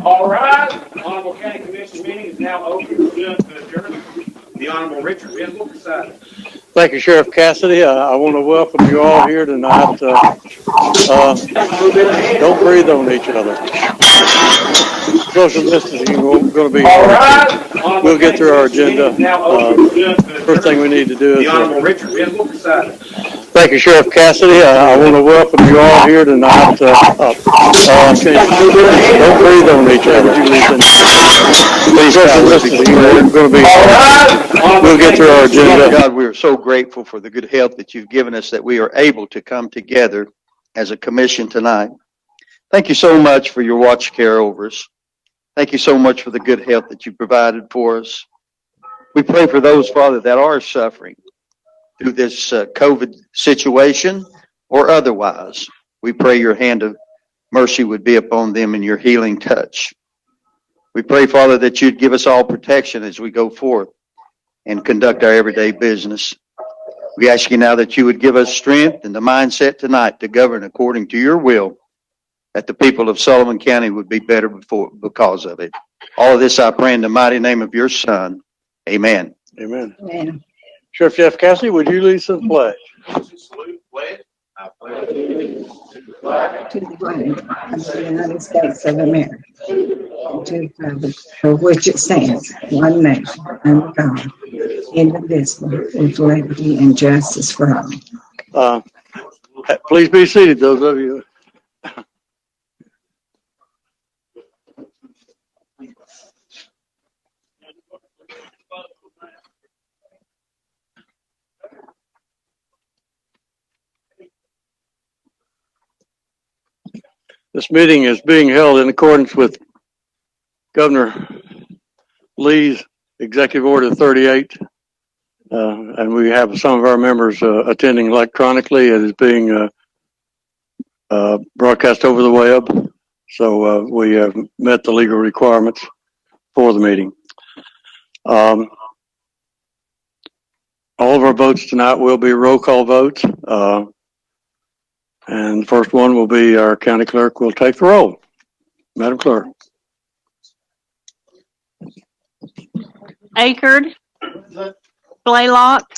All right, the Honorable County Commission meeting is now open. To adjourn. The Honorable Richard Renewal presiding. Thank you, Sheriff Cassidy. I want to welcome you all here tonight. Don't breathe on each other. Social distancing is going to be hard. We'll get through our agenda. First thing we need to do is... The Honorable Richard Renewal presiding. Thank you, Sheriff Cassidy. I want to welcome you all here tonight. Don't breathe on each other. Social distancing is going to be hard. We'll get through our agenda. God, we are so grateful for the good health that you've given us, that we are able to come together as a commission tonight. Thank you so much for your watch care over us. Thank you so much for the good health that you provided for us. We pray for those, Father, that are suffering through this COVID situation or otherwise. We pray your hand of mercy would be upon them and your healing touch. We pray, Father, that you'd give us all protection as we go forth and conduct our everyday business. We ask you now that you would give us strength and the mindset tonight to govern according to your will, that the people of Sullivan County would be better because of it. All of this I pray in the mighty name of your Son. Amen. Amen. Amen. Sheriff Jeff Cassidy, would you lead us in the pledge? Salute, pledge. I pledge allegiance to the flag To the flag of the United States of America, and to the republic for which it stands, one nation, under God, indivisible, with liberty and justice for all. Please be seated, those of you. This meeting is being held in accordance with Governor Lee's Executive Order 38, and we have some of our members attending electronically. It is being broadcast over the web, so we have met the legal requirements for the meeting. All of our votes tonight will be roll call votes. And the first one will be our county clerk will take the roll. Madam Clerk. Akerd, Blaylock,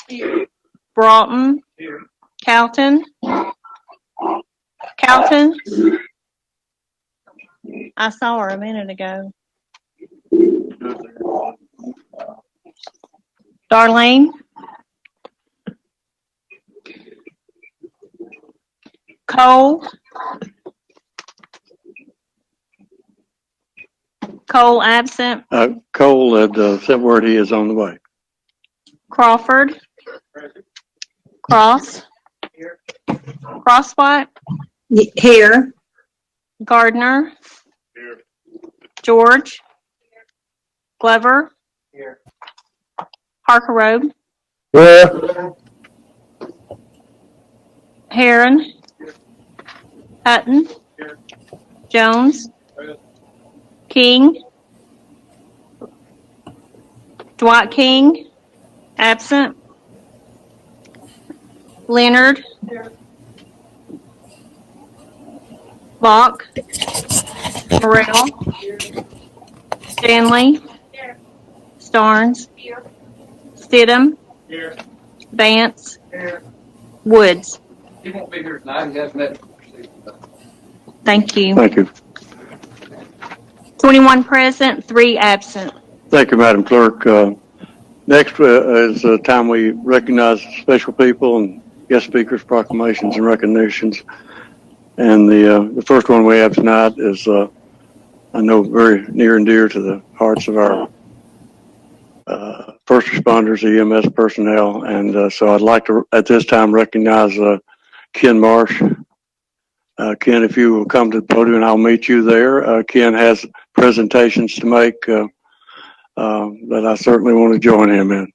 Broughton, Calton. I saw her a minute ago. Darlene. Cole absent. Cole had sent word he is on the way. Crawford. Crosswhite. Here. Gardner. Here. George. Glover. Here. Parker Road. Here. Heron. Hutton. Here. Jones. Here. King. Dwight King. Absent. Leonard. Here. Bach. Morrell. Here. Stanley. Here. Starnes. Here. Stidham. Here. Vance. Here. Woods. He won't be here tonight. He has met. Thank you. Thank you. 21 present, 3 absent. Thank you, Madam Clerk. Next is the time we recognize special people and guest speakers, proclamations, and recognitions. And the first one we have tonight is, I know, very near and dear to the hearts of our first responders, EMS personnel. And so I'd like to, at this time, recognize Ken Marsh. Ken, if you will come to the podium, I'll meet you there. Ken has presentations to make that I certainly want to join him in.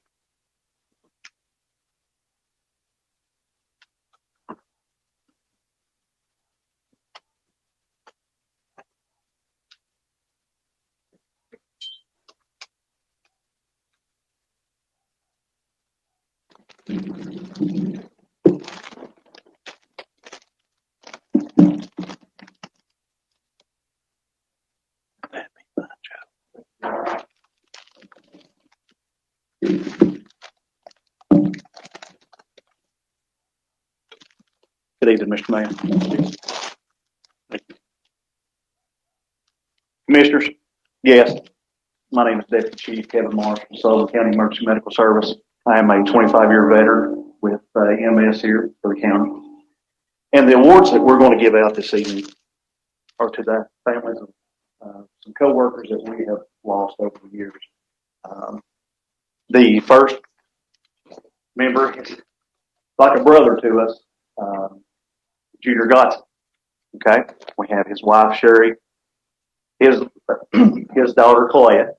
Good evening, Mr. Mayor. Commissioners, yes, my name is Deputy Chief Kevin Marsh from Sullivan County Emergency Medical Service. I am a 25-year veteran with EMS here for the county. And the awards that we're going to give out this evening are to the families of some co-workers that we have lost over the years. The first member is like a brother to us, Junior Gotson. Okay, we have his wife Sherry, his daughter Colette,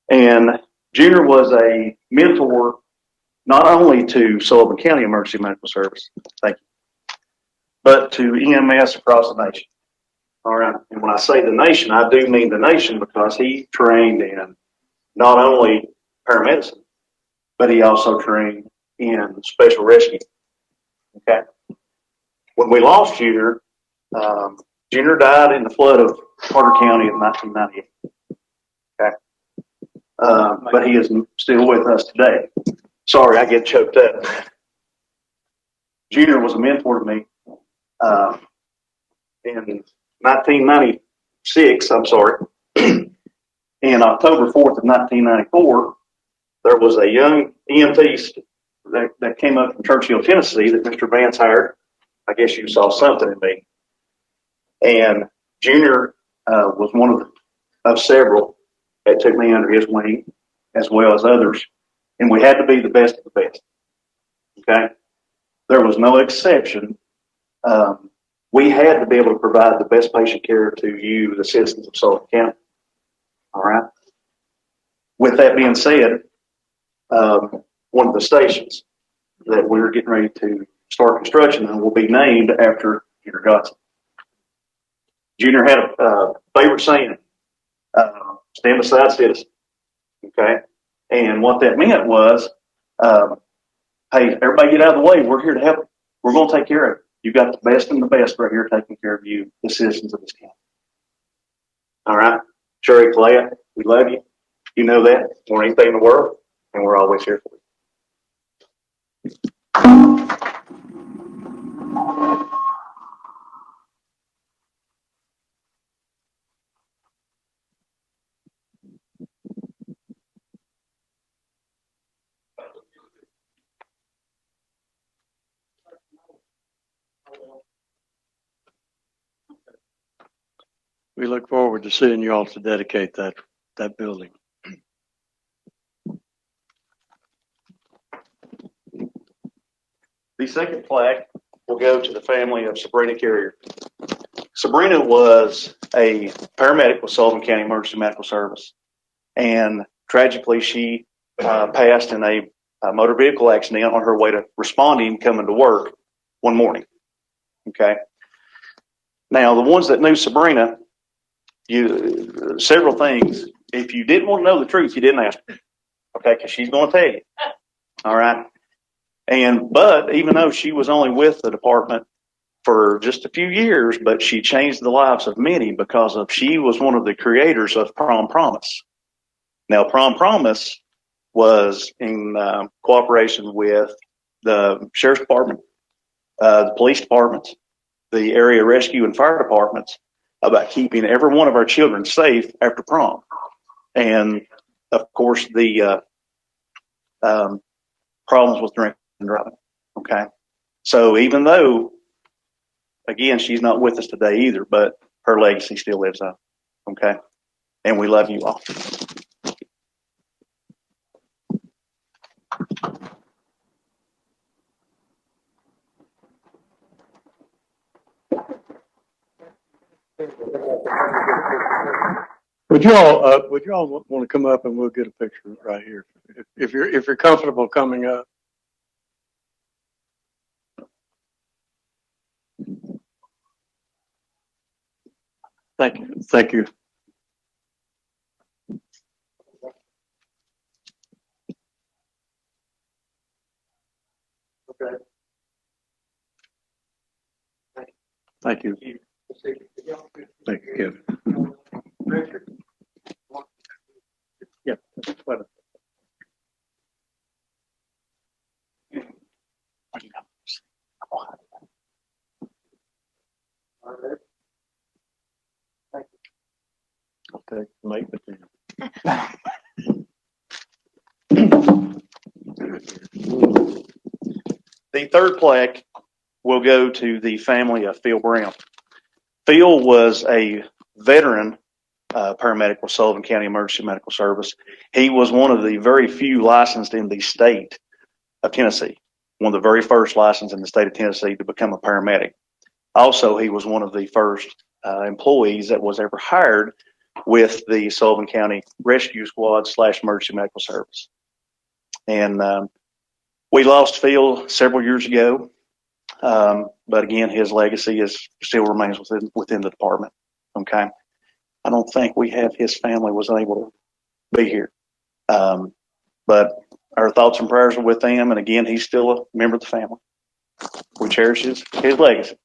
and Junior was a mentor not only to Sullivan County Emergency Medical Service, thank you, but to EMS across the nation. All right, and when I say the nation, I do mean the nation because he trained in not only paramedicine, but he also trained in special rescue. Okay. When we lost Junior, Junior died in the flood of Carter County in 1998. Okay. But he is still with us today. Sorry, I get choked up. Junior was a mentor to me. In 1996, I'm sorry, in October 4th of 1994, there was a young EMT that came up from Churchill, Tennessee that Mr. Vance hired. I guess you saw something in me. And Junior was one of several that took me under his wing, as well as others. And we had to be the best of the best. Okay? There was no exception. We had to be able to provide the best patient care to you, the citizens of Sullivan County. All right? With that being said, one of the stations that we're getting ready to start construction on will be named after Junior Gotson. Junior had a favorite saying, stand beside citizen. Okay? And what that meant was, hey, everybody get out of the way. We're here to help. We're going to take care of it. You've got the best and the best right here taking care of you, the citizens of this county. All right? Sherry, Colette, we love you. You know that more than anything in the world, and we're always here for you. We look forward to seeing you all to dedicate that building. The second plaque will go to the family of Sabrina Carrier. Sabrina was a paramedic with Sullivan County Emergency Medical Service, and tragically she passed in a motor vehicle accident on her way to responding, coming to work one morning. Okay. Now, the ones that knew Sabrina, several things. If you didn't want to know the truth, you didn't ask her. Okay, because she's going to tell you. All right. But even though she was only with the department for just a few years, but she changed the lives of many because she was one of the creators of Prom Promise. Now, Prom Promise was in cooperation with the sheriff's department, the police departments, the area rescue and fire departments, about keeping every one of our children safe after prom. And of course, the problems with drinking and driving. Okay. So even though, again, she's not with us today either, but her legacy still lives on. Okay. And we love you all. Would you all want to come up and we'll get a picture right here if you're comfortable coming up. Thank you. Thank you. Okay. Thank you. Thank you, Kevin. Yeah. Okay, make it then. The third plaque will go to the family of Phil Brown. Phil was a veteran paramedic with Sullivan County Emergency Medical Service. He was one of the very few licensed in the state of Tennessee, one of the very first licensed in the state of Tennessee to become a paramedic. Also, he was one of the first employees that was ever hired with the Sullivan County Rescue Squad / Emergency Medical Service. And we lost Phil several years ago, but again, his legacy still remains within the department. Okay, I don't think we have his family was unable to be here, but our thoughts and prayers are with them. And again, he's still a member of the family. We cherish his legacy.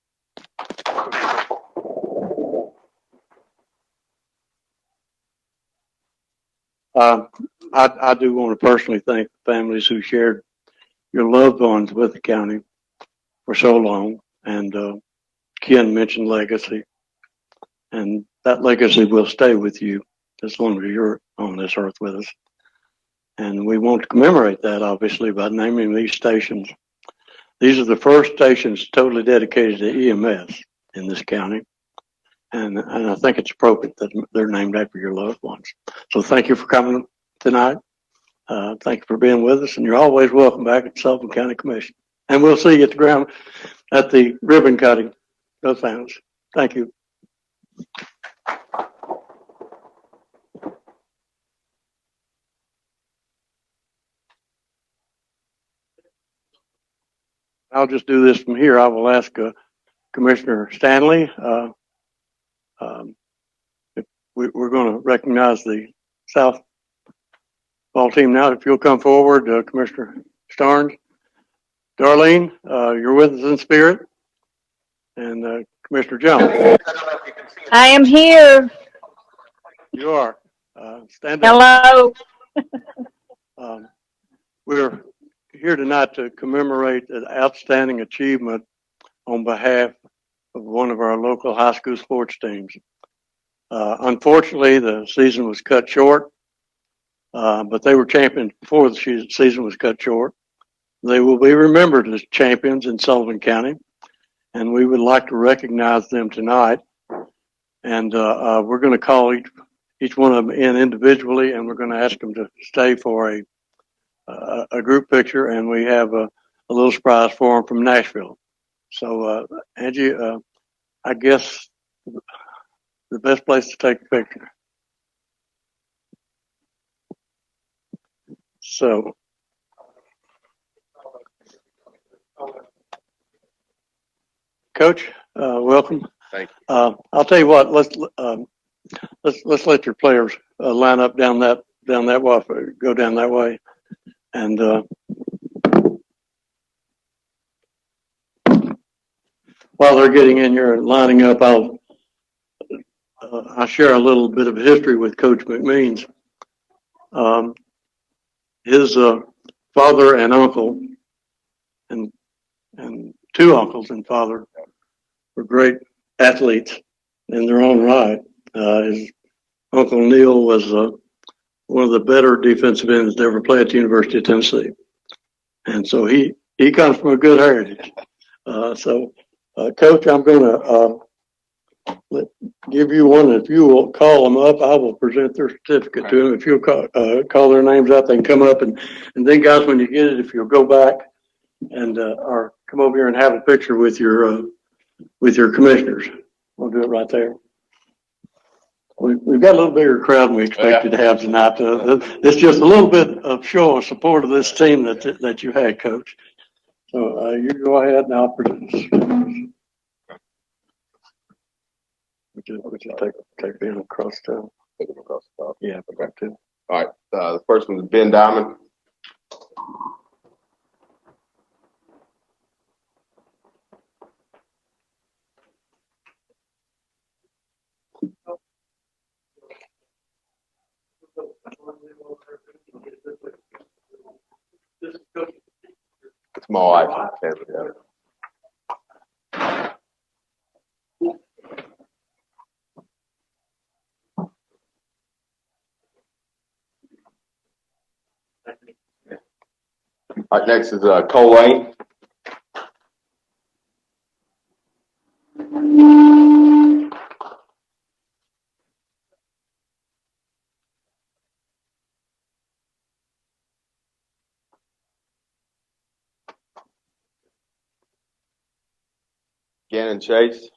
I do want to personally thank the families who shared your loved ones with the county for so long. And Ken mentioned legacy, and that legacy will stay with you as long as you're on this earth with us. And we want to commemorate that, obviously, by naming these stations. These are the first stations totally dedicated to EMS in this county. And I think it's appropriate that they're named after your loved ones. So thank you for coming tonight. Thank you for being with us, and you're always welcome back at Sullivan County Commission. And we'll see you at the ribbon cutting of families. Thank you. I'll just do this from here. I will ask Commissioner Stanley. If we're going to recognize the South ball team now. If you'll come forward, Commissioner Starnes. Darlene, you're with us in spirit. And Commissioner Jones. I am here. You are. Stand up. Hello. We're here tonight to commemorate an outstanding achievement on behalf of one of our local high school sports teams. Unfortunately, the season was cut short, but they were champions before the season was cut short. They will be remembered as champions in Sullivan County, and we would like to recognize them tonight. And we're going to call each one of them in individually, and we're going to ask them to stay for a group picture, and we have a little surprise for them from Nashville. So, Angie, I guess the best place to take a picture. So, Coach, welcome. Thank you. I'll tell you what. Let's let your players line up down that way. Go down that way, and while they're getting in here and lining up, I'll share a little bit of history with Coach McMeans. His father and uncle, and two uncles and father, were great athletes, in their own right. His Uncle Neil was one of the better defensive ends to ever play at the University of Tennessee. And so he comes from a good heritage. Coach, I'm going to give you one. If you will call them up, I will present their certificate to them. If you'll call their names out, they can come up. And then, guys, when you get it, if you'll go back and or come over here and have a picture with your commissioners. We'll do it right there. We've got a little bigger crowd than we expected to have tonight. It's just a little bit of show of support of this team that you had, Coach. So you go ahead and I'll present this. Would you take them across town? Take them across the top. Yeah, okay. Too. All right. The first one is Ben Diamond. It's my wife. All right, next is Cole Lane. Gannon Chase.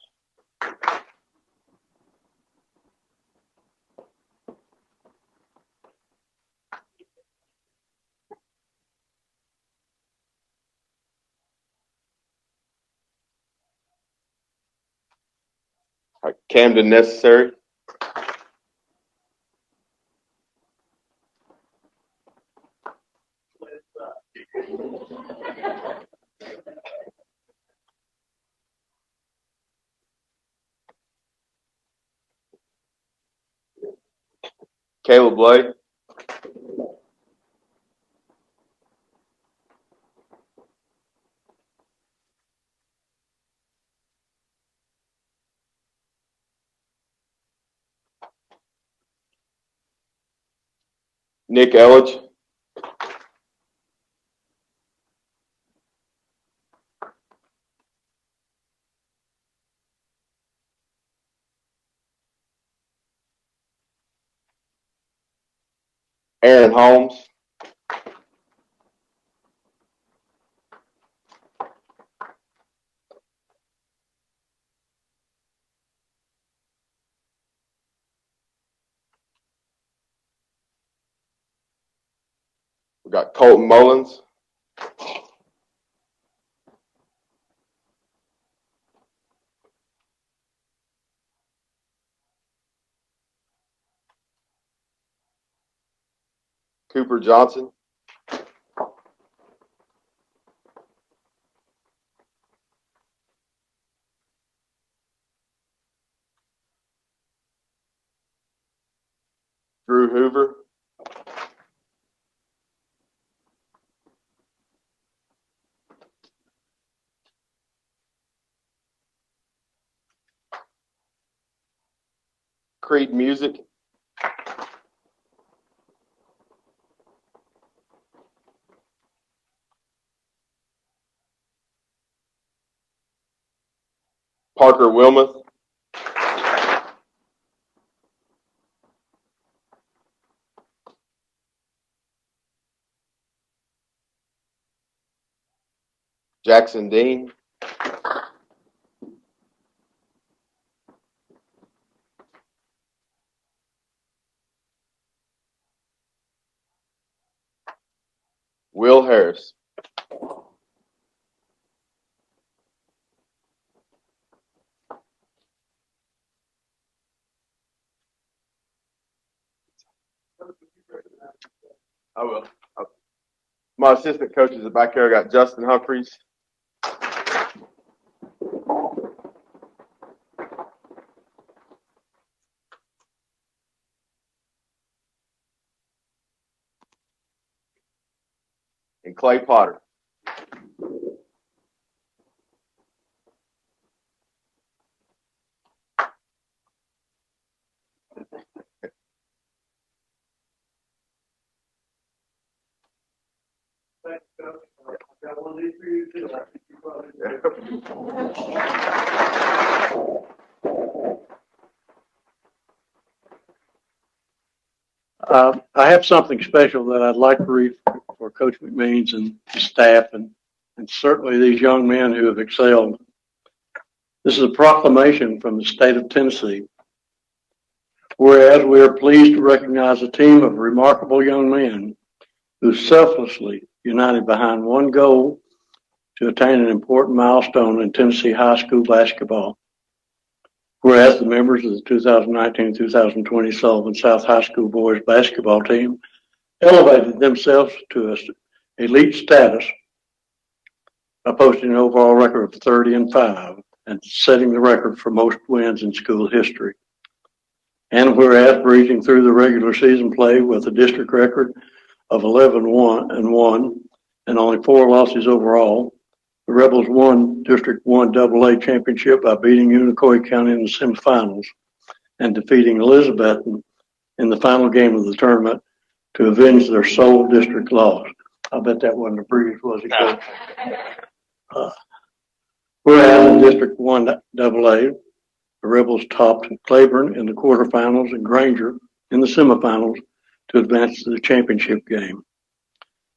All right, Camden Necessary. Caleb Blake. Nick Elledge. Aaron Holmes. We got Colton Mullins. Cooper Johnson. Drew Hoover. Creed Music. Parker Wilmoth. Jackson Dean. Will Harris. I will. My assistant coaches are back there. I got Justin Humphreys. And Clay Potter. I have something special that I'd like to read for Coach McMeans and his staff and certainly these young men who have excelled. This is a proclamation from the state of Tennessee. Whereas we are pleased to recognize a team of remarkable young men who selflessly united behind one goal to attain an important milestone in Tennessee high school basketball. Whereas the members of the 2019-2020 Sullivan South High School boys basketball team elevated themselves to elite status by posting an overall record of 30-5 and setting the record for most wins in school history. And whereas breezing through the regular season play with a district record of 11-1 and only 4 losses overall, the Rebels won District 1 AA championship by beating Unicoi County in the semifinals and defeating Elizabethton in the final game of the tournament to avenge their sole district loss. I bet that wasn't a breeze, was it, Coach? Whereas in District 1 AA, the Rebels topped Claiborne in the quarterfinals and Granger in the semifinals to advance to the championship game.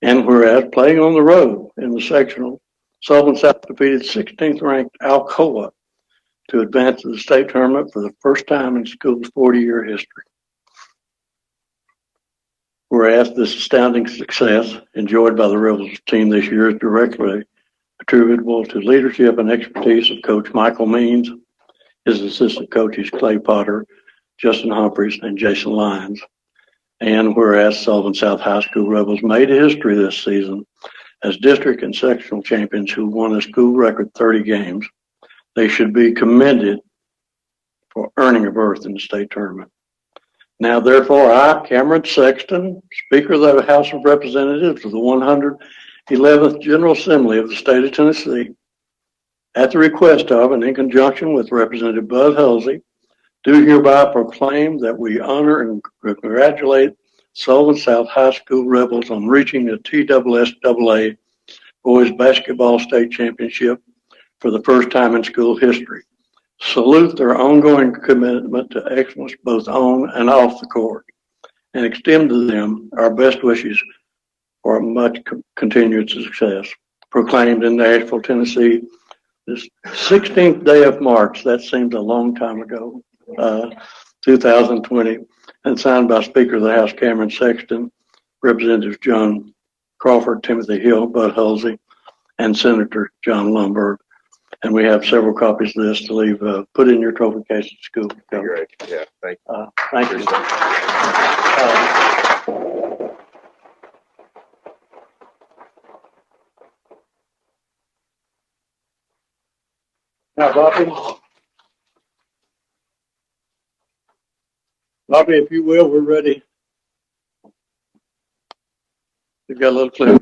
And whereas playing on the road in the sectional, Sullivan South defeated 16th ranked Alcoa to advance to the state tournament for the first time in school's 40-year history. Whereas this astounding success enjoyed by the Rebels team this year is directly attributable to leadership and expertise of Coach Michael Means, his assistant coaches Clay Potter, Justin Humphreys, and Jason Lyons. And whereas Sullivan South High School Rebels made history this season as district and sectional champions who won a school record 30 games, they should be commended for earning a berth in the state tournament. Now, therefore, I, Cameron Sexton, Speaker of the House of Representatives of the 111th General Assembly of the state of Tennessee, at the request of and in conjunction with Representative Bud Hulsey, do hereby proclaim that we honor and congratulate Sullivan South High School Rebels on reaching the TSSAA Boys Basketball State Championship for the first time in school history. Salute their ongoing commitment to excellence both on and off the court, and extend to them our best wishes for a much continued success. Proclaimed in Nashville, Tennessee, this 16th day of March, that seems a long time ago, 2020, and signed by Speaker of the House Cameron Sexton, Representatives John Crawford, Timothy Hill, Bud Hulsey, and Senator John Lumberg. And we have several copies of this to leave, put in your trophy case at school. Great. Yeah, thank you. Thank you. Now, Bobby, if you will, we're ready. We've got a little clip.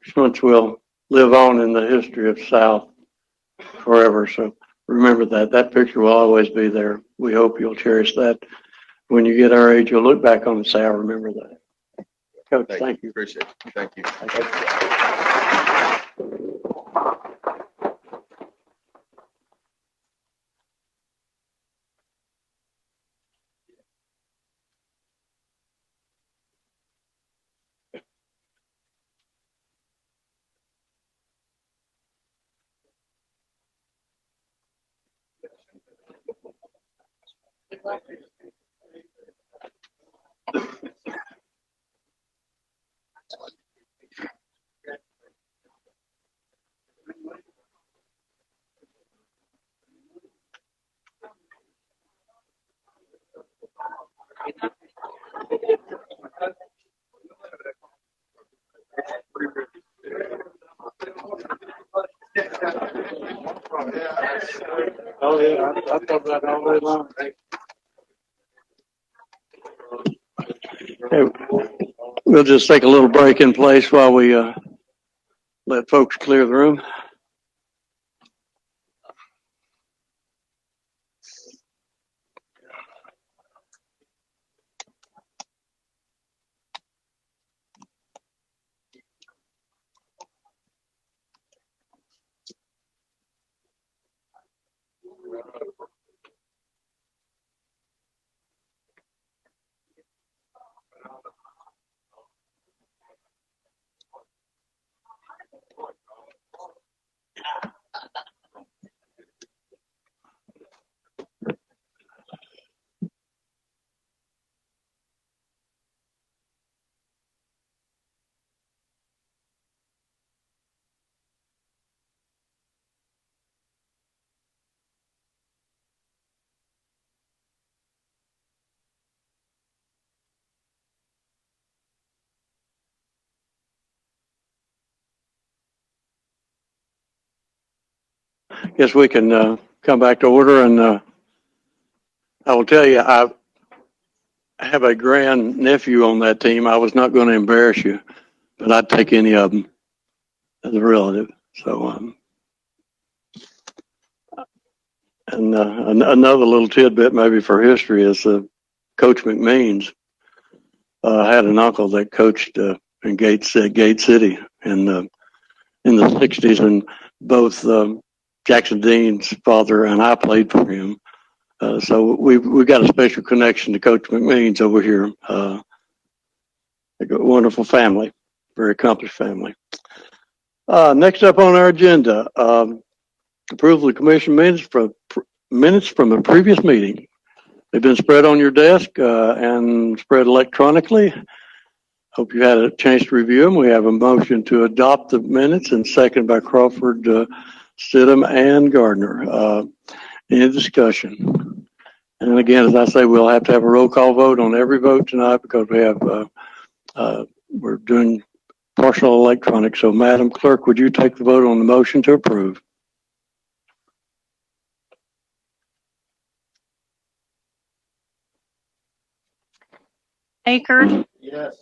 accomplishments will live on in the history of South forever. So remember that. That picture will always be there. We hope you'll cherish that. When you get our age, you'll look back on it and say, I remember that. Coach, thank you. Appreciate it. Thank you. Oh, yeah, I thought that all day long. Hey, we'll just take a little break in place while we let folks clear the room. Guess we can come back to order, and I will tell you, I have a grand nephew on that team. I was not going to embarrass you, but I'd take any of them as a relative. So, and another little tidbit maybe for history is Coach McMeans had an uncle that coached in Gate City in the 60s, and both Jackson Dean's father and I played for him. So we got a special connection to Coach McMeans over here. A wonderful family, very accomplished family. Next up on our agenda, approval of commission minutes from a previous meeting. They've been spread on your desk and spread electronically. Hope you had a chance to review them. We have a motion to adopt the minutes, and second by Crawford, Stidham, and Gardner. Any discussion? And again, as I say, we'll have to have a roll call vote on every vote tonight because we have we're doing partial electronic. So, Madam Clerk, would you take the vote on the motion to approve? Akers, Yes.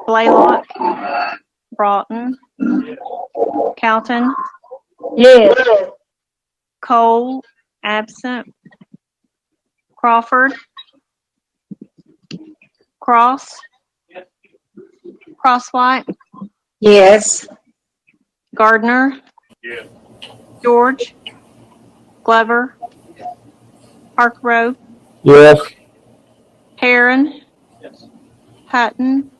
Blaylock, Broughton, Calton, Yes. Cole, absent. Crawford, Cross, Crosswhite, Yes. Gardner, Yes. George, Glover, Harkrow, Yes. Heron, Yes. Hutton,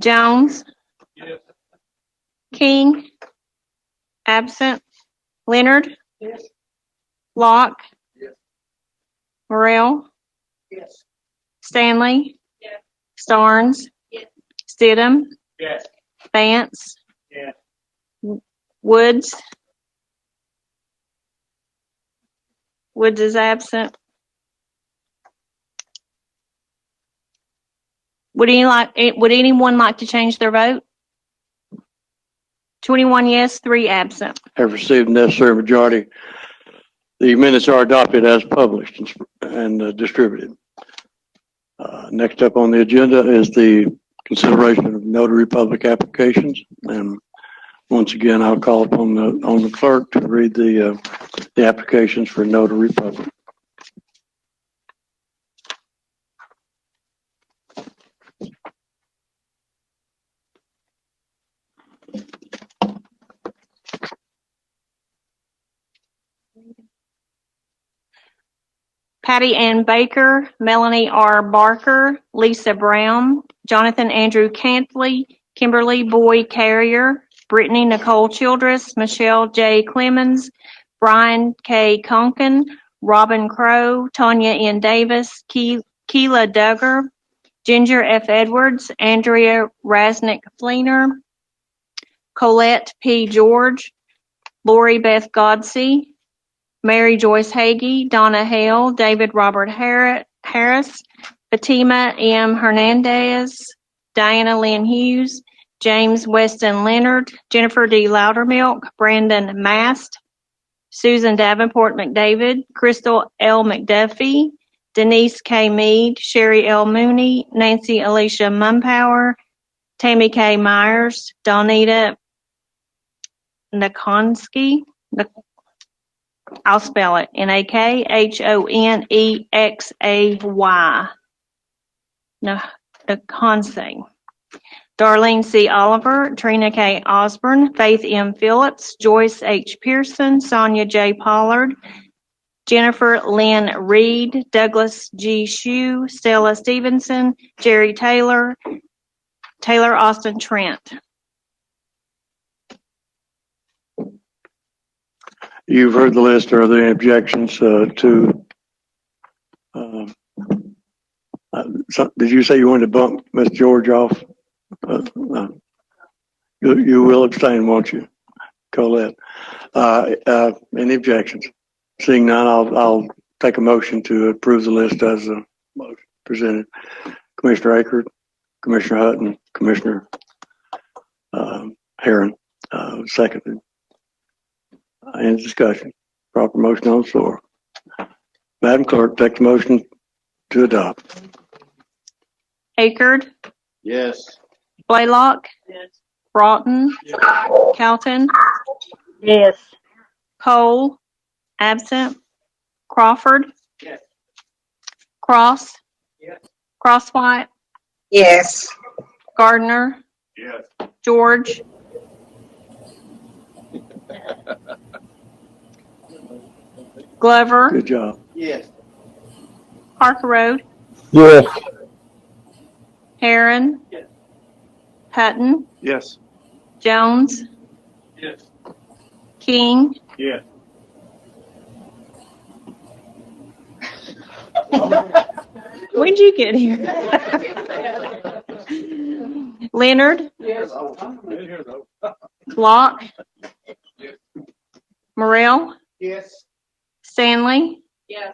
Jones, Yes. King, absent. Leonard, Locke, Yes. Morrell, Yes. Stanley, Starnes, Stidham, Yes. Vance, Yes. Woods. Woods is absent. Would anyone like to change their vote? 21 yes, 3 absent. Have received the necessary majority. The minutes are adopted as published and distributed. Next up on the agenda is the consideration of notary public applications. And once again, I'll call upon the clerk to read the applications for notary public. Patty Ann Baker, Melanie R. Barker, Lisa Brown, Jonathan Andrew Cantley, Kimberly Boyd Carrier, Brittany Nicole Childress, Michelle J. Clemens, Brian K. Conkin, Robin Crow, Tanya N. Davis, Keela Duggar, Ginger F. Edwards, Andrea Rasnick Fleener, Colette P. George, Lori Beth Godsey, Mary Joyce Hagee, Donna Hale, David Robert Harris, Fatima M. Hernandez, Diana Lynn Hughes, James Weston Leonard, Jennifer D. Loudermilk, Brandon Mast, Susan Davenport McDavid, Crystal L. McDuffie, Denise K. Mead, Sherry L. Mooney, Nancy Alicia Mumpower, Tammy K. Myers, Donita Nakonsky, I'll spell it, Nakhonexay. Nakonsky. Darlene C. Oliver, Trina K. Osborne, Faith M. Phillips, Joyce H. Pearson, Sonia J. Pollard, Jennifer Lynn Reed, Douglas G. Shue, Stella Stevenson, Jerry Taylor, Taylor Austin Trent. You've heard the list. Are there any objections to? Did you say you wanted to bump Miss George off? You will abstain, won't you, Colette? Any objections? Seeing none, I'll take a motion to approve the list as presented. Commissioner Akert, Commissioner Hutton, Commissioner Herron, seconded. Any discussion? Proper motion on the floor. Madam Clerk, take the motion to adopt. Akert, Yes. Blaylock, Broughton, Calton, Yes. Cole, absent. Crawford, Yes. Cross, Yes. Crosswhite, Yes. Gardner, Yes. George, Glover, Good job. Yes. Parker Road, Yes. Herron, Yes. Hutton, Yes. Jones, Yes. King, Yes. when'd you get here? Leonard, Yes. Locke, Morrell, Yes. Stanley, Yes.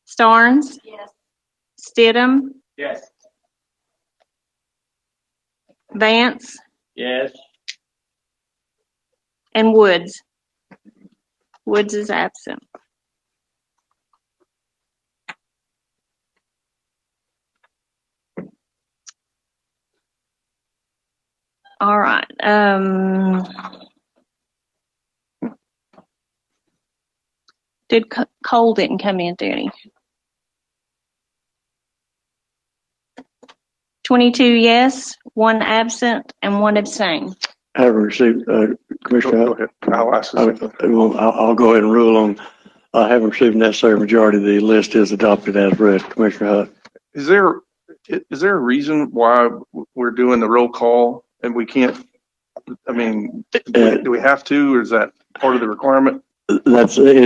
Starnes, Yes. Stidham, Yes. Vance, Yes. and Woods. Woods is absent. All right. Cole didn't come in, did he? 22 yes, 1 absent, and 1 abstain. I haven't received, Commissioner. Go ahead. I'll ask I'll go ahead and rule on. I haven't received necessary majority. The list is adopted as read. Commissioner Hutt. Is there a reason why we're doing the roll call and we can't? I mean, do we have to, or is that part of the requirement? It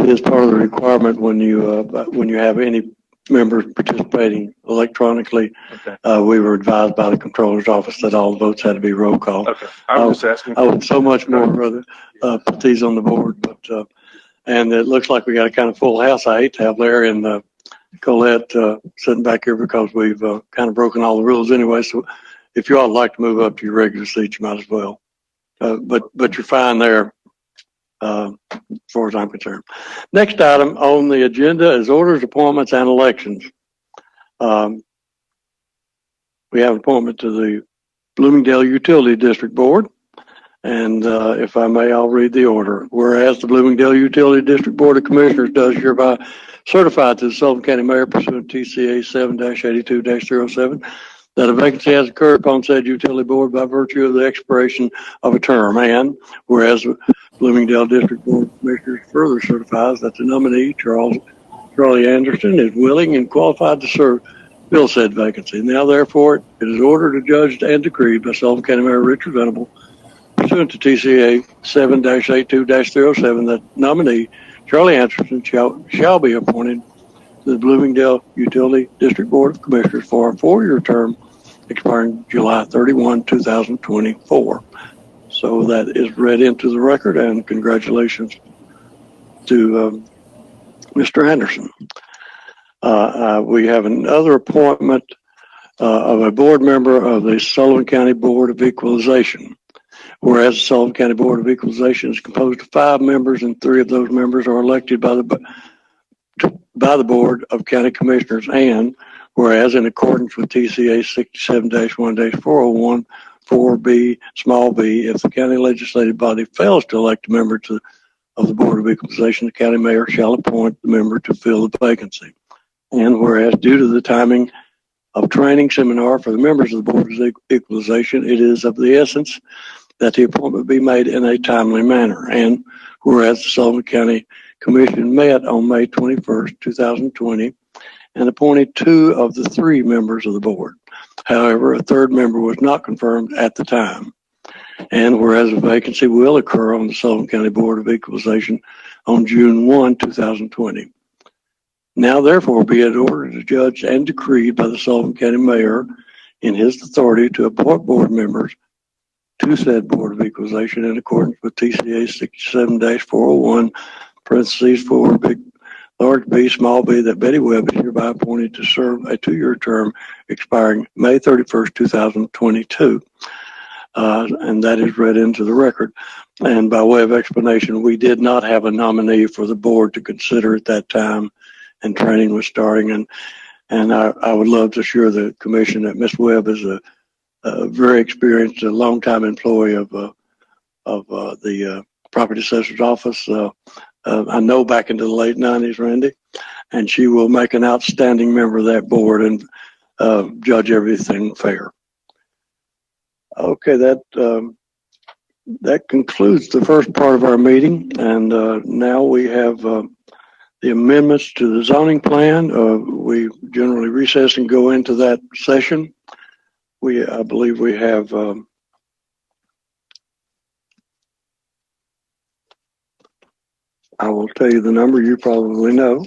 is part of the requirement when you have any members participating electronically. Okay. We were advised by the controller's office that all the votes had to be roll call. Okay. I was just asking. I would so much more rather put these on the board, but and it looks like we got a kind of full house. I hate to have Larry and Colette sitting back here because we've kind of broken all the rules anyway. So if you all would like to move up to your regular seat, you might as well. But you're fine there. As far as I'm concerned. Next item on the agenda is orders, appointments, and elections. we have an appointment to the Bloomingdale Utility District Board. And if I may, I'll read the order. Whereas the Bloomingdale Utility District Board of Commissioners does hereby certify to the Sullivan County Mayor pursuant to TCA 7-82-07 that a vacancy has occurred upon said utility board by virtue of the expiration of a term. And whereas the Bloomingdale District Board of Commissioners further certifies that the nominee, Charlie Anderson, is willing and qualified to serve, fill said vacancy. Now, therefore, it is ordered, adjudged, and decreed by Sullivan County Mayor Richard Venable, pursuant to TCA 7-82-07, that nominee Charlie Anderson shall be appointed to the Bloomingdale Utility District Board of Commissioners for a 4-year term expiring July 31, 2024. So that is read into the record, and congratulations to Mr. Anderson. We have another appointment of a board member of the Sullivan County Board of Equalization. Whereas the Sullivan County Board of Equalization is composed of 5 members, and 3 of those members are elected by the Board of County Commissioners. And whereas in accordance with TCA 67-1-401, 4B, small b, if the county legislative body fails to elect a member of the Board of Equalization, the county mayor shall appoint the member to fill the vacancy. And whereas due to the timing of training seminar for the members of the Board of Equalization, it is of the essence that the appointment be made in a timely manner. And whereas the Sullivan County Commission met on May 21st, 2020, and appointed 2 of the 3 members of the board. However, a 3rd member was not confirmed at the time. And whereas a vacancy will occur on the Sullivan County Board of Equalization on June 1, 2020. Now, therefore, be it ordered, adjudged, and decreed by the Sullivan County Mayor in his authority to appoint board members to said Board of Equalization in accordance with TCA 67-401, parentheses 4, large B, small b, that Betty Webb is hereby appointed to serve a 2-year term expiring May 31st, 2022. And that is read into the record. And by way of explanation, we did not have a nominee for the board to consider at that time, and training was starting. And I would love to assure the commission that Ms. Webb is a very experienced, a longtime employee of the property assessor's office. I know back into the late 90s, Randy, and she will make an outstanding member of that board and judge everything fair. Okay, that concludes the first part of our meeting, and now we have the amendments to the zoning plan. We generally recess and go into that session. I believe we have I will tell you the number, you probably know.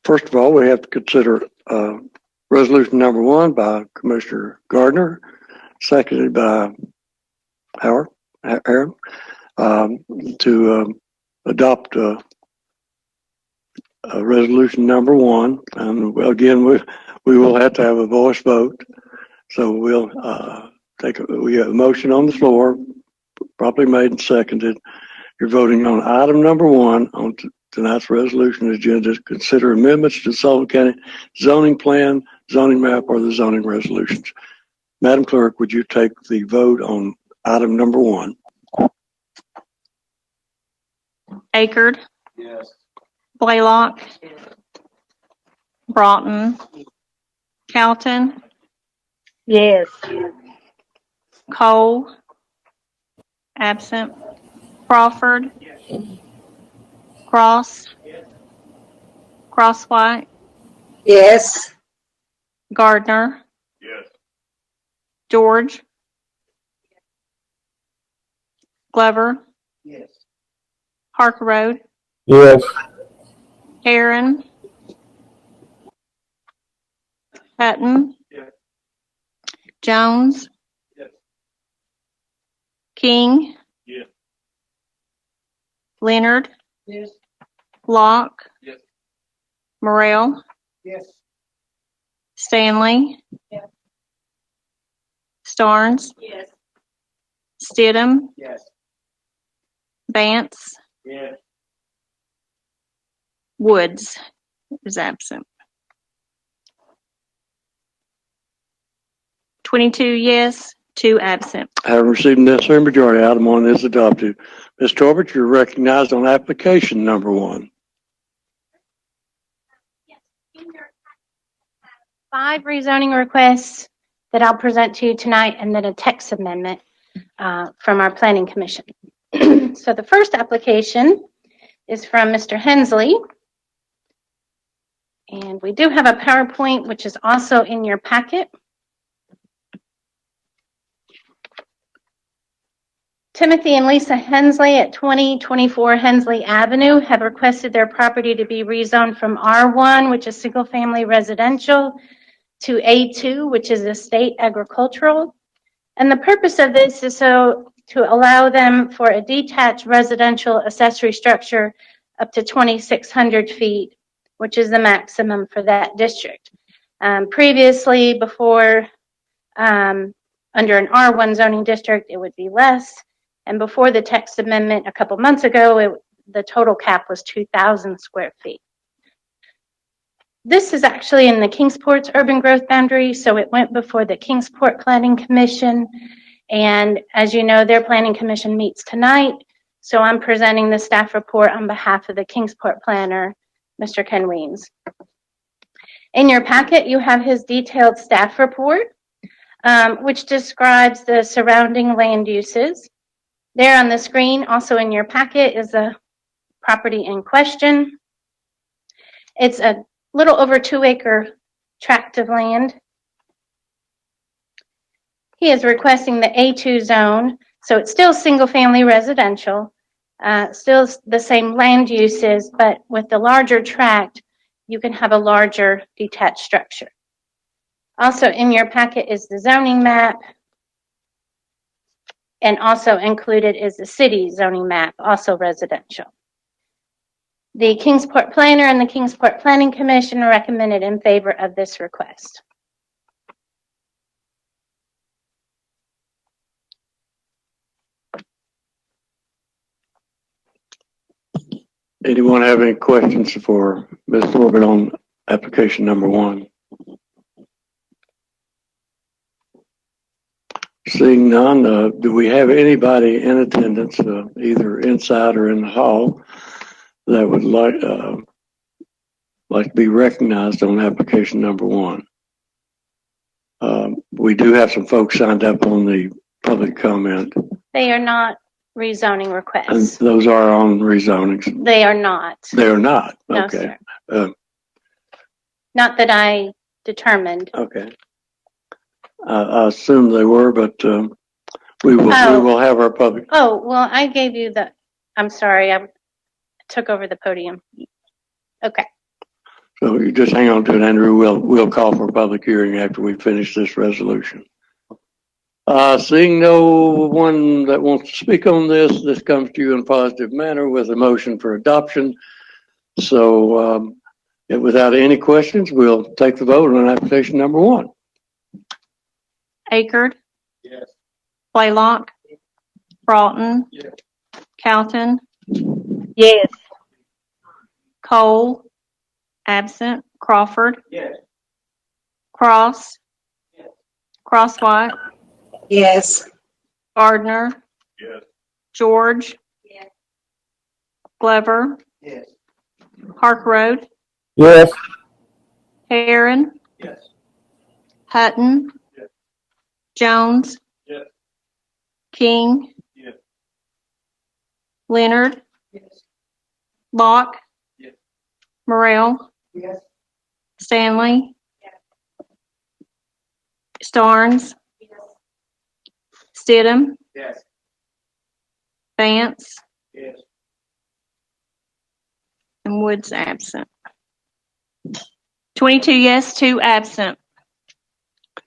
First of all, we have to consider resolution number 1 by Commissioner Gardner, seconded by Aaron, to adopt resolution number 1. And again, we will have to have a voice vote. So we'll we have a motion on the floor, properly made and seconded. You're voting on item number 1 on tonight's resolution agenda to consider amendments to Sullivan County zoning plan, zoning map, or the zoning resolutions. Madam Clerk, would you take the vote on item number 1? Akerd. Yes. Blaylock. Broughton. Calton. Yes. Cole. Absent. Crawford. Cross. Crosswhite. Yes. Gardner. Yes. George. Glover. Yes. Parker Road. Yes. Aaron. Hutton. Yes. Jones. Yes. King. Yes. Leonard. Yes. Locke. Yes. Morrell. Yes. Stanley. Yes. Starnes. Yes. Stidham. Yes. Vance. Yes. Woods. is absent. 22 yes, 2 absent. Having received the necessary majority, item 1 is adopted. Ms. Torbert, you're recognized on application number 1. 5 rezoning requests that I'll present to you tonight, and then a text amendment from our planning commission. So the first application is from Mr. Hensley. And we do have a PowerPoint, which is also in your packet. Timothy and Lisa Hensley at 2024 Hensley Avenue have requested their property to be rezoned from R1, which is single family residential, to A2, which is estate agricultural. And the purpose of this is so to allow them for a detached residential accessory structure up to 2,600 feet, which is the maximum for that district. Previously, before, under an R1 zoning district, it would be less. And before the text amendment a couple months ago, the total cap was 2,000 square feet. This is actually in the Kingsport's urban growth boundary, so it went before the Kingsport Planning Commission. And as you know, their planning commission meets tonight. So I'm presenting the staff report on behalf of the Kingsport planner, Mr. Ken Weems. In your packet, you have his detailed staff report, which describes the surrounding land uses. There on the screen, also in your packet, is a property in question. It's a little over 2-acre tract of land. He is requesting the A2 zone, so it's still single-family residential, still the same land uses, but with the larger tract, you can have a larger detached structure. Also in your packet is the zoning map, and also included is the city zoning map, also residential. The Kingsport planner and the Kingsport Planning Commission recommended in favor of this request. Anyone have any questions for Ms. Torbert on application number 1? Seeing none, do we have anybody in attendance, either inside or in the hall, that would like to be recognized on application number 1? We do have some folks signed up on the public comment. They are not rezoning And requests. those are on rezonings. They are not. They are not. No, Okay. sir. Not that I determined. Okay. I assume they were, but we will have our public. Oh, well, I gave you I'm sorry, I took over the podium. Okay. So you just hang on to it, Andrew. We'll call for a public hearing after we finish this resolution. Seeing no one that wants to speak on this, this comes to you in a positive manner with a motion for adoption. So without any questions, we'll take the vote on application number 1. Akerd? Yes. Blaylock? Broughton? Yes. Calton? Yes. Cole? Absent. Crawford? Yes. Cross? Yes. Crosswhite? Yes. Gardner? Yes. George? Yes. Glover? Yes. Park Road? Yes. Heron? Yes. Hutton? Yes. Jones? Yes. King? Yes. Leonard? Yes. Locke? Yes. Morrell? Yes. Stanley? Starnes? Stidham? Yes. Vance? Yes. And Woods absent. 22 yes, 2 absent.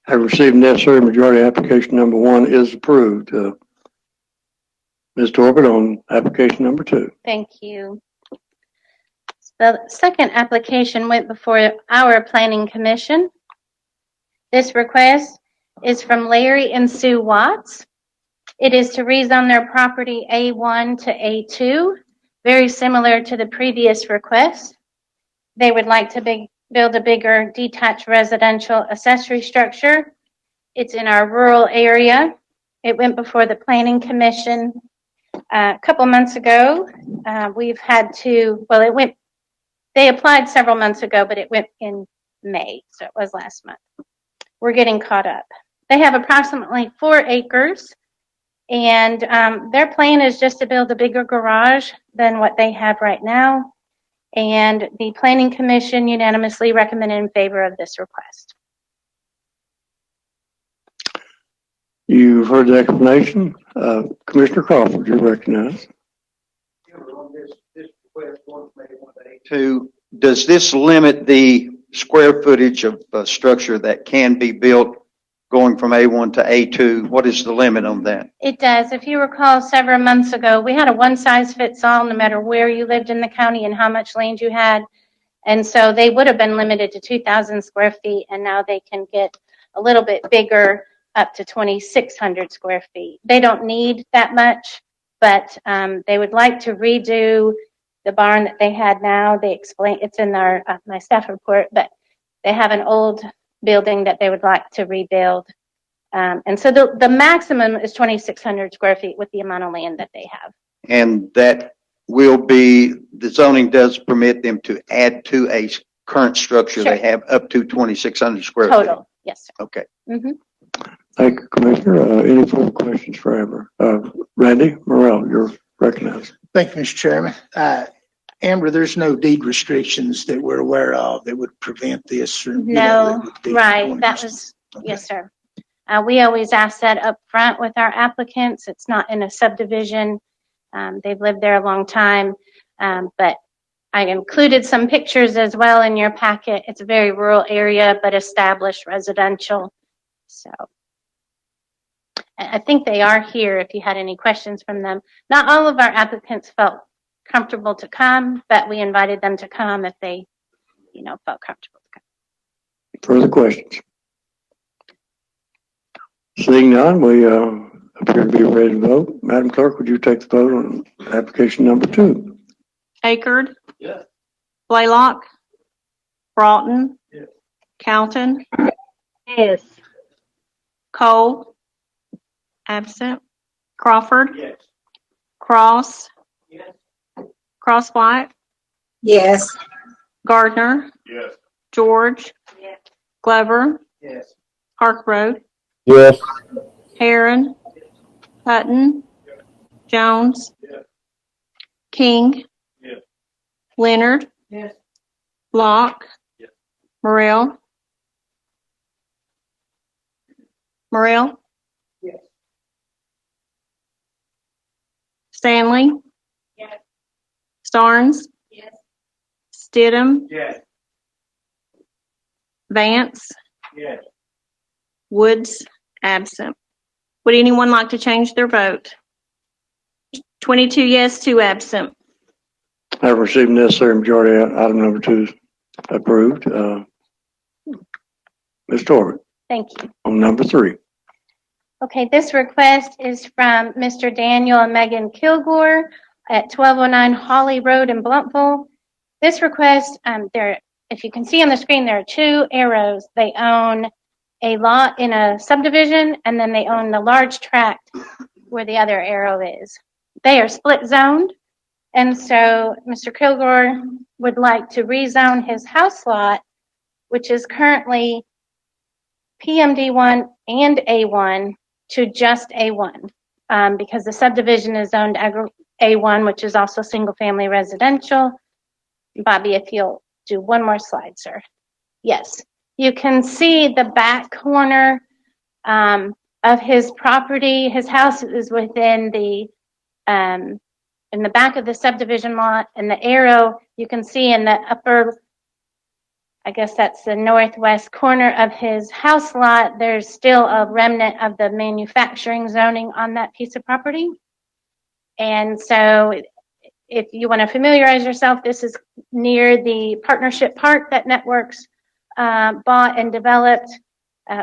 I received necessary majority. Application number 1 is approved. Ms. Torbert on application number 2. Thank you. The second application went before our planning commission. This request is from Larry and Sue Watts. It is to rezone their property A1 to A2, very similar to the previous request. They would like to build a bigger detached residential accessory structure. It's in our rural area. It went before the Planning Commission a couple months ago. We've had to, well, they applied several months ago, but it went in May, so it was last month. We're getting caught up. They have approximately 4 acres, and their plan is just to build a bigger garage than what they have right now. And the Planning Commission unanimously recommended in favor of this request. You've heard the explanation. Commissioner Crawford, you're recognized. Does this limit the square footage of structure that can be built going from A1 to A2? What is the limit on that? It does. If you recall, several months ago, we had a one-size-fits-all no matter where you lived in the county and how much land you had. And so they would have been limited to 2,000 square feet, and now they can get a little bit bigger, up to 2,600 square feet. They don't need that much, but they would like to redo the barn that they had now. They explain, it's in our my staff report, but they have an old building that they would like to rebuild. And so the maximum is 2,600 square feet with the amount of land that they have. And that will be, the zoning does permit them to add to a current structure. Sure. They have up to 2,600 square feet. Total, yes, sir. Okay. Mm-hmm. Thank you, Commissioner. Any further questions for Amber? Randy Morrell, you're recognized. Thank you, Mr. Chairman. Amber, there's no deed restrictions that we're aware of that would prevent this? Or, No, that would be right, that was, okay. yes, sir. We always ask that up front with our applicants. It's not in a subdivision. They've lived there a long time, but I included some pictures as well in your packet. It's a very rural area, but established residential. So I think they are here if you had any questions from them. Not all of our applicants felt comfortable to come, but we invited them to come if they, felt comfortable to come. Further questions? Seeing none, we appear to be ready to vote. Madam Clerk, would you take the vote on application number 2? Akerd? Yes. Blaylock? Broughton? Yes. Calton? Yes. Cole? Absent. Crawford? Yes. Cross? Yes. Crosswhite? Yes. Gardner? Yes. George? Yes. Glover? Yes. Harkroad? Yes. Heron? Hutton? Jones? Yes. King? Yes. Leonard? Yes. Locke? Yes. Morrell? Morrell? Yes. Stanley? Yes. Starnes? Yes. Stidham? Yes. Vance? Yes. Woods? Absent. Would anyone like to change their vote? 22 yes, 2 absent. I have received necessary majority. Item number 2 is approved. Ms. Torvik, Thank you. on number 3. Okay, this request is from Mr. Daniel and Megan Kilgore at 1209 Holly Road in Blumpville. This request, if you can see on the screen, there are 2 arrows. They own a lot in a subdivision, and then they own the large tract where the other arrow is. They are split zoned, and so Mr. Kilgore would like to rezone his house lot, which is currently PMD1 and A1, to just A1, because the subdivision is zoned A1, which is also single-family residential. Bobby, if you'll do one more slide, sir. Yes. You can see the back corner of his property. His house is within the in the back of the subdivision lot, and the arrow you can see in the upper, I guess that's the northwest corner of his house lot. There's still a remnant of the manufacturing zoning on that piece of property. And so if you want to familiarize yourself, this is near the partnership park that Networks bought and developed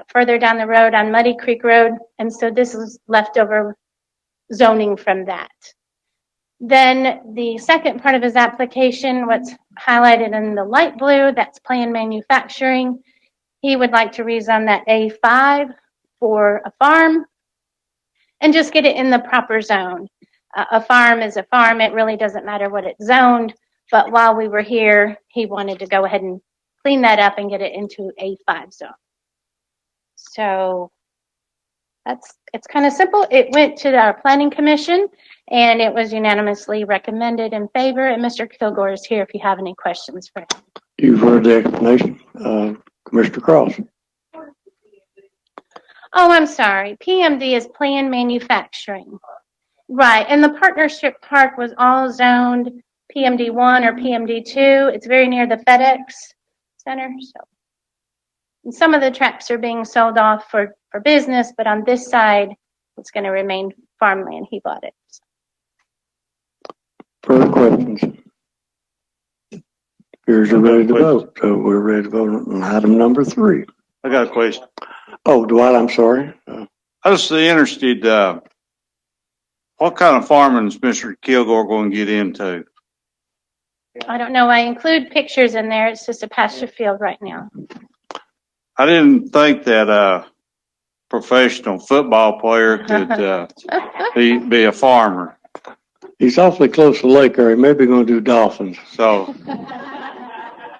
further down the road on Muddy Creek Road. And so this is leftover zoning from that. Then the second part of his application, what's highlighted in the light blue, that's planned manufacturing. He would like to rezone that A5 for a farm and just get it in the proper zone. A farm is a farm. It really doesn't matter what it's zoned. But while we were here, he wanted to go ahead and clean that up and get it into A5 zone. So it's kind of simple. It went to our planning commission and it was unanimously recommended in favor. And Mr. Kilgore is here if you have any questions for him. You've heard the explanation, Commissioner Cross. Oh, I'm sorry. PMD is planned manufacturing. Right. And the partnership park was all zoned PMD 1 or PMD 2. It's very near the FedEx Center. So and some of the tracts are being sold off for business, but on this side, it's going to remain farmland. He bought it. Further questions? Here's you're ready to vote. So we're ready to vote on item number 3. I got a question. Oh, Dwight, I'm sorry. I was interested, what kind of farming is Mr. Kilgore going to get into? I don't know. I include pictures in there. It's just a pasture field right now. I didn't think that a professional football player could be a farmer. He's awfully close to the lake area. Maybe going to do dolphins. So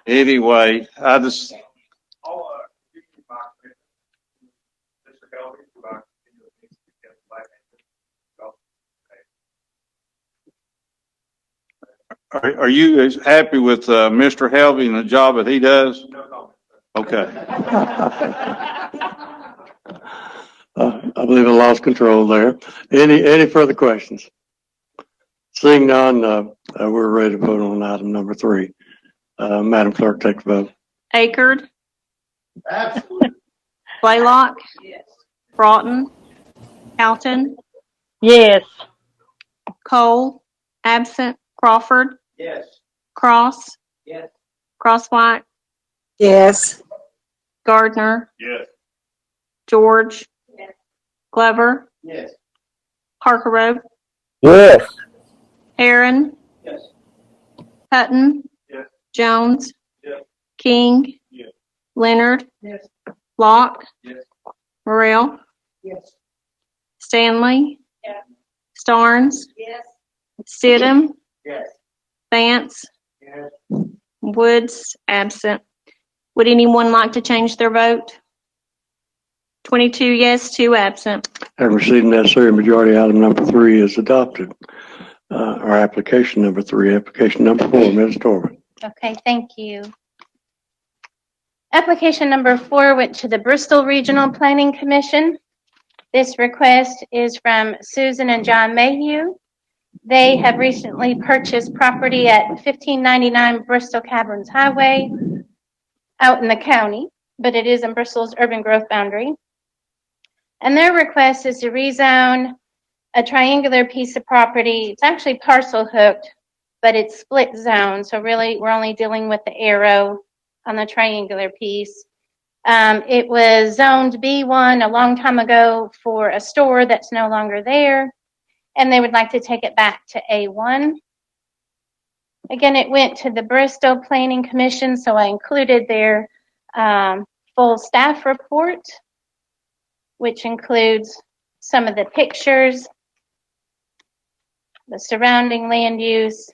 anyway, I just. Are you as happy with Mr. Helvey and the job that he does? No. Okay. I believe I lost control there. Any further questions? Seeing none, we're ready to vote on item number 3. Madam Clerk, take the vote. Akerd, Absolutely. Blaylock, Yes. Broughton, Alton, Yes. Cole, absent, Crawford, Yes. Cross, Yes. Crosswhite, Yes. Gardner, Yes. George, Glover, Yes. Harkero, Yes. Aaron, Yes. Hutton, Yes. Jones, Yes. King, Yes. Leonard, Yes. Locke, Yes. Morrell, Yes. Stanley, Yes. Starnes, Yes. Stidham, Yes. Vance, Yes. Woods, absent. Would anyone like to change their vote? 22 yes, 2 absent. Having received necessary majority, item number 3 is adopted. Our application number 3, application number 4, Ms. Torvin. Okay, thank you. Application number 4 went to the Bristol Regional Planning Commission. This request is from Susan and John Mayhew. They have recently purchased property at 1599 Bristol Caverns Highway out in the county, but it is in Bristol's urban growth boundary. And their request is to rezone a triangular piece of property. It's actually parcel hooked, but it's split zone. So really, we're only dealing with the arrow on the triangular piece. It was zoned B1 a long time ago for a store that's no longer there, and they would like to take it back to A1. Again, it went to the Bristol Planning Commission, so I included their full staff report, which includes some of the pictures, the surrounding land use,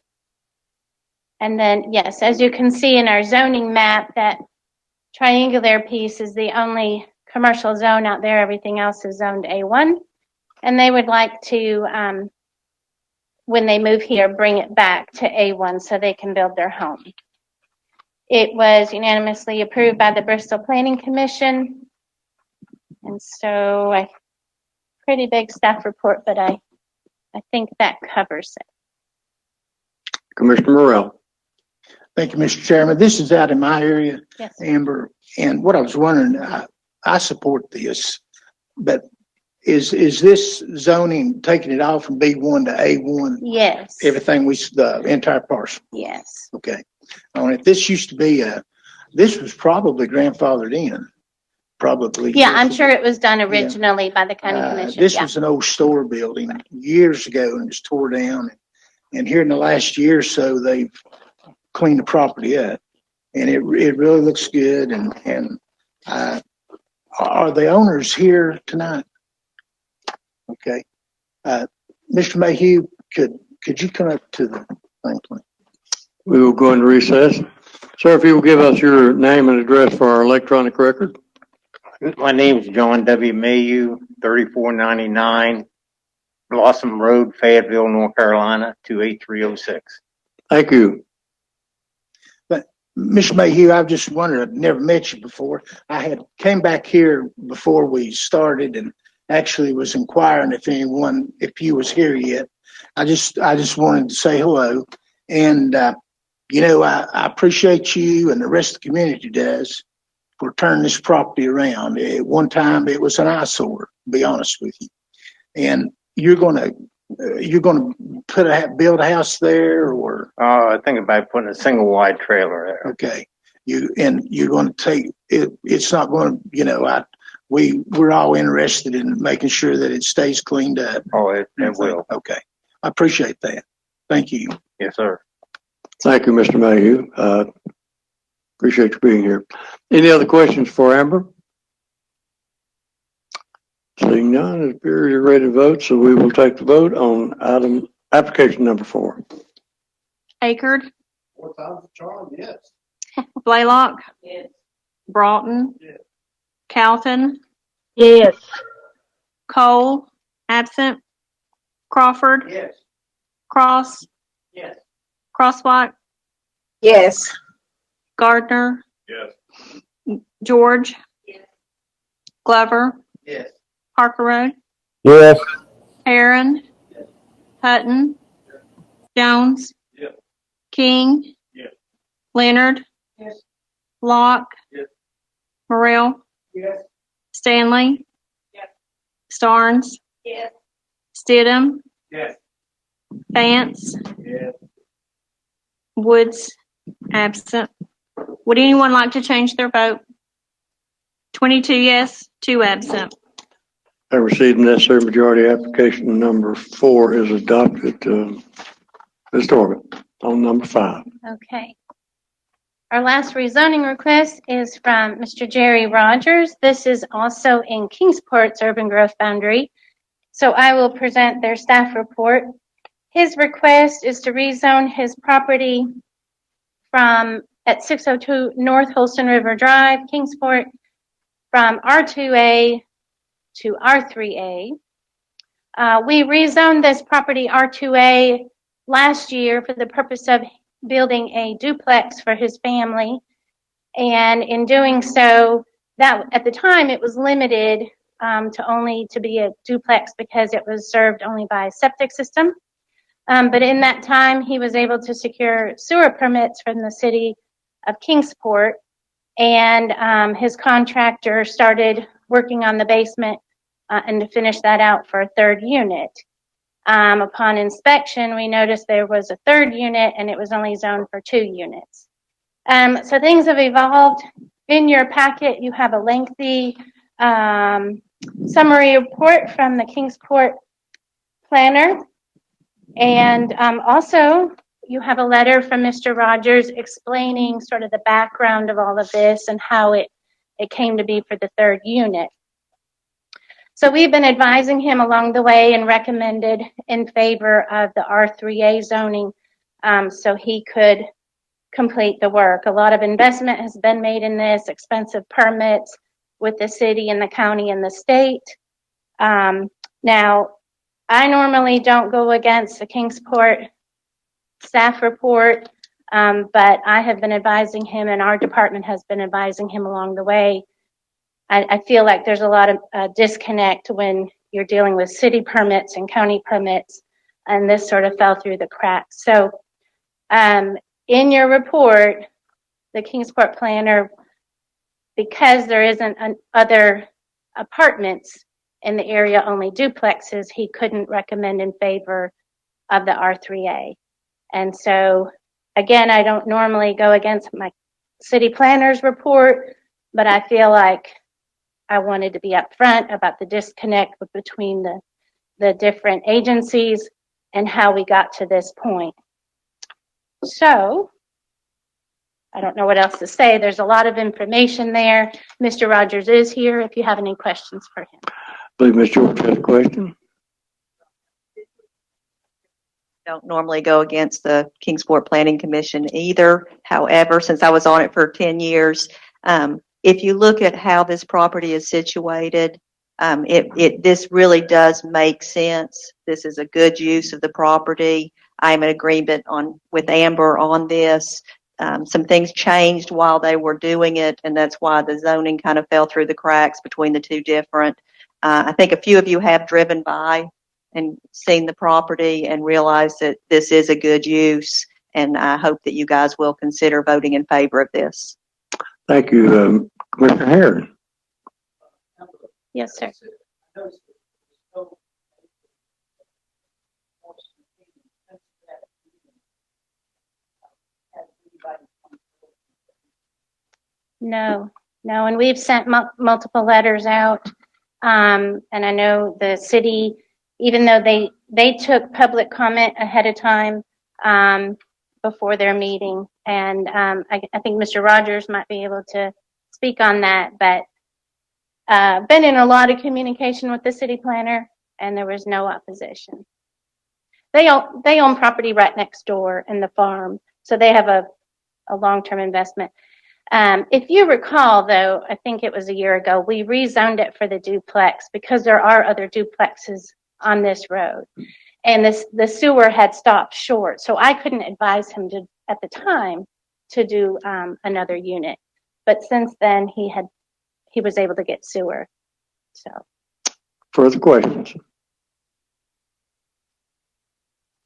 and then, yes, as you can see in our zoning map, that triangular piece is the only commercial zone out there. Everything else is zoned A1. And they would like to, when they move here, bring it back to A1 so they can build their home. It was unanimously approved by the Bristol Planning Commission. And so, pretty big staff report, but I think that covers it. Commissioner Morrell. Thank you, Mr. Chairman. This is out in my area, Yes. Amber, and what I was wondering, I support this, but is this zoning taking it all from B1 to A1? Yes. Everything the entire parcel? Yes. Okay. If this used to be this was probably grandfathered in, probably. Yeah, I'm sure it was done originally by the county commission. This Yeah. was an old store building years ago and it was tore down. And here in the last year or so, they've cleaned the property up, and it really looks good. And are the owners here tonight? Okay. Mr. Mayhew, could you come up to the thing, please? We will go into recess. Sir, if you will give us your name and address for our electronic record. My name is John W. Mayhew, 3499 Blossom Road, Fayetteville, North Carolina, 28306. Thank you. But Mr. Mayhew, I've just wondered, I've never met you before. I had came back here before we started and actually was inquiring if you was here yet. I just wanted to say hello. And, I appreciate you and the rest of the community does for turning this property around. At one time, it was an eyesore, to be honest with you. And you're gonna build a house there, or? I think about putting a single wide trailer there. Okay. You're gonna take it. It's not going to, we're all interested in making sure that it stays cleaned up. Oh, it will. Okay. I appreciate that. Thank you. Yes, sir. Thank you, Mr. Mayhew. Appreciate you being here. Any other questions for Amber? Seeing none, it appears you're ready to vote, so we will take the vote on application number 4. Akerd, 4,000 charge, yes. Blaylock. Yes. Broughton. Yes. Calton, Yes. Cole, absent. Crawford, Yes. Cross, Yes. Crosswhite, Yes. Gardner, Yes. George, Glover, Yes. Parker Road, Yes. Aaron, Hutton, Jones, Yes. King, Yes. Leonard, Yes. Locke, Yes. Morrell, Yes. Stanley, Starnes, Stidham, Yes. Vance, Yes. Woods, absent. Would anyone like to change their vote? 22 yes, 2 absent. I received the necessary majority. Application number 4 is adopted. Ms. Torben, on number 5. Okay. Our last rezoning request is from Mr. Jerry Rogers. This is also in Kingsport's urban growth boundary. So I will present their staff report. His request is to rezone his property at 602 North Holston River Drive, Kingsport, from R2A to R3A. We rezoned this property R2A last year for the purpose of building a duplex for his family. And in doing so, that at the time it was limited to be a duplex because it was served only by a septic system. But in that time, he was able to secure sewer permits from the city of Kingsport, and his contractor started working on the basement and to finish that out for a third unit. Upon inspection, we noticed there was a third unit and it was only zoned for 2 units. So things have evolved. In your packet, you have a lengthy summary report from the Kingsport planner. And also, you have a letter from Mr. Rogers explaining sort of the background of all of this and how it came to be for the third unit. So we've been advising him along the way and recommended in favor of the R3A zoning so he could complete the work. A lot of investment has been made in this, expensive permits with the city and the county and the state. Now, I normally don't go against the Kingsport staff report, but I have been advising him and our department has been advising him along the way. I feel like there's a lot of disconnect when you're dealing with city permits and county permits, and this sort of fell through the cracks. So in your report, the Kingsport planner, because there isn't other apartments in the area, only duplexes, he couldn't recommend in favor of the R3A. And so, again, I don't normally go against my city planner's report, but I feel like I wanted to be upfront about the disconnect between the different agencies. and how we got to this point. So, I don't know what else to say. There's a lot of information there. Mr. Rogers is here if you have any questions for him. I believe Ms. George has a question. Don't normally go against the Kingsport Planning Commission either. However, since I was on it for 10 years, if you look at how this property is situated, this really does make sense. This is a good use of the property. I'm in agreement with Amber on this. Some things changed while they were doing it, and that's why the zoning kind of fell through the cracks between the two different. I think a few of you have driven by and seen the property and realized that this is a good use, and I hope that you guys will consider voting in favor of this. Thank you, Commissioner Herron. Yes, sir. No, and we've sent multiple letters out, and I know the city, even though they took public comment ahead of time before their meeting, and I think Mr. Rogers might be able to speak on that, but been in a lot of communication with the city planner, and there was no opposition. They own property right next door in the farm, so they have a long-term investment. If you recall, though, I think it was a year ago, we rezoned it for the duplex because there are other duplexes on this road. And the sewer had stopped short, so I couldn't advise him to, at the time, to do another unit. But since then, he was able to get sewer. So. Further questions?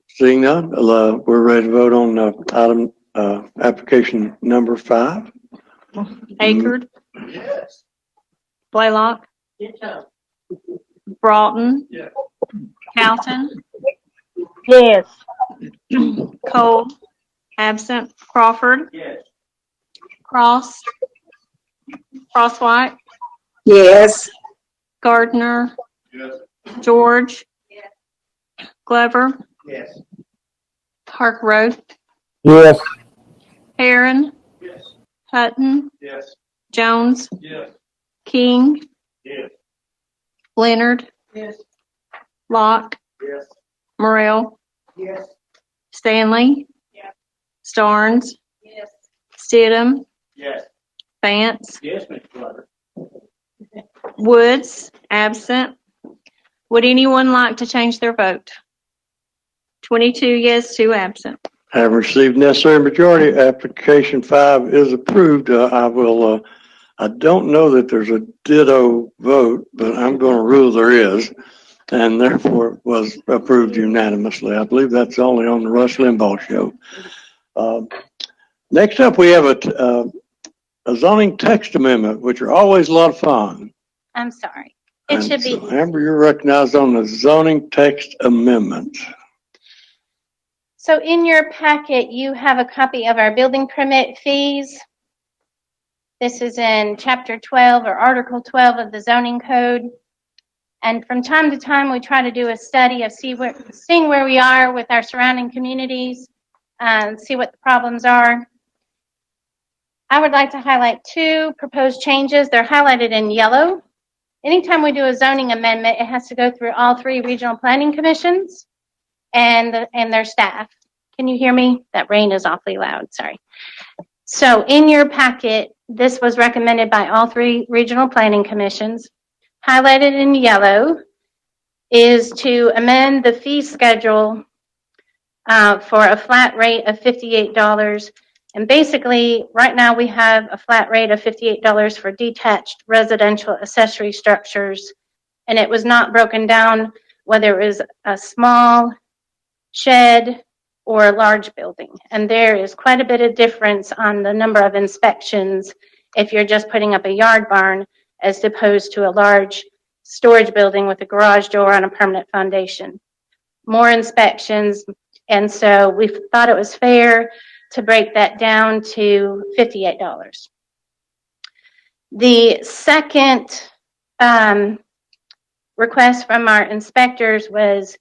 Seeing none, we're ready to vote on item application number 5. Akerd. Yes. Blaylock. Yes. Broughton. Yes. Calton. Yes. Cole. Absent. Crawford. Yes. Crosswhite. Yes. Gardner. Yes. George. Glover. Yes. Harkroad. Yes. Herron. Yes. Hutton. Yes. Jones. Yes. King. Yes. Leonard. Yes. Locke. Yes. Morrell. Yes. Stanley. Yes. Starnes. Yes. Stidham. Yes. Vance. Yes, Mr. Glover. Woods. Absent. Would anyone like to change their vote? 22 yes, 2 absent. Have received necessary majority. Application 5 is approved. I don't know that there's a ditto vote, but I'm going to rule there is, and therefore it was approved unanimously. I believe that's only on the Rush Limbaugh show. Next up, we have a zoning text amendment, which are always a lot of fun. I'm sorry. It should be. So, Amber, you're recognized on the zoning text amendment. So in your packet, you have a copy of our building permit fees. This is in Chapter 12 or Article 12 of the zoning code. And from time to time, we try to do a study of seeing where we are with our surrounding communities, see what the problems are. I would like to highlight 2 proposed changes. They're highlighted in yellow. Anytime we do a zoning amendment, it has to go through all 3 regional planning commissions and their staff. Can you hear me? That rain is awfully loud, sorry. So in your packet, this was recommended by all 3 regional planning commissions. Highlighted in yellow is to amend the fee schedule for a flat rate of $58. And basically, right now we have a flat rate of $58 for detached residential accessory structures. And it was not broken down whether it was a small shed or a large building. And there is quite a bit of difference on the number of inspections if you're just putting up a yard barn as opposed to a large storage building with a garage door on a permanent foundation. More inspections, and so we thought it was fair to break that down to $58. The second request from our inspectors was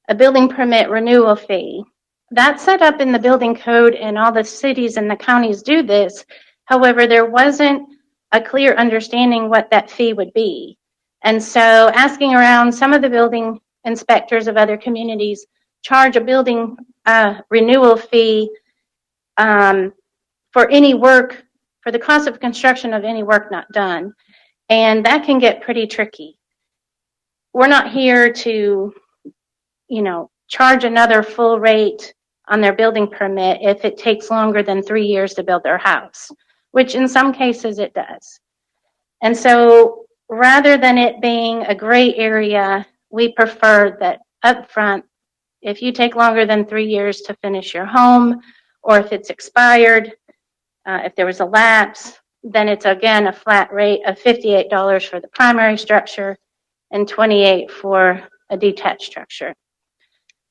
a building permit renewal fee. That's set up in the building code, and all the cities and the counties do this. However, there wasn't a clear understanding what that fee would be. And so asking around, some of the building inspectors of other communities charge a building renewal fee for any work, for the cost of construction of any work not done. And that can get pretty tricky. We're not here to, charge another full rate on their building permit if it takes longer than 3 years to build their house, which in some cases it does. And so rather than it being a gray area, we prefer that upfront, if you take longer than 3 years to finish your home, or if it's expired, if there was a lapse, then it's again a flat rate of $58 for the primary structure and $28 for a detached structure.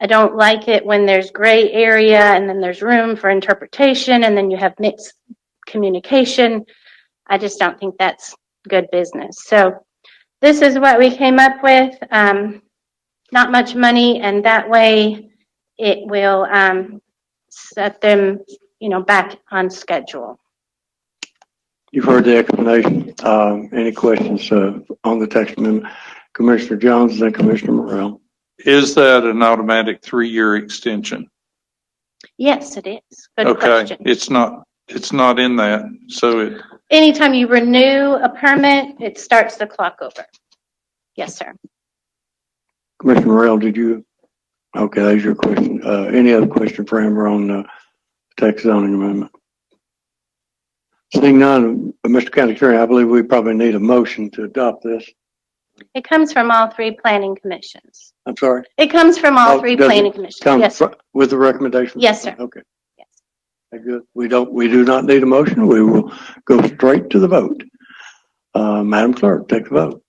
I don't like it when there's gray area and then there's room for interpretation and then you have mixed communication. I just don't think that's good business. So this is what we came up with. Not much money, and that way it will set them, back on schedule. You've heard the explanation. Any questions on the text amendment? Commissioner Jones and Commissioner Morrell. Is that an automatic 3-year extension? Yes, it is. Good Okay, question. it's not in that, so it. Anytime you renew a permit, it starts the clock over. Yes, sir. Commissioner Morrell, did you? Okay, that's your question. Any other question for Amber on the text zoning amendment? Seeing none, Mr. County Attorney, I believe we probably need a motion to adopt this. It comes from all 3 planning commissions. I'm sorry? It comes from all 3 does it planning commissions. come Yes, sir. with the recommendation? Yes, sir. Okay. Yes. Okay, good. We do not need a motion. We will go straight to the vote. Madam Clerk, take the vote.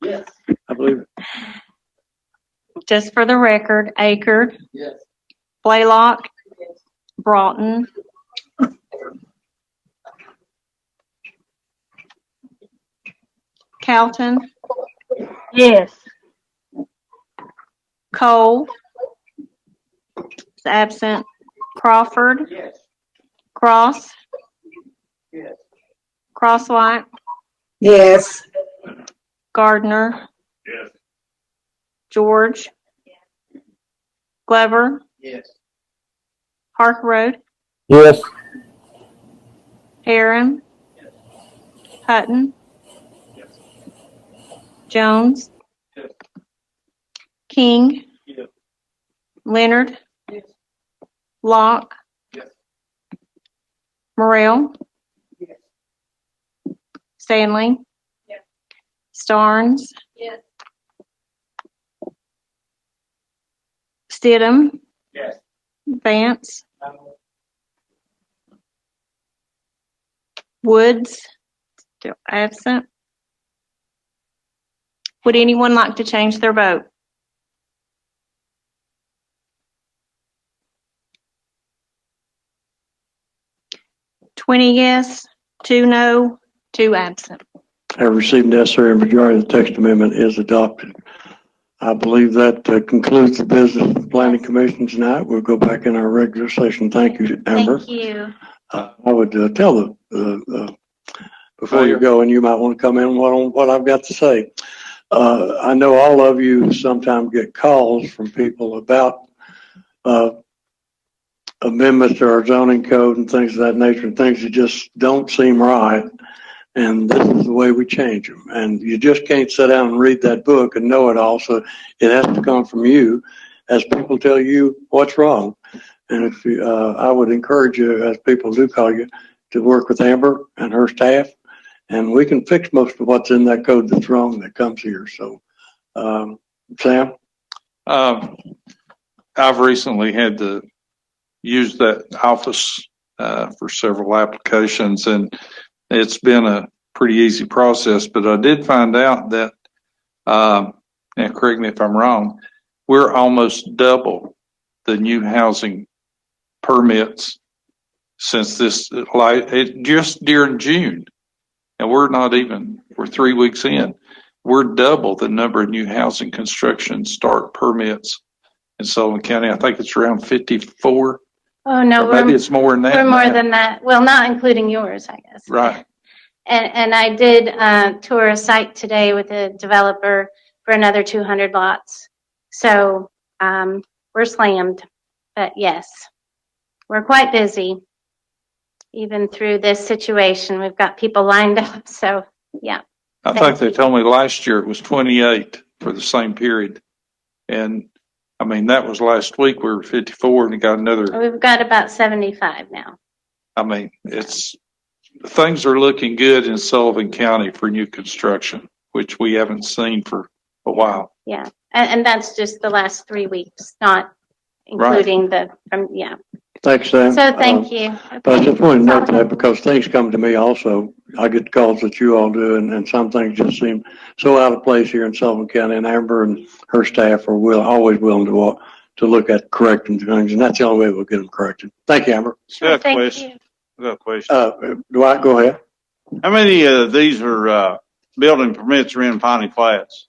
Yes. I believe it. Just for the record, Aker. Yes. Blaylock. Broughton. Calton. Yes. Cole. Is absent. Crawford. Yes. Cross. Yes. Crosswhite. Yes. Gardner. Yes. George. Glover. Yes. Park Road. Yes. Aaron. Hutton. Jones. Yes. King. Yes. Leonard. Yes. Locke. Yes. Morrell. Yes. Stanley. Yes. Starnes. Yes. Stidham. Yes. Vance. Woods. Still absent. Would anyone like to change their vote? $20 yes, 2 no, 2 absent. Have received necessary majority of the text amendment is adopted. I believe that concludes the business of the Planning Commission tonight. We'll go back in our regular session. Thank you, Amber. Thank you. I would tell before you go, and you might want to come in on what I've got to say. I know all of you sometimes get calls from people about amendments to our zoning code and things of that nature, and things that just don't seem right. And this is the way we change them. And you just can't sit down and read that book and know it all. So it has to come from you as people tell you what's wrong. And if you, I would encourage you, as people do call you, to work with Amber and her staff, and we can fix most of what's in that code that's wrong that comes here. So, Sam? I've recently had to use that office for several applications, and it's been a pretty easy process, but I did find out that, and correct me if I'm wrong, we're almost double the new housing permits since this, just during June. And we're 3 weeks in. We're double the number of new housing construction start permits in Sullivan County. I think it's around 54. Oh, no, Or maybe it's more than that. we're more now. than that. Well, not including yours, I guess. Right. And I did tour a site today with a developer for another 200 lots. So we're slammed, but yes, we're quite busy. Even through this situation, we've got people lined up. So yeah. I think they told me last year it was 28 for the same period. And I mean, that was last week. We were 54 and we got another. We've got about 75 now. I mean, things are looking good in Sullivan County for new construction, which we haven't seen for a while. Yeah. And that's just the last 3 weeks, not including yeah. Thanks, Sam. So thank you. But I just want to note that because things come to me also. I get calls that you all do, and some things just seem so out of place here in Sullivan County. And Amber and her staff are always willing to look at correcting things, and that's the only way we'll get them corrected. Thank you, Amber. Sure, thank you. I got a question. Dwight, go ahead. How many of these are building permits are in Piney Flats?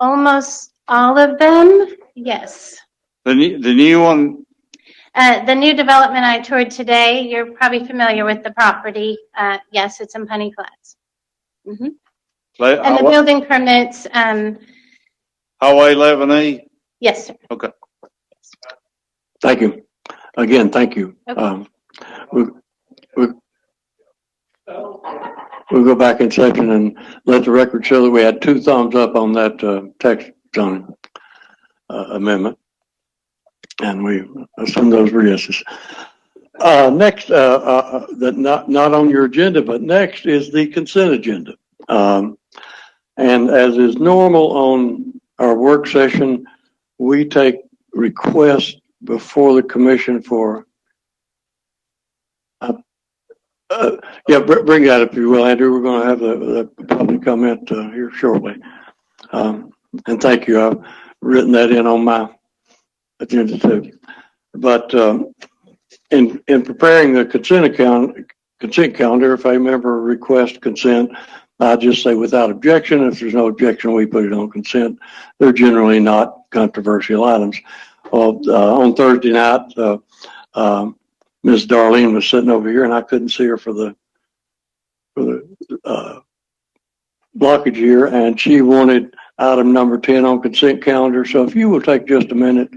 Almost all of them, yes. The new one. The new development I toured today, you're probably familiar with the property. Yes, it's in Piney Flats. Mm-hmm. And the building permits, Highway 11E? yes, sir. Okay. Thank you. Again, thank you. Okay. We'll go back in section and let the record show that we had 2 thumbs up on that text zoning amendment. And we assume those were yeses. Next, not on your agenda, but next is the consent agenda. And as is normal on our work session, we take requests before the commission for, bring that up if you will, Andrew. We're going to have the public comment here shortly. And thank you. I've written that in on my agenda too. But in preparing the consent calendar, if a member requests consent, I just say without objection. If there's no objection, we put it on consent. They're generally not controversial items. On Thursday night, Ms. Darlene was sitting over here, and I couldn't see her for the blockage here, and she wanted item number 10 on consent calendar. So if you will take just a minute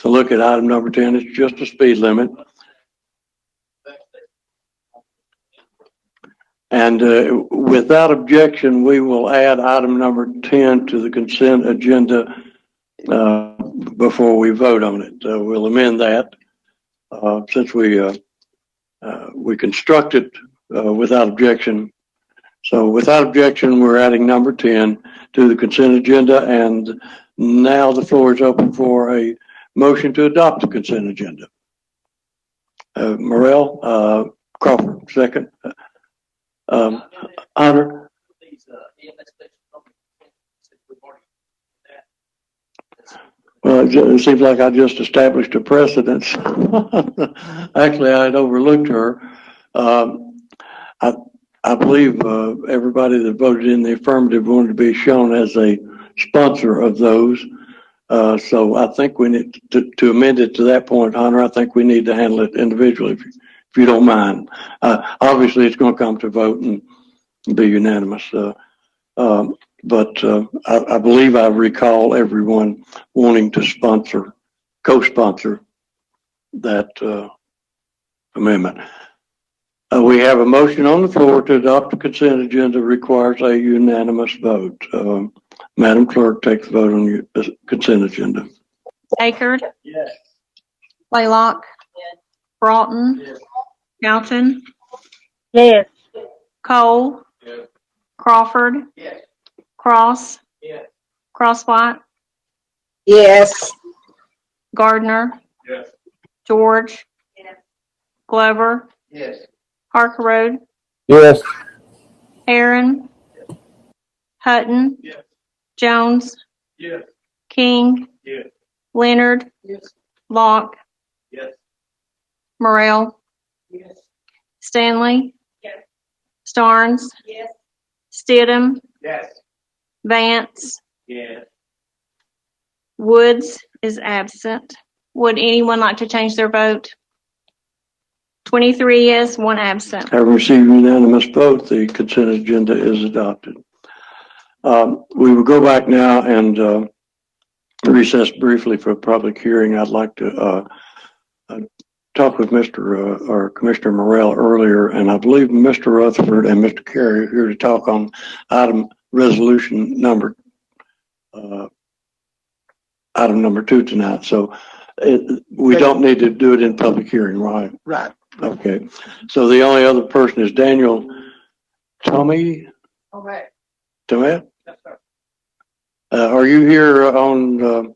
to look at item number 10, it's just a speed limit. And without objection, we will add item number 10 to the consent agenda before we vote on it. We'll amend that since we constructed without objection. So without objection, we're adding number 10 to the consent agenda, and now the floor is open for a motion to adopt the consent agenda. Morrell, Crawford, second. Hunter. Well, it seems like I just established a precedence. Actually, I had overlooked her. I believe everybody that voted in the affirmative wanted to be shown as a sponsor of those. So I think we need to amend it to that point, Hunter. I think we need to handle it individually, if you don't mind. Obviously, it's going to come to vote and be unanimous. But I believe I recall everyone wanting to co-sponsor that amendment. We have a motion on the floor to adopt the consent agenda requires a unanimous vote. Madam Clerk, take the vote on your consent agenda. Akerd? Yes. Blaylock? Yes. Broughton? Yes. Melton? Yes. Cole? Yes. Crawford? Yes. Cross? Yes. Crosswhite? Yes. Gardner? Yes. George? Yes. Glover? Yes. Harkerroad? Yes. Aaron? Hutton? Yes. Jones? Yes. King? Yes. Leonard? Yes. Locke? Yes. Morrell? Yes. Stanley? Yes. Starnes? Yes. Stidham? Yes. Vance? Yes. Woods? is absent. Would anyone like to change their vote? 23 yes, 1 absent. Having received unanimous vote, the consent agenda is adopted. We will go back now and recess briefly for a public hearing. I'd like to talk with or Commissioner Morrell earlier, and I believe Mr. Rutherford and Mr. Carey are here to talk on resolution number 2 tonight. So we don't need to do it in public hearing, right? Right. Okay. So the only other person is Daniel Tomei? Tomei? Yes, sir. Are you here on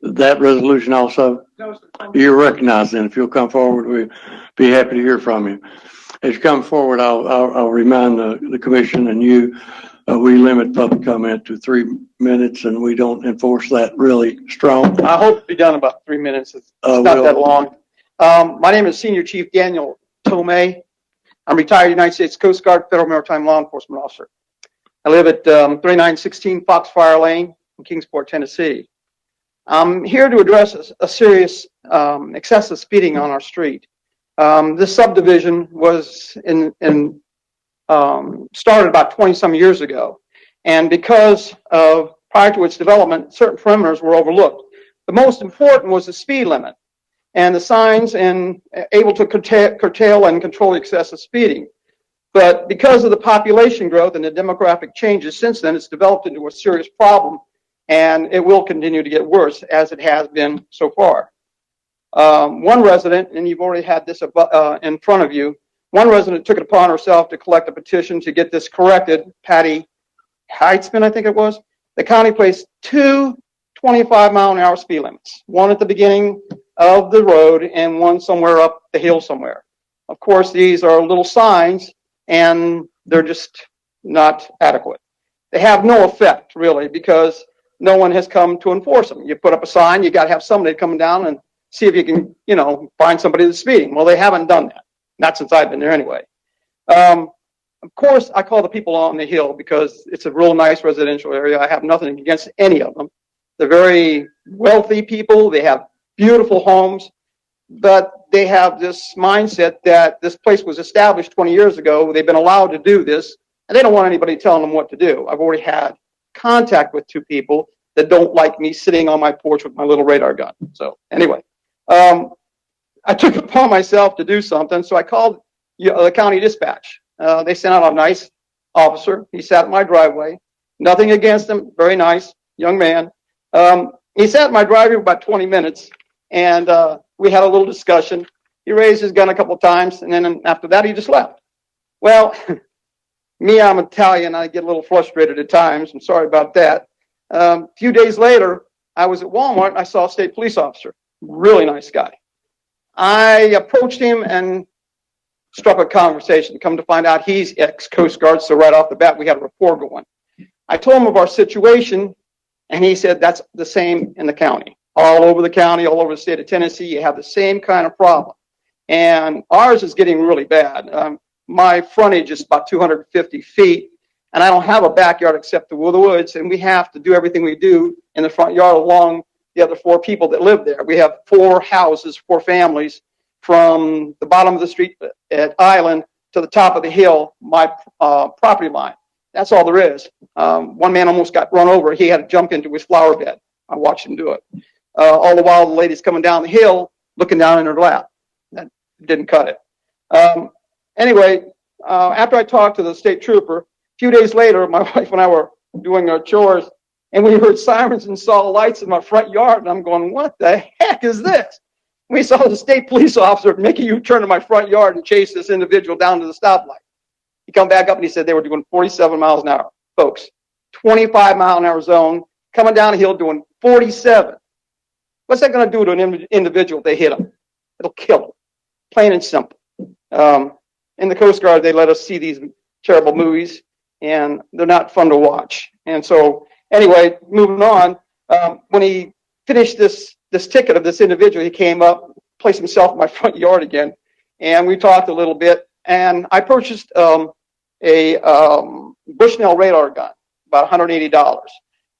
that resolution also? No, sir. You're recognized then. If you'll come forward, we'd be happy to hear from you. As you come forward, I'll remind the commission and you, we limit public comment to 3 minutes and we don't enforce that really strong. I hope to be done in about 3 minutes. It's not that long. My name is Senior Chief Daniel Tomei. I'm retired United States Coast Guard Federal Maritime Law Enforcement Officer. I live at 3916 Foxfire Lane in Kingsport, Tennessee. I'm here to address a serious excessive speeding on our street. This subdivision was started about 20 some years ago. And because of prior to its development, certain perimeters were overlooked. The most important was the speed limit and the signs and able to curtail and control excessive speeding. But because of the population growth and the demographic changes since then, it's developed into a serious problem, and it will continue to get worse as it has been so far. One resident, and you've already had this in front of you, one resident took it upon herself to collect a petition to get this corrected. Patty Heitzman, I think it was. The county placed 2 25-mile-an-hour speed limits, one at the beginning of the road and one somewhere up the hill somewhere. Of course, these are little signs, and they're just not adequate. They have no effect, really, because no one has come to enforce them. You put up a sign, you got to have somebody come down and see if you can, find somebody that's speeding. Well, they haven't done that. Not since I've been there anyway. Of course, I call the people on the hill because it's a real nice residential area. I have nothing against any of them. They're very wealthy people. They have beautiful homes, but they have this mindset that this place was established 20 years ago. They've been allowed to do this, and they don't want anybody telling them what to do. I've already had contact with 2 people that don't like me sitting on my porch with my little radar gun. So anyway, I took it upon myself to do something, so I called the county dispatch. They sent out a nice officer. He sat in my driveway. Nothing against him. Very nice young man. He sat in my driveway for about 20 minutes, and we had a little discussion. He raised his gun a couple of times, and then after that, he just left. Well, me, I'm Italian. I get a little frustrated at times. I'm sorry about that. A few days later, I was at Walmart, and I saw a state police officer. Really nice guy. I approached him and struck a conversation. Come to find out, he's ex-Coast Guard, so right off the bat, we had a rapport going. I told him of our situation, and he said that's the same in the county. All over the county, all over the state of Tennessee, you have the same kind of problem. And ours is getting really bad. My frontage is about 250 feet, and I don't have a backyard except the woods, and we have to do everything we do in the front yard along the other 4 people that live there. We have 4 houses, 4 families, from the bottom of the street at Island to the top of the hill, my property line. That's all there is. One man almost got run over. He had to jump into his flower bed. I watched him do it. All the while, the lady's coming down the hill, looking down in her lap. That didn't cut it. Anyway, after I talked to the state trooper, a few days later, my wife and I were doing our chores, and we heard sirens and saw lights in my front yard, and I'm going, what the heck is this? We saw the state police officer make a U-turn in my front yard and chase this individual down to the stoplight. He come back up and he said they were doing 47 miles an hour. Folks, 25-mile-an-hour zone, coming down a hill doing 47. What's that going to do to an individual if they hit him? It'll kill him, plain and simple. In the Coast Guard, they let us see these terrible movies, and they're not fun to watch. And so, anyway, moving on, when he finished this ticket of this individual, he came up, placed himself in my front yard again, and we talked a little bit, and I purchased a Bushnell radar gun, about $180.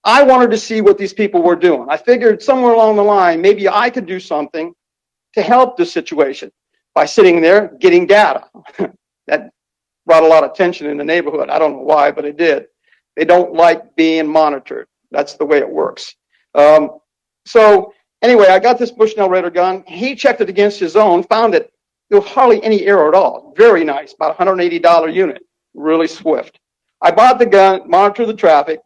I wanted to see what these people were doing. I figured somewhere along the line, maybe I could do something to help the situation by sitting there getting data. That brought a lot of tension in the neighborhood. I don't know why, but it did. They don't like being monitored. That's the way it works. So anyway, I got this Bushnell Raider gun. He checked it against his own, found that there was hardly any error at all. Very nice, about $180 unit, really swift. I bought the gun, monitored the traffic,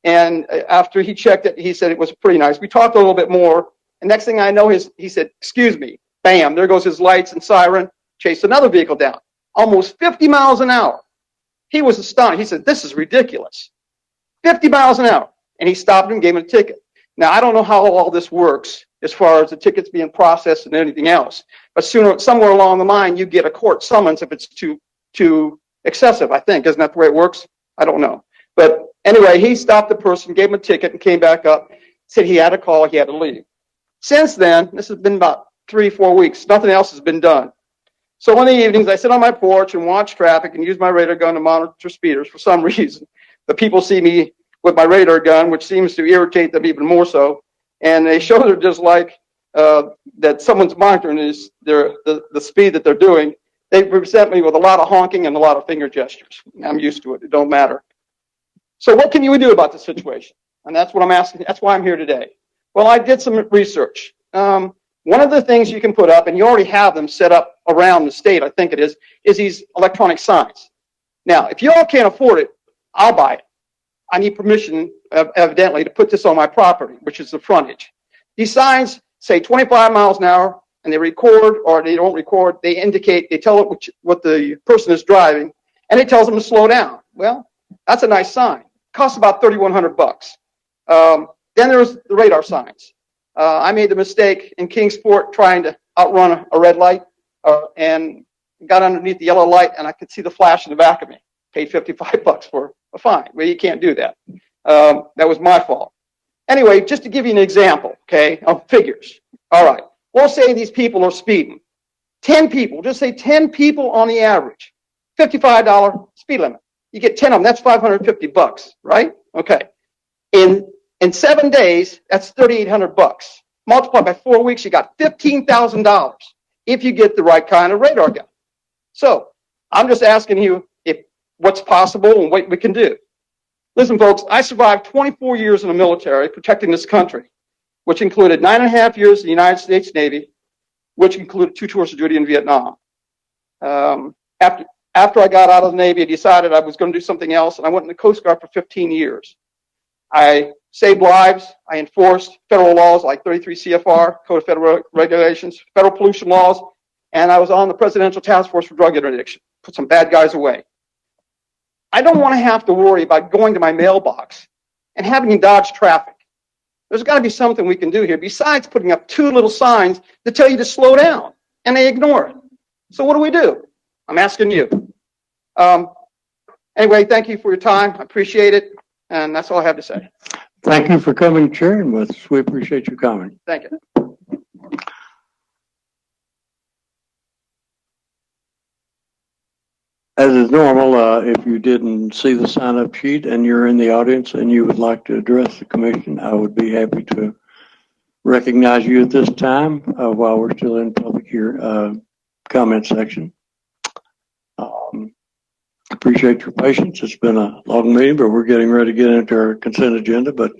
and after he checked it, he said it was pretty nice. We talked a little bit more, and next thing I know, he said, excuse me, bam, there goes his lights and siren, chased another vehicle down, almost 50 miles an hour. He was astonished. He said, this is ridiculous. 50 miles an hour. And he stopped him and gave him a ticket. Now, I don't know how all this works as far as the tickets being processed and anything else, but somewhere along the line, you get a court summons if it's too excessive, I think. Isn't that the way it works? I don't know. But anyway, he stopped the person, gave him a ticket, and came back up, said he had a call, he had to leave. Since then, this has been about 3-4 weeks. Nothing else has been done. So in the evenings, I sit on my porch and watch traffic and use my radar gun to monitor speeders for some reason. The people see me with my radar gun, which seems to irritate them even more so. And they show their dislike that someone's monitoring the speed that they're doing. They present me with a lot of honking and a lot of finger gestures. I'm used to it. It don't matter. So what can you do about the situation? And that's what I'm asking. That's why I'm here today. Well, I did some research. One of the things you can put up, and you already have them set up around the state, I think it is these electronic signs. Now, if you all can't afford it, I'll buy it. I need permission, evidently, to put this on my property, which is the frontage. These signs say 25 miles an hour, and they record, or they don't record. They indicate, they tell it what the person is driving, and it tells them to slow down. Well, that's a nice sign. It costs about $3,100. Then there's the radar signs. I made the mistake in Kingsport trying to outrun a red light and got underneath the yellow light, and I could see the flash in the back of me. Paid $55 for a fine. Well, you can't do that. That was my fault. Anyway, just to give you an example, okay, of figures. All right. We'll say these people are speeding. 10 people, just say 10 people on the average. $55 speed limit. You get 10 of them, that's $550, right? Okay. In 7 days, that's $3,800. Multiplied by 4 weeks, you got $15,000 if you get the right kind of radar gun. So I'm just asking you what's possible and what we can do. Listen, folks, I survived 24 years in the military protecting this country, which included 9.5 years in the United States Navy, which included 2 tours of duty in Vietnam. After I got out of the Navy, I decided I was going to do something else, and I went in the Coast Guard for 15 years. I saved lives. I enforced federal laws like 33 CFR, Code of Federal Regulations, federal pollution laws, and I was on the Presidential Task Force for Drug Interdiction, put some bad guys away. I don't want to have to worry about going to my mailbox and having to dodge traffic. There's got to be something we can do here besides putting up 2 little signs that tell you to slow down, and they ignore it. So what do? I'm asking you. Anyway, thank you for your time. I appreciate it, and that's all I have to say. Thank you for coming and sharing with us. We appreciate you coming. Thank you. As is normal, if you didn't see the sign-up sheet and you're in the audience and you would like to address the commission, I would be happy to recognize you at this time while we're still in public comment section. Appreciate your patience. It's been a long meeting, but we're getting ready to get into our consent agenda. But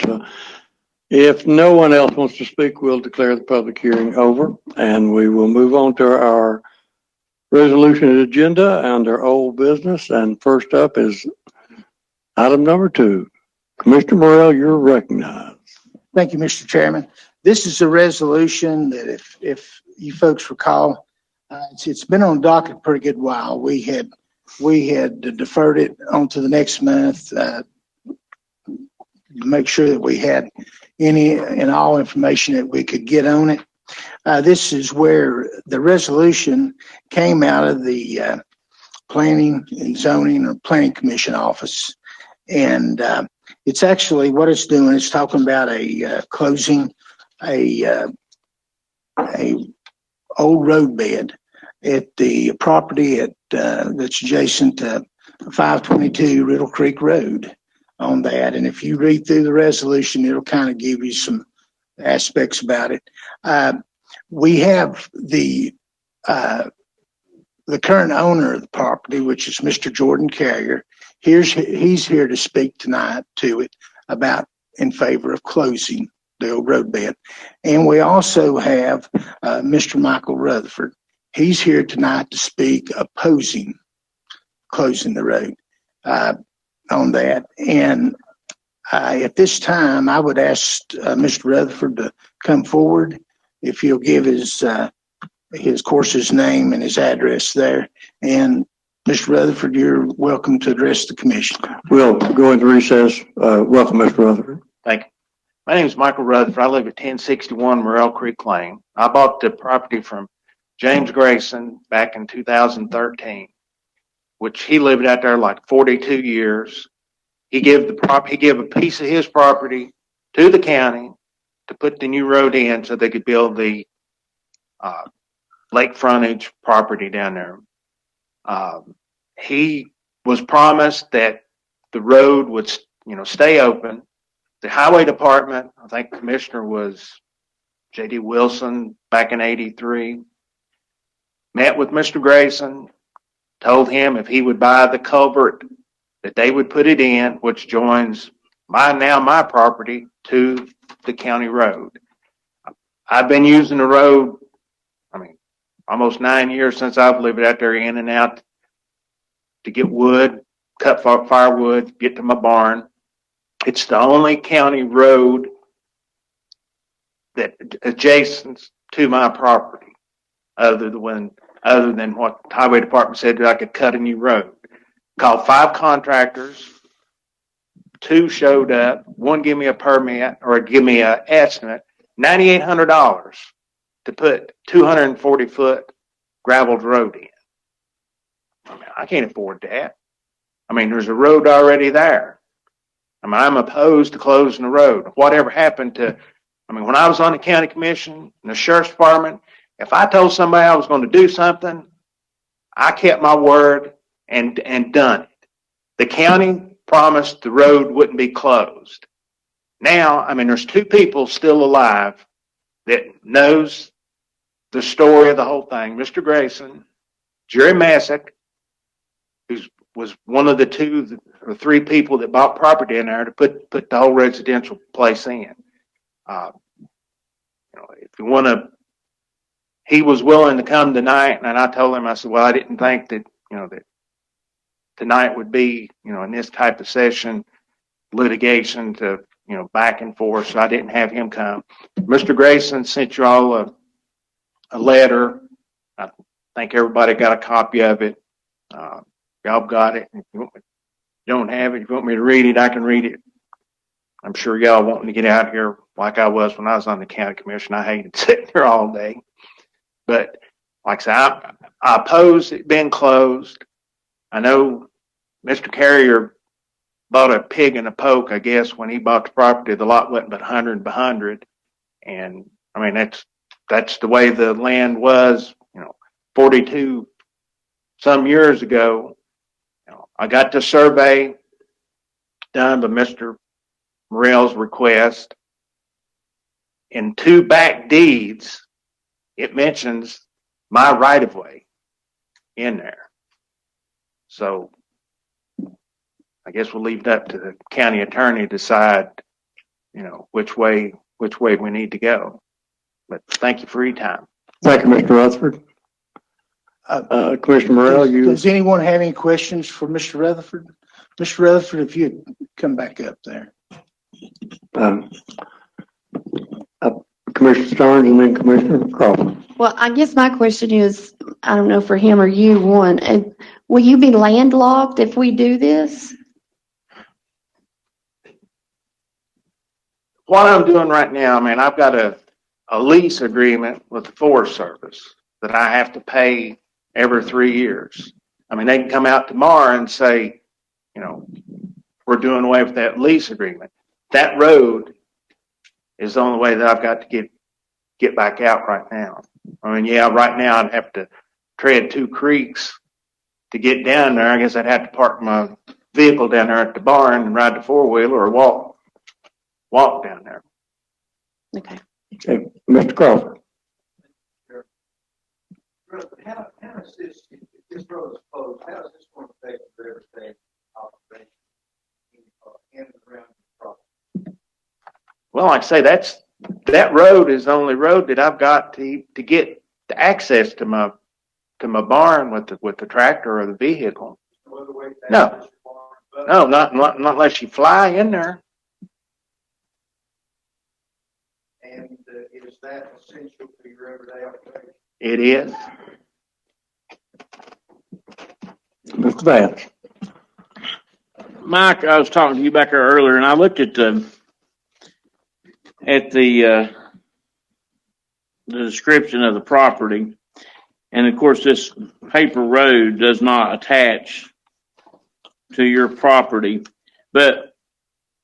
if no one else wants to speak, we'll declare the public hearing over, and we will move on to our resolution agenda under old business. And first up is item number 2. Commissioner Morrell, you're recognized. Thank you, Mr. Chairman. This is a resolution that if you folks recall, it's been on the docket a pretty good while. We had deferred it onto the next month to make sure that we had any and all information that we could get on it. This is where the resolution came out of the Planning and Zoning or Planning Commission office. And it's actually what it's doing. It's talking about closing a old road bed at the property that's adjacent to 522 Riddle Creek Road on that. And if you read through the resolution, it'll kind of give you some aspects about it. We have the current owner of the property, which is Mr. Jordan Carrier. He's here to speak tonight to it about in favor of closing the old roadbed. And we also have Mr. Michael Rutherford. He's here tonight to speak opposing closing the road on that. And at this time, I would ask Mr. Rutherford to come forward if he'll give his course's name and his address there. And Mr. Rutherford, you're welcome to address the commission. We'll go into recess. Welcome, Mr. Rutherford. Thank you. My name is Michael Rutherford. I live at 1061 Morel Creek Lane. I bought the property from James Grayson back in 2013, which he lived out there like 42 years. He gave a piece of his property to the county to put the new road in so they could build the lake frontage property down there. He was promised that the road would, stay open. The highway department, I think commissioner was J.D. Wilson back in '83, met with Mr. Grayson, told him if he would buy the culvert that they would put it in, which joins my property to the county road. I've been using the road, almost 9 years since I've lived out there in and out to get wood, cut firewood, get to my barn. It's the only county road that adjacent to my property, other than what the highway department said that I could cut a new road. Called 5 contractors, 2 showed up, 1 gave me a permit or give me an estimate, $9,800 to put 240-foot graveled road in. I can't afford that. There's a road already there. I'm opposed to closing the road. Whatever happened to, when I was on the county commission and the sheriff's department, if I told somebody I was going to do something, I kept my word and done it. The county promised the road wouldn't be closed. Now, there's 2 people still alive that knows the story of the whole thing. Mr. Grayson, Jerry Masick, who was one of the 2 or 3 people that bought property in there to put the whole residential place in. If you want to, he was willing to come tonight, and I told him, I said, well, I didn't think that, that tonight would be, in this type of session, litigation to, back and forth, so I didn't have him come. Mr. Grayson sent you all a letter. I think everybody got a copy of it. Y'all got it. If you don't have it, if you want me to read it, I can read it. I'm sure y'all wanting to get out here like I was when I was on the county commission. I hated sitting here all day. But like I said, I oppose it being closed. I know Mr. Carrier bought a pig in a poke, I guess, when he bought the property. The lot wasn't but 100 by 100. And that's the way the land was, 42 some years ago. I got the survey done by Mr. Morell's request. In 2 back deeds, it mentions my right-of-way in there. So I guess we'll leave it up to the county attorney to decide, which way we need to go. But thank you for your time. Thank you, Mr. Rutherford. Commissioner Morell, Does anyone have any questions for Mr. Rutherford? Mr. Rutherford, if you'd come back up there. Commissioner Starnes and then Commissioner Crawford. Well, I guess my question is, I don't know for him or you, one, will you be landlocked if we do this? What I'm doing right now, I've got a lease agreement with the Forest Service that I have to pay every 3 years. They can come out tomorrow and say, we're doing away with that lease agreement. That road is the only way that I've got to get back out right now. Right now I'd have to tread 2 creeks to get down there. I guess I'd have to park my vehicle down there at the barn and ride the four-wheeler or walk down there. Okay. Okay, Mr. Crawford. How does this, if this road is closed, how does this going to affect the everyday operation in and around the property? Well, like I say, that road is the only road that I've got to get the access to my barn with the tractor or the vehicle. No other way to No. access your barn, No, not unless you fly in there. and is that essential to your everyday operation? It is. Mr. Vance. Mike, I was talking to you back there earlier, and I looked at the description of the property, and of course, this paper road does not attach to your property, but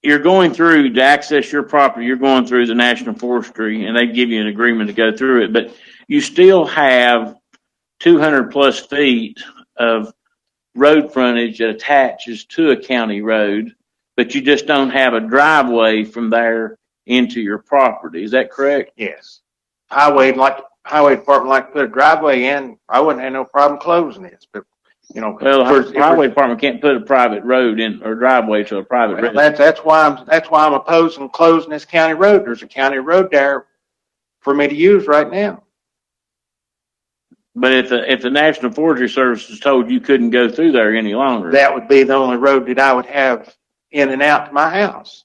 you're going through to access your property. You're going through the National Forestry, and they give you an agreement to go through it, but you still have 200 plus feet of road frontage that attaches to a county road, but you just don't have a driveway from there into your property. Is that correct? Yes. Highway department like to put a driveway in. I wouldn't have no problem closing this, but Well, the highway department can't put a private road in or driveway to a private road. that's why I'm opposing closing this county road. There's a county road there for me to use right now. But if the National Forestry Service is told you couldn't go through there any longer, That would be the only road that I would have in and out to my house.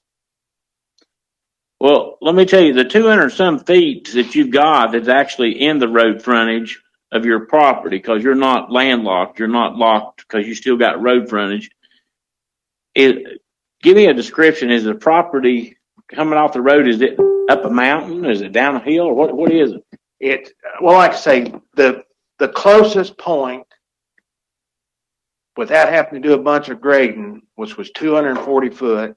well, let me tell you, the 200 some feet that you've got that's actually in the road frontage of your property, because you're not landlocked, you're not locked because you still got road frontage. Give me a description. Is the property coming off the road? Is it up a mountain? Is it down a hill? Or what is it? Well, like I say, the closest point, without having to do a bunch of grading, which was 240 foot,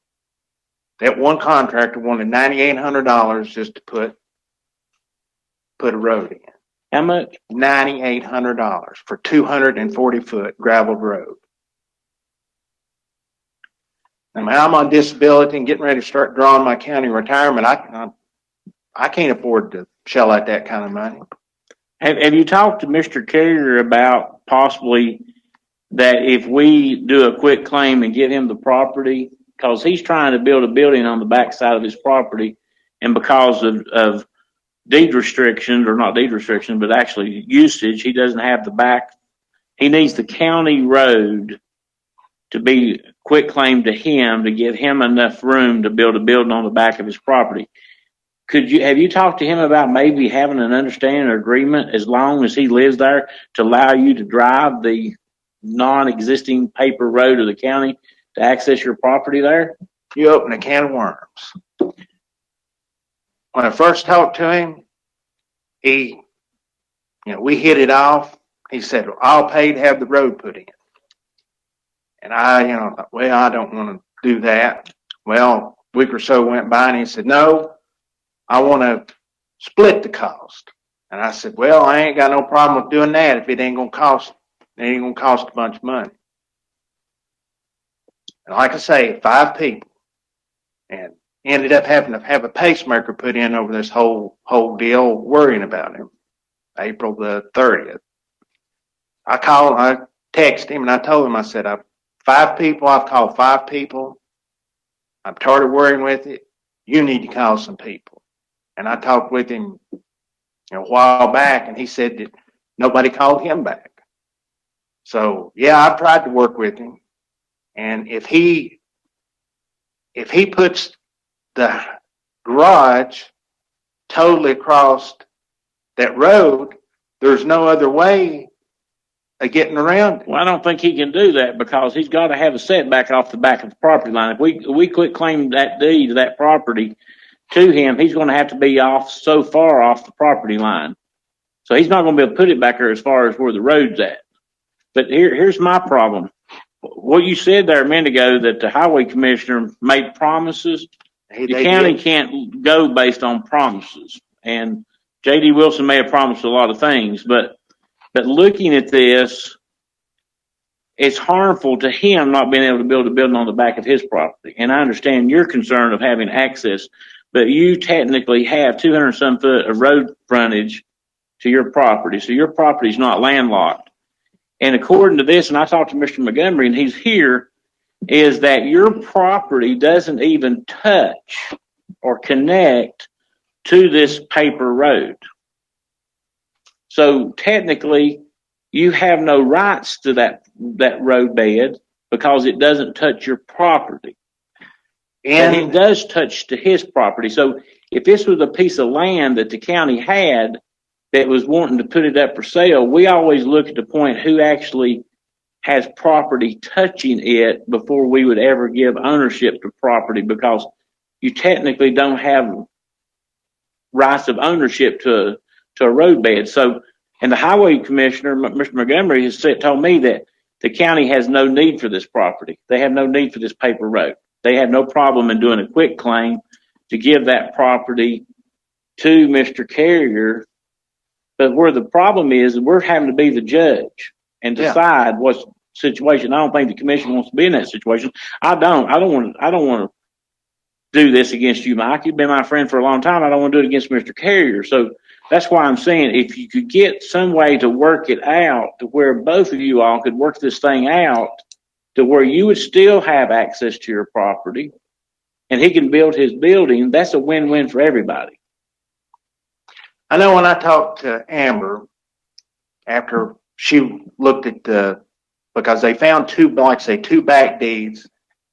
that one contractor wanted $9,800 just to put a road in. How much? $9,800 for 240 foot graveled road. I mean, I'm on disability and getting ready to start drawing my county retirement. I can't afford to shell out that kind of money. Have you talked to Mr. Carrier about possibly that if we do a quick claim and give him the property, because he's trying to build a building on the backside of his property, and because of deed restrictions, or not deed restrictions, but actually usage, he doesn't have the back. He needs the county road to be quick claim to him to give him enough room to build a building on the back of his property. Have you talked to him about maybe having an understanding or agreement as long as he lives there to allow you to drive the non-existing paper road of the county to access your property there? You open a can of worms. When I first talked to him, we hit it off. He said, well, I'll pay to have the road put in. And I thought, well, I don't want to do that. Well, a week or so went by and he said, no, I want to split the cost. And I said, well, I ain't got no problem with doing that if it ain't going to cost a bunch of money. And like I say, 5 people, and ended up having to have a pacemaker put in over this whole deal, worrying about him. April the 30th. I texted him and I told him, I said, I've called 5 people. I'm tired of worrying with it. You need to call some people. And I talked with him a while back, and he said that nobody called him back. So yeah, I've tried to work with him. And if he puts the garage totally across that road, there's no other way of getting around it. Well, I don't think he can do that because he's got to have a setback off the back of the property line. If we quit claiming that deed to that property to him, he's going to have to be off so far off the property line. So he's not going to be able to put it back there as far as where the road's at. But here's my problem. What you said there a minute ago, that the highway commissioner made promises. The county can't go based on promises. And J.D. Wilson may have promised a lot of things, but looking at this, it's harmful to him not being able to build a building on the back of his property. And I understand your concern of having access, but you technically have 200 some foot of road frontage to your property. So your property is not landlocked. And according to this, and I talked to Mr. Montgomery and he's here, is that your property doesn't even touch or connect to this paper road. So technically, you have no rights to that road bed because it doesn't touch your property. And it does touch to his property. So if this was a piece of land that the county had that was wanting to put it up for sale, we always look at the point who actually has property touching it before we would ever give ownership to property, because you technically don't have rights of ownership to a roadbed. So, and the highway commissioner, Mr. Montgomery, has told me that the county has no need for this property. They have no need for this paper road. They have no problem in doing a quick claim to give that property to Mr. Carrier. But where the problem is, we're having to be the judge and decide what's the situation. I don't think the commission wants to be in that situation. I don't want to do this against you, Mike. You've been my friend for a long time. I don't want to do it against Mr. Carrier. So that's why I'm saying if you could get some way to work it out to where both of you all could work this thing out to where you would still have access to your property and he can build his building, that's a win-win for everybody. I know when I talked to Amber after she looked at because they found two back deeds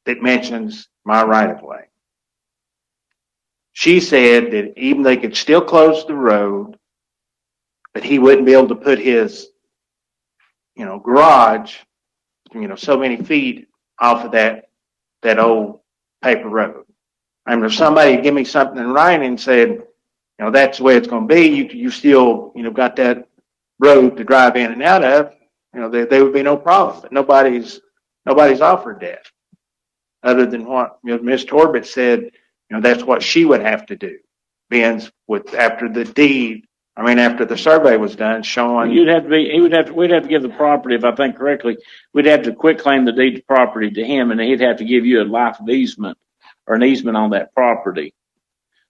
that mentions my right of way. She said that even they could still close the road, but he wouldn't be able to put his, garage, so many feet off of that old paper road. I mean, if somebody give me something in writing and said, that's the way it's going to be, you still, got that road to drive in and out of, there would be no problem. But nobody's offered that, other than what Ms. Torbett said. That's what she would have to do. After the survey was done, showing we'd have to give the property, if I think correctly, we'd have to quit claim the deed to property to him, and he'd have to give you a life of easement or an easement on that property.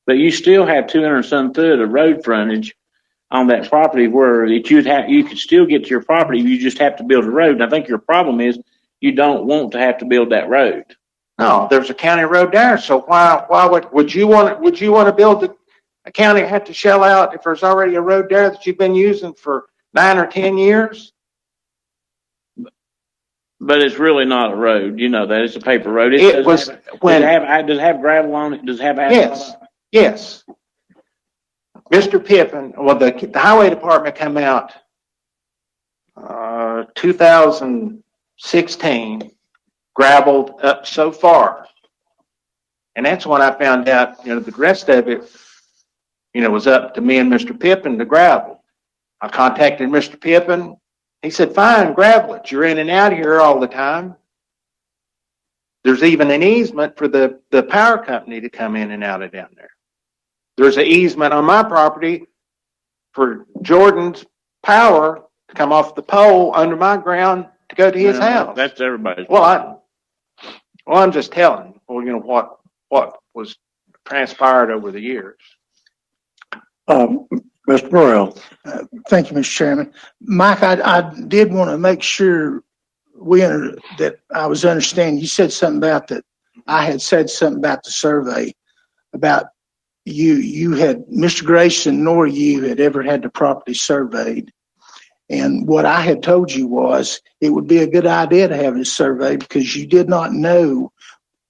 But you still have 200 some foot of road frontage on that property where you could still get to your property. You just have to build a road. And I think your problem is you don't want to have to build that road. No, there's a county road there. So why would you want to build a county have to shell out if there's already a road there that you've been using for 9 or 10 years? But it's really not a road. You know that. It's a paper road. Does it have gravel on it? Does it have asphalt? Yes. Mr. Pippin, the highway department came out 2016, gravelled up so far. And that's when I found out, the rest of it, was up to me and Mr. Pippin to gravel. I contacted Mr. Pippin. He said, fine, gravel it. You're in and out here all the time. There's even an easement for the power company to come in and out of down there. There's an easement on my property for Jordan's power to come off the pole under my ground to go to his house. That's everybody's. I'm just telling, what was transpired over the years. Mr. Burrell. Thank you, Mr. Chairman. Mike, I did want to make sure that I was understanding. You said something about that. I had said something about the survey about you had Mr. Grayson nor you had ever had the property surveyed. And what I had told you was it would be a good idea to have it surveyed because you did not know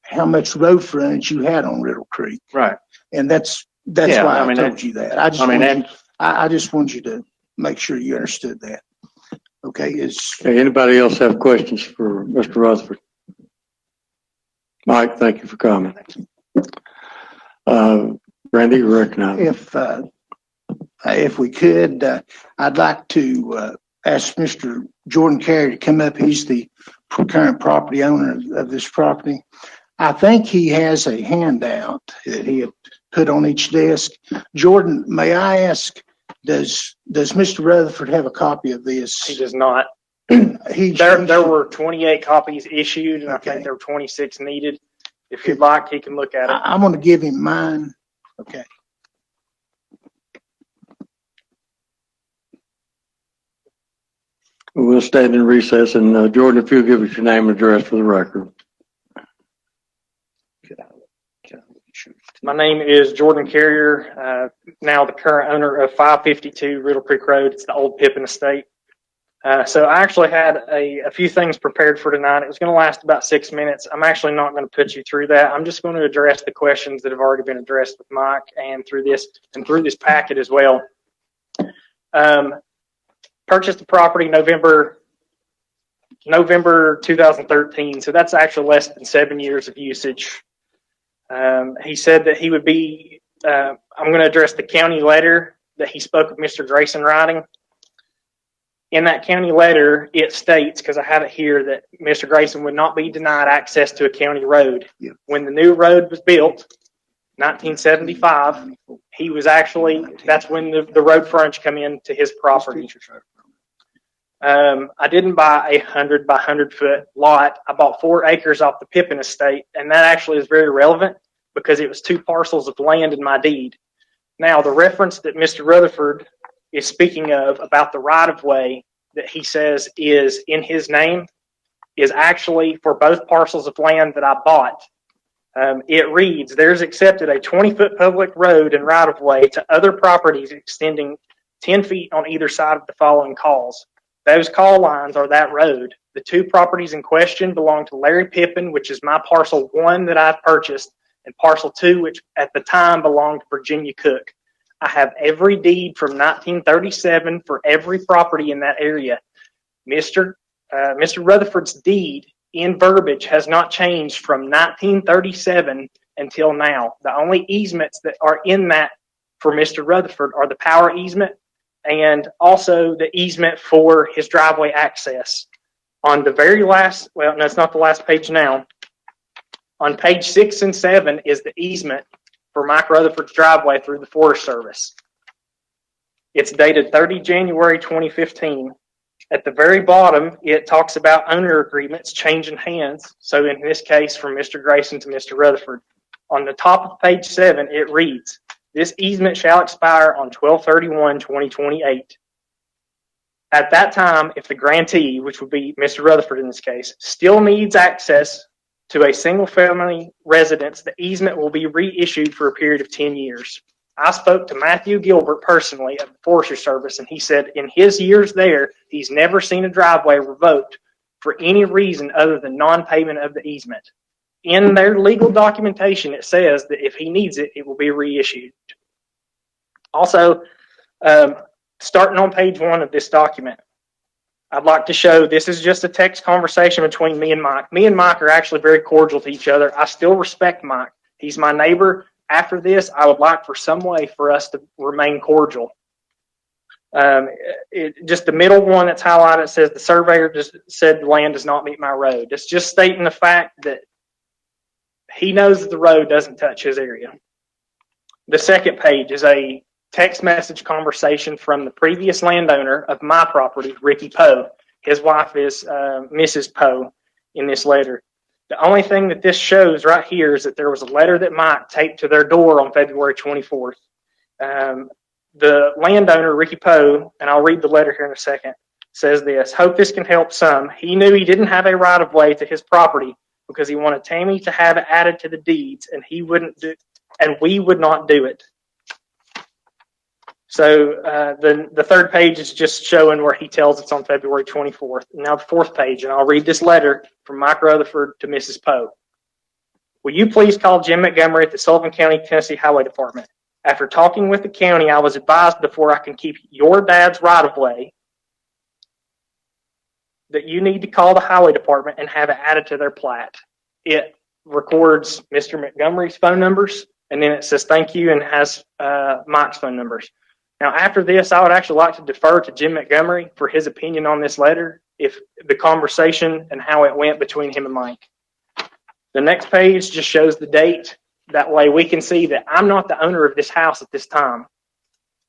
how much road frontage you had on Riddle Creek. Right. And that's why I told you that. I just want you to make sure you understood that. Okay. Anybody else have questions for Mr. Rutherford? Mike, thank you for coming. Randy, you recognize. If we could, I'd like to ask Mr. Jordan Carey to come up. He's the current property owner of this property. I think he has a handout that he had put on each desk. Jordan, may I ask, does Mr. Rutherford have a copy of this? He does not. There were 28 copies issued, and I think there were 26 needed. If you'd like, he can look at it. I'm gonna give him mine. Okay. We'll stand in recess, and Jordan, if you'll give us your name and address for the record. My name is Jordan Carrier, now the current owner of 552 Riddle Creek Road. It's the old Pippin estate. So I actually had a few things prepared for tonight. It was going to last about 6 minutes. I'm actually not going to put you through that. I'm just going to address the questions that have already been addressed with Mike and through this packet as well. Purchased the property November 2013. So that's actually less than 7 years of usage. He said that he would be, I'm going to address the county letter that he spoke of Mr. Grayson writing. In that county letter, it states, because I have it here, that Mr. Grayson would not be denied access to a county road. Yep. When the new road was built, 1975, he was actually, that's when the road frontage come into his property. I didn't buy a 100 by 100 foot lot. I bought 4 acres off the Pippin estate, and that actually is very relevant because it was 2 parcels of land in my deed. Now, the reference that Mr. Rutherford is speaking of about the right-of-way that he says is in his name is actually for both parcels of land that I bought. It reads, there's accepted a 20-foot public road and right-of-way to other properties extending 10 feet on either side of the following calls. Those call lines are that road. The 2 properties in question belong to Larry Pippin, which is my parcel 1 that I purchased, and parcel 2, which at the time belonged to Virginia Cook. I have every deed from 1937 for every property in that area. Mr. Rutherford's deed in verbiage has not changed from 1937 until now. The only easements that are in that for Mr. Rutherford are the power easement and also the easement for his driveway access. On the very last, well, no, it's not the last page now. On page 6 and 7 is the easement for Mike Rutherford's driveway through the Forest Service. It's dated 30 January 2015. At the very bottom, it talks about owner agreements changing hands. So in this case, from Mr. Grayson to Mr. Rutherford. On the top of page 7, it reads, this easement shall expire on 12/31/2028. At that time, if the grantee, which would be Mr. Rutherford in this case, still needs access to a single-family residence, the easement will be reissued for a period of 10 years. I spoke to Matthew Gilbert personally of the Forestry Service, and he said in his years there, he's never seen a driveway revoked for any reason other than non-payment of the easement. In their legal documentation, it says that if he needs it, it will be reissued. Also, starting on page 1 of this document, I'd like to show this is just a text conversation between me and Mike. Me and Mike are actually very cordial to each other. I still respect Mike. He's my neighbor. After this, I would like for some way for us to remain cordial. Just the middle one that's highlighted says the surveyor just said the land does not meet my road. It's just stating the fact that he knows that the road doesn't touch his area. The second page is a text message conversation from the previous landowner of my property, Ricky Poe. His wife is Mrs. Poe in this letter. The only thing that this shows right here is that there was a letter that Mike taped to their door on February 24th. The landowner, Ricky Poe, and I'll read the letter here in a second, says this, hope this can help some. He knew he didn't have a right-of-way to his property because he wanted Tammy to have it added to the deeds, and he wouldn't do, and we would not do it. So the third page is just showing where he tells it's on February 24th. Now the fourth page, and I'll read this letter from Mike Rutherford to Mrs. Poe. Will you please call Jim Montgomery at the Sullivan County, Tennessee Highway Department? After talking with the county, I was advised before I can keep your dad's right-of-way that you need to call the highway department and have it added to their plat. It records Mr. Montgomery's phone numbers, and then it says thank you and has Mike's phone numbers. Now, after this, I would actually like to defer to Jim Montgomery for his opinion on this letter, if the conversation and how it went between him and Mike. The next page just shows the date. That way we can see that I'm not the owner of this house at this time.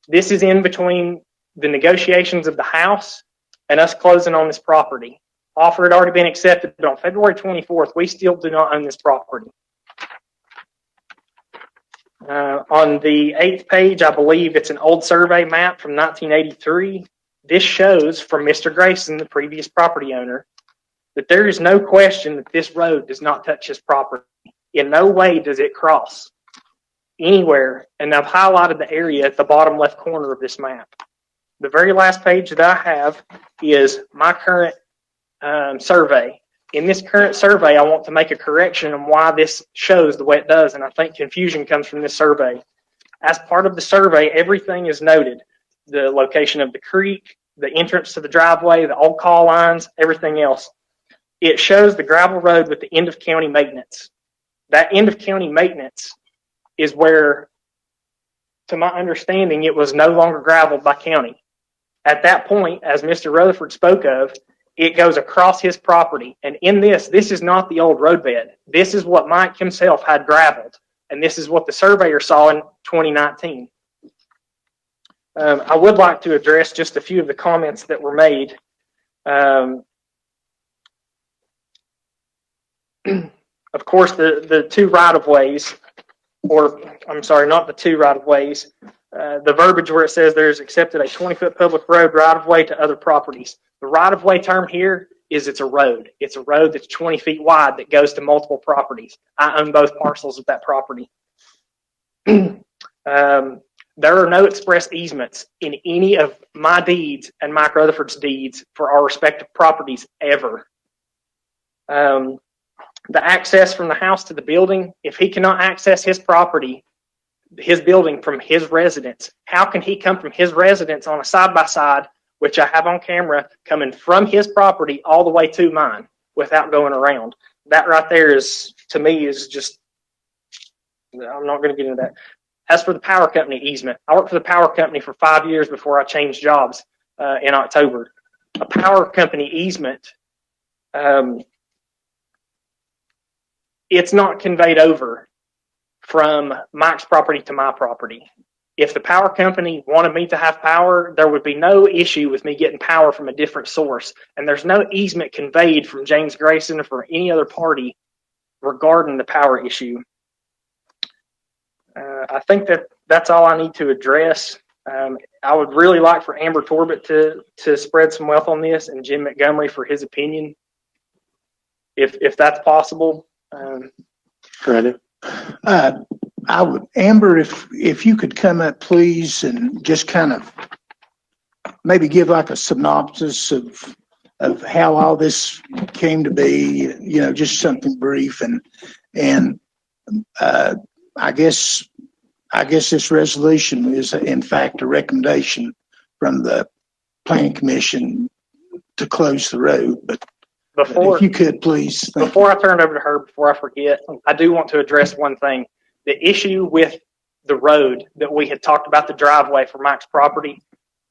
This is in between the negotiations of the house and us closing on this property. Offer had already been accepted, but on February 24th, we still do not own this property. On the 8th page, I believe it's an old survey map from 1983. This shows from Mr. Grayson, the previous property owner, that there is no question that this road does not touch his property. In no way does it cross anywhere, and I've highlighted the area at the bottom left corner of this map. The very last page that I have is my current survey. In this current survey, I want to make a correction on why this shows the way it does, and I think confusion comes from this survey. As part of the survey, everything is noted. The location of the creek, the entrance to the driveway, the old call lines, everything else. It shows the gravel road with the end of county maintenance. That end of county maintenance is where, to my understanding, it was no longer gravelled by county. At that point, as Mr. Rutherford spoke of, it goes across his property. And in this is not the old roadbed. This is what Mike himself had gravelled. And this is what the surveyor saw in 2019. I would like to address just a few of the comments that were made. Of course, the two right-of-ways, or I'm sorry, not the two right-of-ways, the verbiage where it says there's accepted a 20-foot public road right-of-way to other properties. The right-of-way term here is it's a road. It's a road that's 20 feet wide that goes to multiple properties. I own both parcels of that property. There are no express easements in any of my deeds and Mike Rutherford's deeds for our respective properties ever. The access from the house to the building, if he cannot access his property, his building from his residence, how can he come from his residence on a side-by-side, which I have on camera, coming from his property all the way to mine without going around? That right there is, to me, is just, I'm not going to get into that. As for the power company easement, I worked for the power company for 5 years before I changed jobs in October. A power company easement, it's not conveyed over from Mike's property to my property. If the power company wanted me to have power, there would be no issue with me getting power from a different source. And there's no easement conveyed from James Grayson or from any other party regarding the power issue. I think that's all I need to address. I would really like for Amber Torbett to spread some wealth on this, and Jim Montgomery for his opinion, if that's possible. I would, Amber, if you could come up, please, and just kind of maybe give like a synopsis of how all this came to be, you know, just something brief, and I guess this resolution is in fact a recommendation from the Planning Commission to close the road, but if you could please. Before I turn it over to her, before I forget, I do want to address one thing. The issue with the road that we had talked about, the driveway for Mike's property,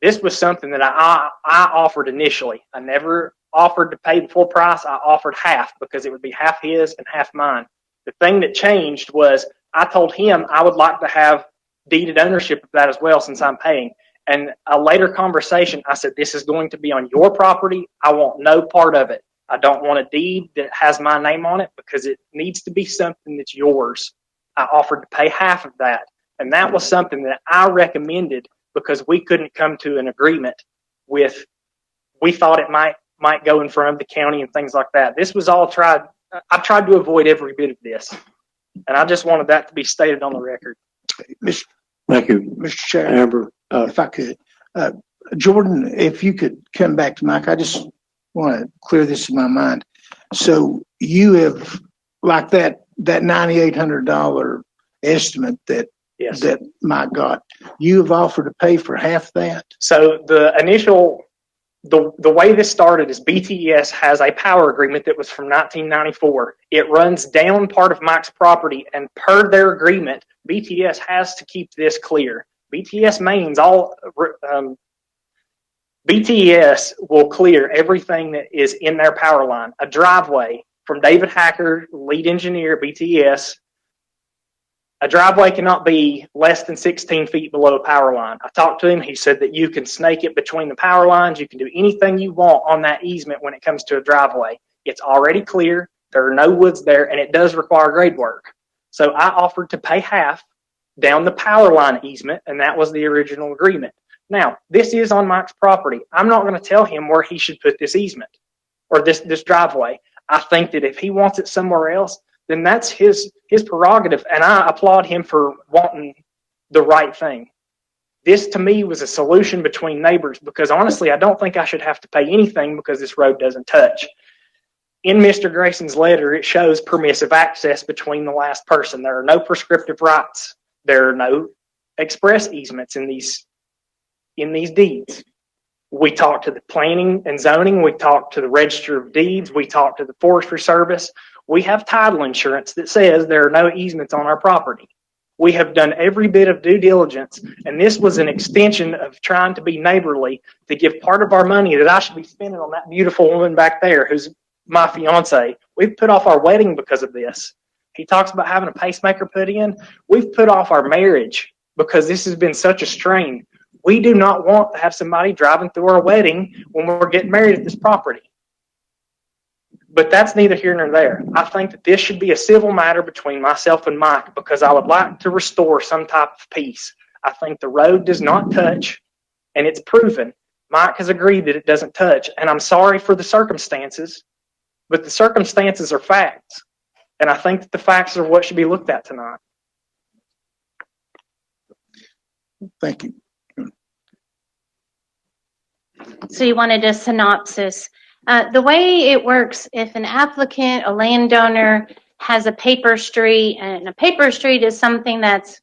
this was something that I offered initially. I never offered to pay the full price. I offered half because it would be half his and half mine. The thing that changed was I told him I would like to have deeded ownership of that as well since I'm paying. And a later conversation, I said, this is going to be on your property. I want no part of it. I don't want a deed that has my name on it because it needs to be something that's yours. I offered to pay half of that. And that was something that I recommended because we couldn't come to an agreement with, we thought it might go in front of the county and things like that. This was all tried. I tried to avoid every bit of this. And I just wanted that to be stated on the record. Thank you, Mr. Chair. Amber. If I could, Jordan, if you could come back to Mike, I just want to clear this in my mind. So you have, like that $9,800 estimate that Mike got, you have offered to pay for half that? So the initial, the way this started is BTES has a power agreement that was from 1994. It runs down part of Mike's property, and per their agreement, BTS has to keep this clear. BTS mains BTS will clear everything that is in their power line. A driveway from David Hacker, lead engineer at BTS, A driveway cannot be less than 16 feet below a power line. I talked to him. He said that you can snake it between the power lines. You can do anything you want on that easement when it comes to a driveway. It's already clear. There are no woods there, and it does require grade work. So I offered to pay half down the power line easement, and that was the original agreement. Now, this is on Mike's property. I'm not going to tell him where he should put this easement or this driveway. I think that if he wants it somewhere else, then that's his prerogative, and I applaud him for wanting the right thing. This, to me, was a solution between neighbors because, honestly, I don't think I should have to pay anything because this road doesn't touch. In Mr. Grayson's letter, it shows permissive access between the last person. There are no prescriptive rights. There are no express easements in these deeds. We talked to the planning and zoning. We talked to the register of deeds. We talked to the forestry service. We have title insurance that says there are no easements on our property. We have done every bit of due diligence, and this was an extension of trying to be neighborly to give part of our money that I should be spending on that beautiful woman back there who's my fiance. We've put off our wedding because of this. He talks about having a pacemaker put in. We've put off our marriage because this has been such a strain. We do not want to have somebody driving through our wedding when we're getting married at this property. But that's neither here nor there. I think that this should be a civil matter between myself and Mike because I would like to restore some type of peace. I think the road does not touch, and it's proven. Mike has agreed that it doesn't touch, and I'm sorry for the circumstances, but the circumstances are facts, and I think that the facts are what should be looked at tonight. Thank you. So you wanted a synopsis. The way it works, if an applicant, a landowner, has a paper street, and a paper street is something that's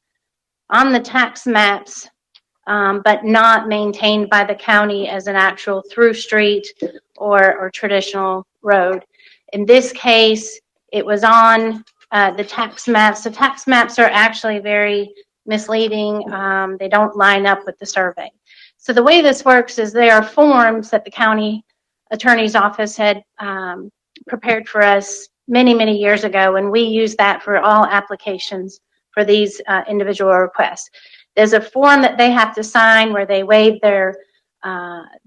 on the tax maps, but not maintained by the county as an actual through street or traditional road. In this case, it was on the tax maps. The tax maps are actually very misleading. They don't line up with the survey. So the way this works is there are forms that the county attorney's office had prepared for us many, many years ago, and we use that for all applications for these individual requests. There's a form that they have to sign where they waive their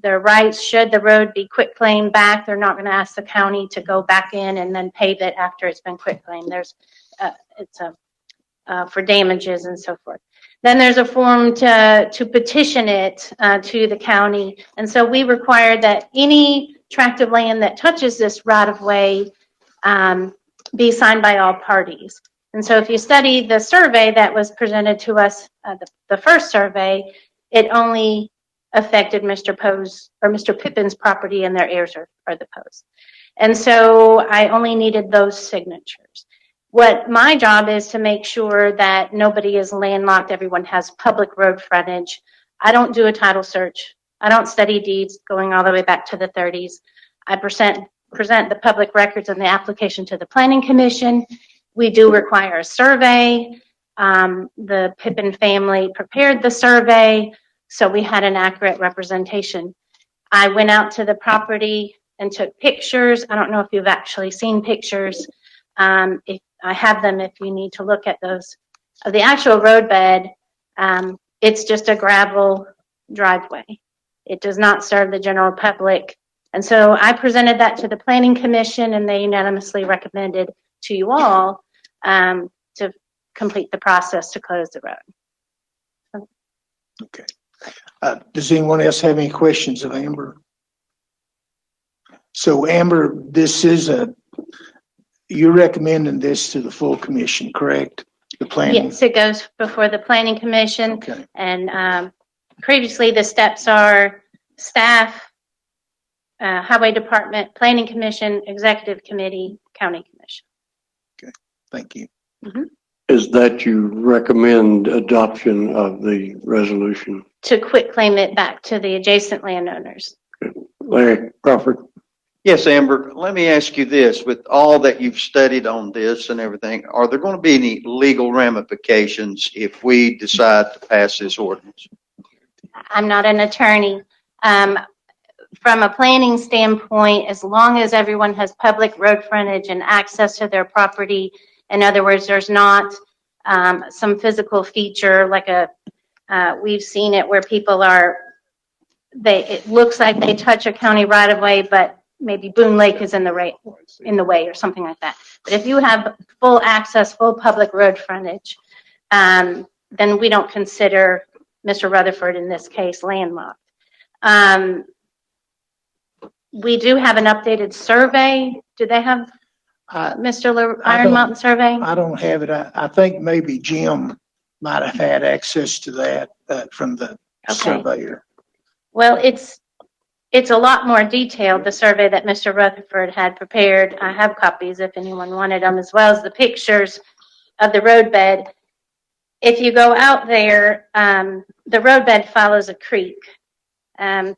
rights should the road be quitclaimed back. They're not going to ask the county to go back in and then pave it after it's been quitclaimed. It's for damages and so forth. Then there's a form to petition it to the county. And so we require that any tract of land that touches this right-of-way be signed by all parties. And so if you study the survey that was presented to us, the first survey, it only affected Mr. Poe's or Mr. Pippin's property, and their heirs are the Poes. And so I only needed those signatures. What my job is to make sure that nobody is landlocked, everyone has public road frontage. I don't do a title search. I don't study deeds going all the way back to the 30s. I present the public records and the application to the Planning Commission. We do require a survey. The Pippin family prepared the survey, so we had an accurate representation. I went out to the property and took pictures. I don't know if you've actually seen pictures. If I have them if you need to look at those. Of the actual roadbed, it's just a gravel driveway. It does not serve the general public. And so I presented that to the Planning Commission, and they unanimously recommended to you all to complete the process to close the road. Okay. Does anyone else have any questions of Amber? So Amber, you're recommending this to the full commission, correct? The planning? Yes, it goes before the Planning Commission. Okay. And previously the steps are staff, Highway Department, Planning Commission, Executive Committee, County Commission. Okay, thank you. Mm-hmm. Is that you recommend adoption of the resolution? To quitclaim it back to the adjacent landowners. Larry Crawford? Yes, Amber, let me ask you this. With all that you've studied on this and everything, are there going to be any legal ramifications if we decide to pass this ordinance? I'm not an attorney. From a planning standpoint, as long as everyone has public road frontage and access to their property, in other words, there's not some physical feature like we've seen it where people it looks like they touch a county right of way, but maybe Boone Lake is in the way or something like that. But if you have full access, full public road frontage, then we don't consider Mr. Rutherford in this case landlocked. We do have an updated survey. Do they have Mr. Iron Mountain survey? I don't have it. I think maybe Jim might have had access to that from the surveyor. Well, it's a lot more detailed, the survey that Mr. Rutherford had prepared. I have copies if anyone wanted them, as well as the pictures of the roadbed. If you go out there, the roadbed follows a creek.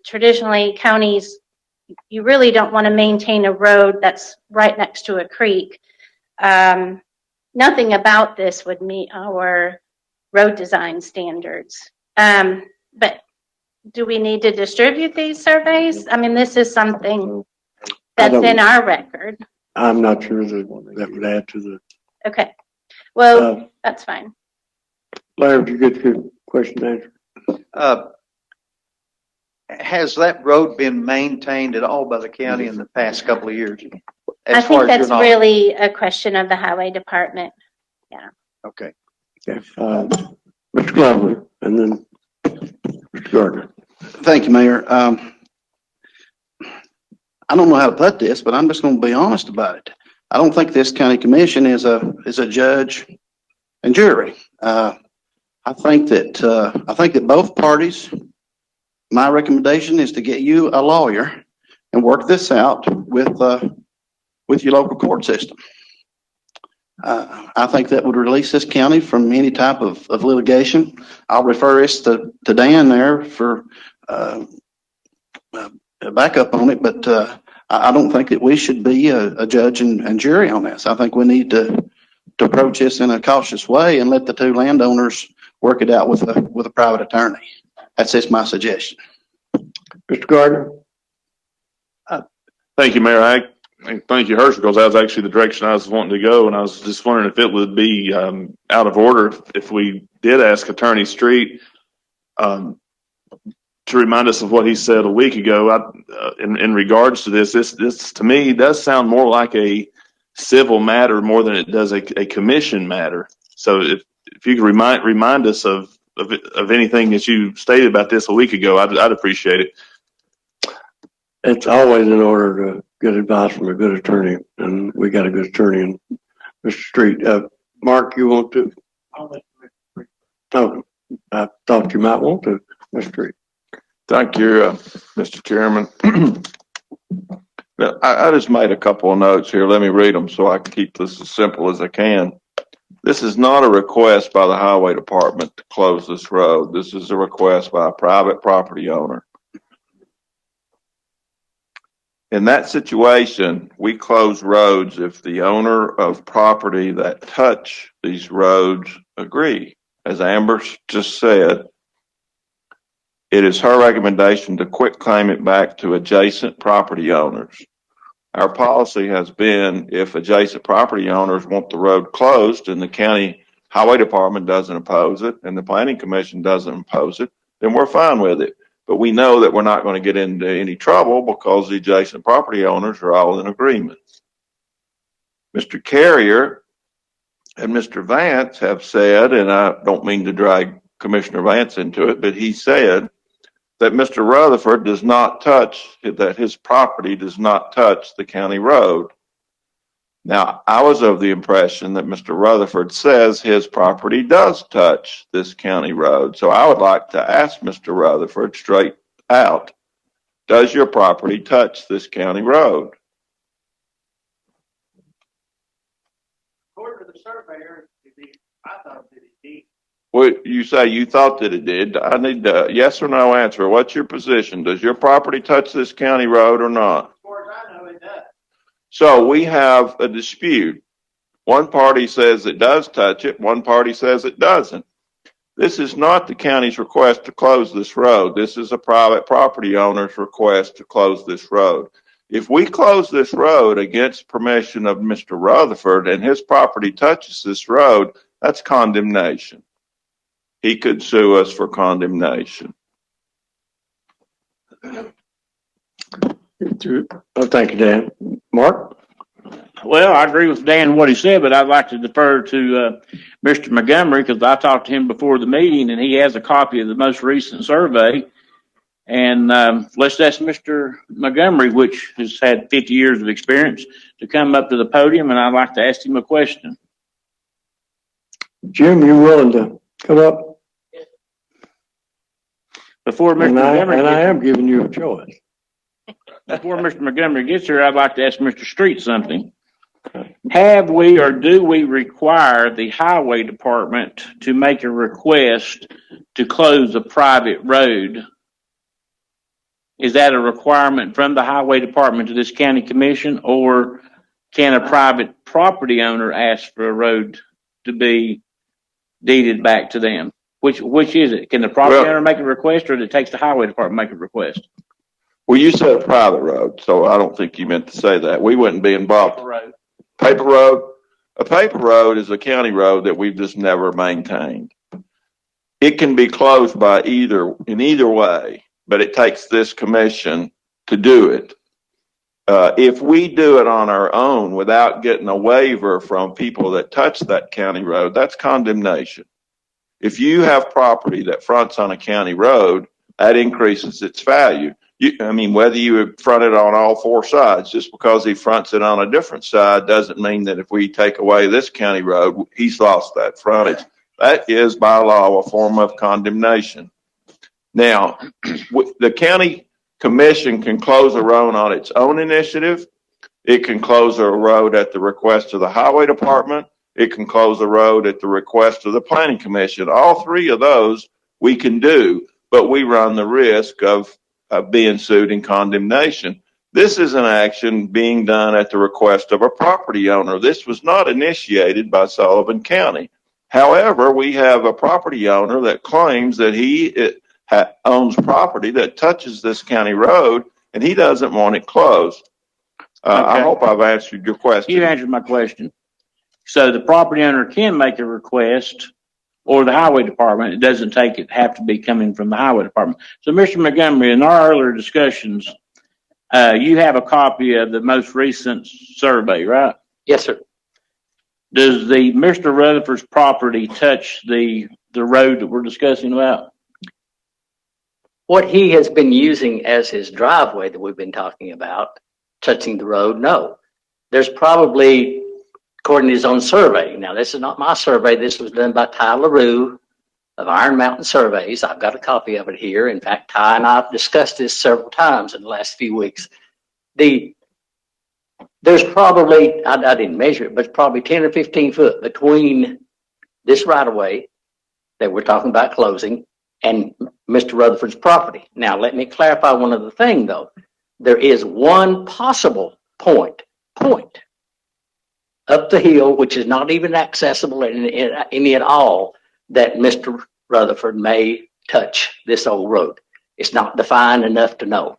Traditionally, counties, you really don't want to maintain a road that's right next to a creek. Nothing about this would meet our road design standards. But do we need to distribute these surveys? I mean, this is something that's in our record. I'm not sure that would add to the. Okay. Well, that's fine. Larry, did you get your question answered? Has that road been maintained at all by the county in the past couple of years? I think that's really a question of the highway department. Yeah. Okay. Okay. Mr. Glover, and then Mr. Gardner. Thank you, Mayor. I don't know how to put this, but I'm just going to be honest about it. I don't think this county commission is a judge and jury. I think that both parties. My recommendation is to get you a lawyer and work this out with your local court system. I think that would release this county from any type of litigation. I'll refer this to Dan there for backup on it, but I don't think that we should be a judge and jury on this. I think we need to approach this in a cautious way and let the two landowners work it out with a private attorney. That's just my suggestion. Mr. Gardner. Thank you, Mayor. Thank you, Herschel, because that was actually the direction I was wanting to go, and I was just wondering if it would be out of order if we did ask Attorney Street to remind us of what he said a week ago. In regards to this to me does sound more like a civil matter more than it does a commission matter. So if you could remind us of anything that you stated about this a week ago, I'd appreciate it. It's always in order to get advice from a good attorney, and we got a good attorney in Mr. Street. Mark, you want to? Oh, I thought you might want to, Mr. Street. Thank you, Mr. Chairman. I just made a couple of notes here. Let me read them so I can keep this as simple as I can. This is not a request by the highway department to close this road. This is a request by a private property owner. In that situation, we close roads if the owner of property that touch these roads agree. As Amber just said, it is her recommendation to quit claim it back to adjacent property owners. Our policy has been if adjacent property owners want the road closed and the county highway department doesn't oppose it and the planning commission doesn't oppose it, then we're fine with it. But we know that we're not going to get into any trouble because the adjacent property owners are all in agreement. Mr. Carrier and Mr. Vance have said, and I don't mean to drag Commissioner Vance into it, but he said that Mr. Rutherford does not touch, that his property does not touch the county road. Now, I was of the impression that Mr. Rutherford says his property does touch this county road. So I would like to ask Mr. Rutherford straight out, does your property touch this county road? According to the surveyor, I thought that it did. Well, you say you thought that it did. I need a yes or no answer. What's your position? Does your property touch this county road or not? As far as I know, it does. So we have a dispute. One party says it does touch it. One party says it doesn't. This is not the county's request to close this road. This is a private property owner's request to close this road. If we close this road against permission of Mr. Rutherford and his property touches this road, That's condemnation. He could sue us for condemnation. Thank you, Dan. Mark? Well, I agree with Dan what he said, but I'd like to defer to Mr. Montgomery because I talked to him before the meeting and he has a copy of the most recent survey. And let's ask Mr. Montgomery, which has had 50 years of experience, to come up to the podium, and I'd like to ask him a question. Jim, you willing to come up? Before Mr. Montgomery I am giving you a choice. Before Mr. Montgomery gets here, I'd like to ask Mr. Street something. Have we or do we require the highway department to make a request to close a private road? Is that a requirement from the highway department to this county commission, or can a private property owner ask for a road to be deeded back to them? Which is it? Can the property owner make a request, or does it take the highway department to make a request? Well, you said a private road, so I don't think you meant to say that. We wouldn't be involved. Paper road? A paper road is a county road that we've just never maintained. It can be closed in either way, but it takes this commission to do it. If we do it on our own without getting a waiver from people that touch that county road, that's condemnation. If you have property that fronts on a county road, that increases its value. Whether you front it on all four sides, just because he fronts it on a different side doesn't mean that if we take away this county road, he's lost that frontage. That is by law a form of condemnation. Now, the county commission can close a road on its own initiative. It can close a road at the request of the highway department. It can close a road at the request of the planning commission. All three of those we can do, but we run the risk of being sued in condemnation. This is an action being done at the request of a property owner. This was not initiated by Sullivan County. However, we have a property owner that claims that he owns property that touches this county road, and he doesn't want it closed. I hope I've answered your question. You answered my question. So the property owner can make a request, or the highway department. It doesn't have to be coming from the highway department. So, Mr. Montgomery, in our earlier discussions, you have a copy of the most recent survey, right? Yes, sir. Does Mr. Rutherford's property touch the road that we're discussing about? What he has been using as his driveway that we've been talking about, touching the road, no. There's probably, according to his own survey, now this is not my survey, this was done by Ty LaRue of Iron Mountain Surveys. I've got a copy of it here. In fact, Ty and I have discussed this several times in the last few weeks. There's probably, I didn't measure it, but it's probably 10 or 15 foot between this right of way that we're talking about closing and Mr. Rutherford's property. Now, let me clarify one other thing, though. There is one possible point up the hill, which is not even accessible any at all, that Mr. Rutherford may touch this old road. It's not defined enough to know.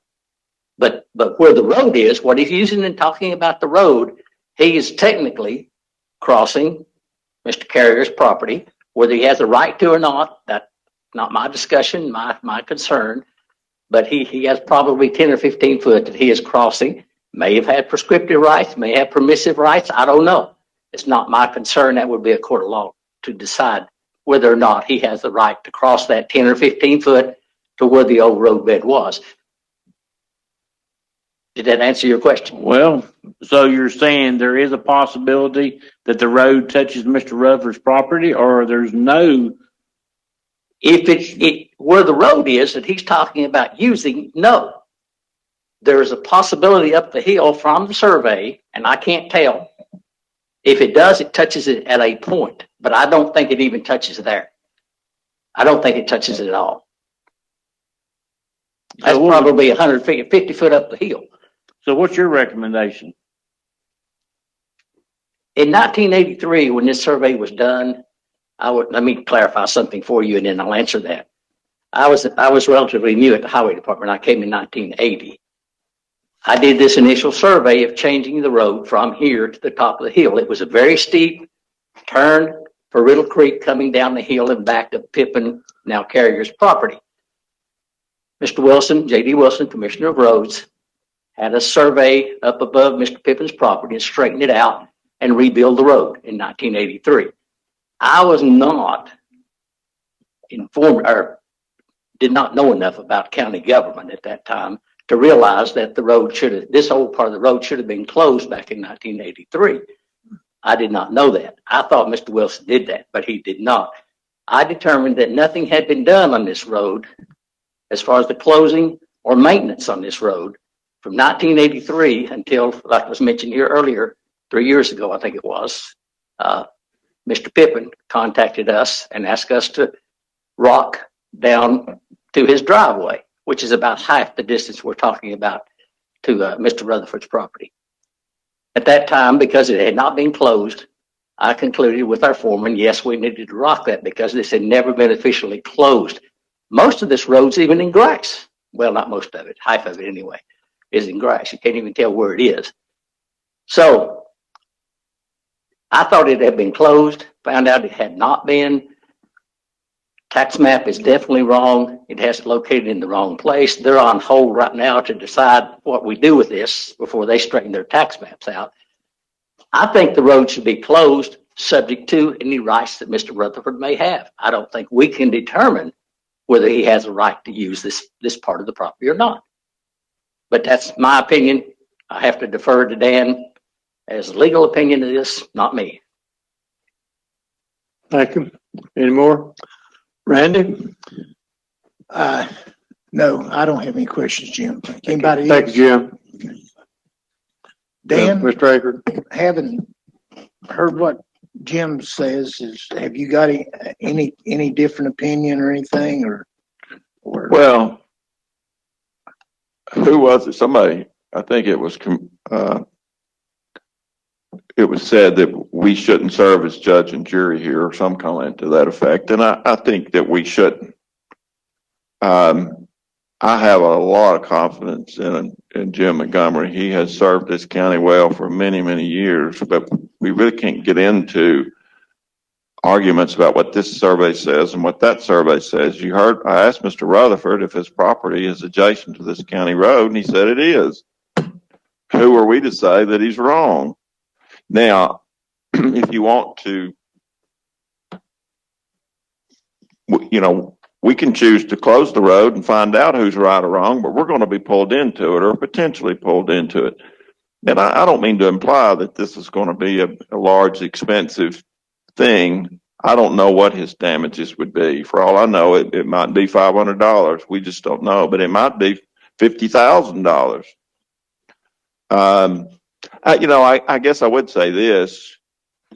But where the road is, what he's using in talking about the road, he is technically crossing Mr. Carrier's property. Whether he has a right to or not, that's not my discussion, my concern. But he has probably 10 or 15 foot that he is crossing. May have had prescriptive rights, may have permissive rights. I don't know. It's not my concern. That would be a court of law to decide whether or not he has the right to cross that 10 or 15 foot to where the old roadbed was. Did that answer your question? Well, so you're saying there is a possibility that the road touches Mr. Rutherford's property, or there's no? If it's where the road is that he's talking about using, no. There is a possibility up the hill from the survey, and I can't tell. If it does, it touches it at a point, but I don't think it even touches there. I don't think it touches it at all. That's probably 150 foot up the hill. So what's your recommendation? In 1983, when this survey was done, let me clarify something for you, and then I'll answer that. I was relatively new at the highway department. I came in 1980. I did this initial survey of changing the road from here to the top of the hill. It was a very steep turn, for Riddle Creek coming down the hill and back to Pippin, now Carrier's property. Mr. Wilson, J.D. Wilson, Commissioner of Roads, had a survey up above Mr. Pippin's property and straightened it out and rebuild the road in 1983. I was not informed or did not know enough about county government at that time to realize that the road this whole part of the road should have been closed back in 1983. I did not know that. I thought Mr. Wilson did that, but he did not. I determined that nothing had been done on this road as far as the closing or maintenance on this road from 1983 until, like was mentioned here earlier, 3 years ago, I think it was, Mr. Pippin contacted us and asked us to rock down to his driveway, which is about half the distance we're talking about to Mr. Rutherford's property. At that time, because it had not been closed, I concluded with our foreman, yes, we needed to rock that because this had never been officially closed. Most of this road's even in grass. Well, not most of it, half of it anyway, is in grass. You can't even tell where it is. So I thought it had been closed, found out it had not been. Tax map is definitely wrong. It has it located in the wrong place. They're on hold right now to decide what we do with this before they straighten their tax maps out. I think the road should be closed subject to any rights that Mr. Rutherford may have. I don't think we can determine whether he has a right to use this part of the property or not. But that's my opinion. I have to defer to Dan as a legal opinion of this, not me. Thank you. Any more? Randy? No, I don't have any questions, Jim. Anybody else? Thank you, Jim. Dan? Mr. Aker? Having heard what Jim says, have you got any different opinion or anything, or? Well, who was it? Somebody, I think it was said that we shouldn't serve as judge and jury here, or some comment to that effect. And I think that we shouldn't. I have a lot of confidence in Jim Montgomery. He has served this county well for many, many years, but we really can't get into arguments about what this survey says and what that survey says. You heard, I asked Mr. Rutherford if his property is adjacent to this county road, and he said it is. Who are we to say that he's wrong? Now, if you want to, we can choose to close the road and find out who's right or wrong, but we're going to be pulled into it or potentially pulled into it. And I don't mean to imply that this is going to be a large, expensive thing. I don't know what his damages would be. For all I know, it might be $500. We just don't know, but it might be $50,000. I guess I would say this.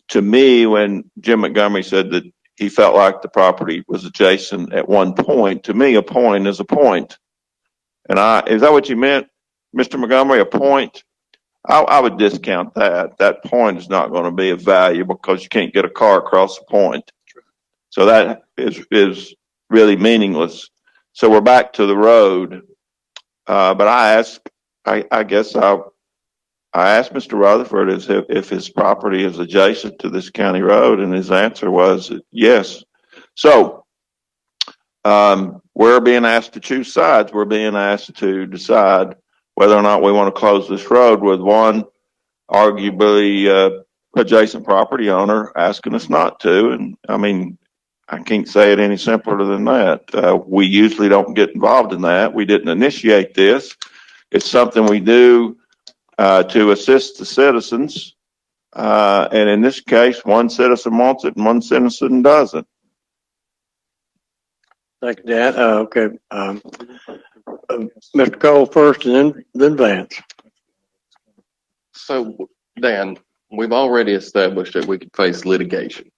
To me, when Jim Montgomery said that he felt like the property was adjacent at one point, to me, a point is a point. And is that what you meant, Mr. Montgomery, a point? I would discount that. That point is not going to be of value because you can't get a car across the point. So that is really meaningless. So we're back to the road. But I asked Mr. Rutherford if his property is adjacent to this county road, and his answer was yes. So we're being asked to choose sides. We're being asked to decide whether or not we want to close this road with one arguably adjacent property owner asking us not to. And I mean, I can't say it any simpler than that. We usually don't get involved in that. We didn't initiate this. It's something we do to assist the citizens. And in this case, one citizen wants it and one citizen doesn't. Thank you, Dan. Okay. Mr. Cole first and then Vance. So, Dan, we've already established that we could face litigation.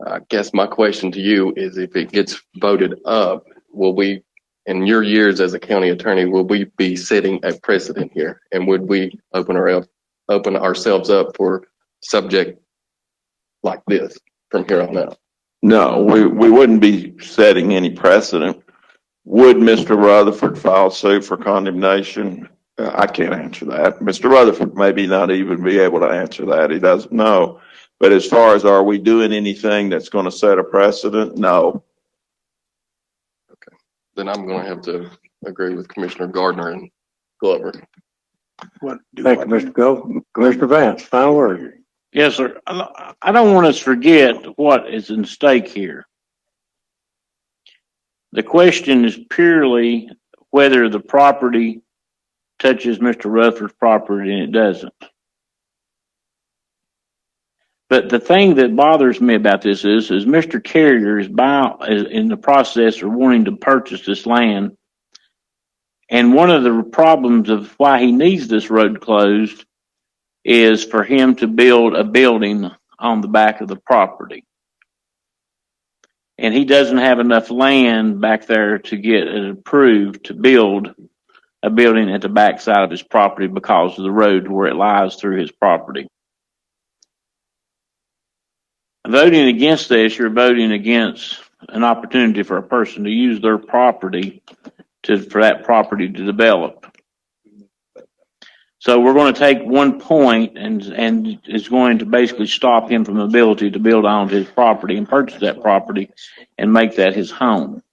I guess my question to you is, if it gets voted up, will we, in your years as a county attorney, will we be setting a precedent here? And would we open ourselves up for subject like this from here on out? No, we wouldn't be setting any precedent. Would Mr. Rutherford file suit for condemnation? I can't answer that. Mr. Rutherford maybe not even be able to answer that. He doesn't know. But as far as are we doing anything that's going to set a precedent? No. Then I'm going to have to agree with Commissioner Gardner and Glover. Thank you, Mr. Gold. Commissioner Vance, final word. Yes, sir. I don't want us to forget what is in stake here. The question is purely whether the property touches Mr. Rutherford's property, and it doesn't. But the thing that bothers me about this is Mr. Carrier is in the process of wanting to purchase this land. And one of the problems of why he needs this road closed is for him to build a building on the back of the property. And he doesn't have enough land back there to get it approved to build a building at the back side of his property because of the road where it lies through his property. Voting against this, you're voting against an opportunity for a person to use their property for that property to develop. So we're going to take one point and it's going to basically stop him from the ability to build on his property and purchase that property and make that his home.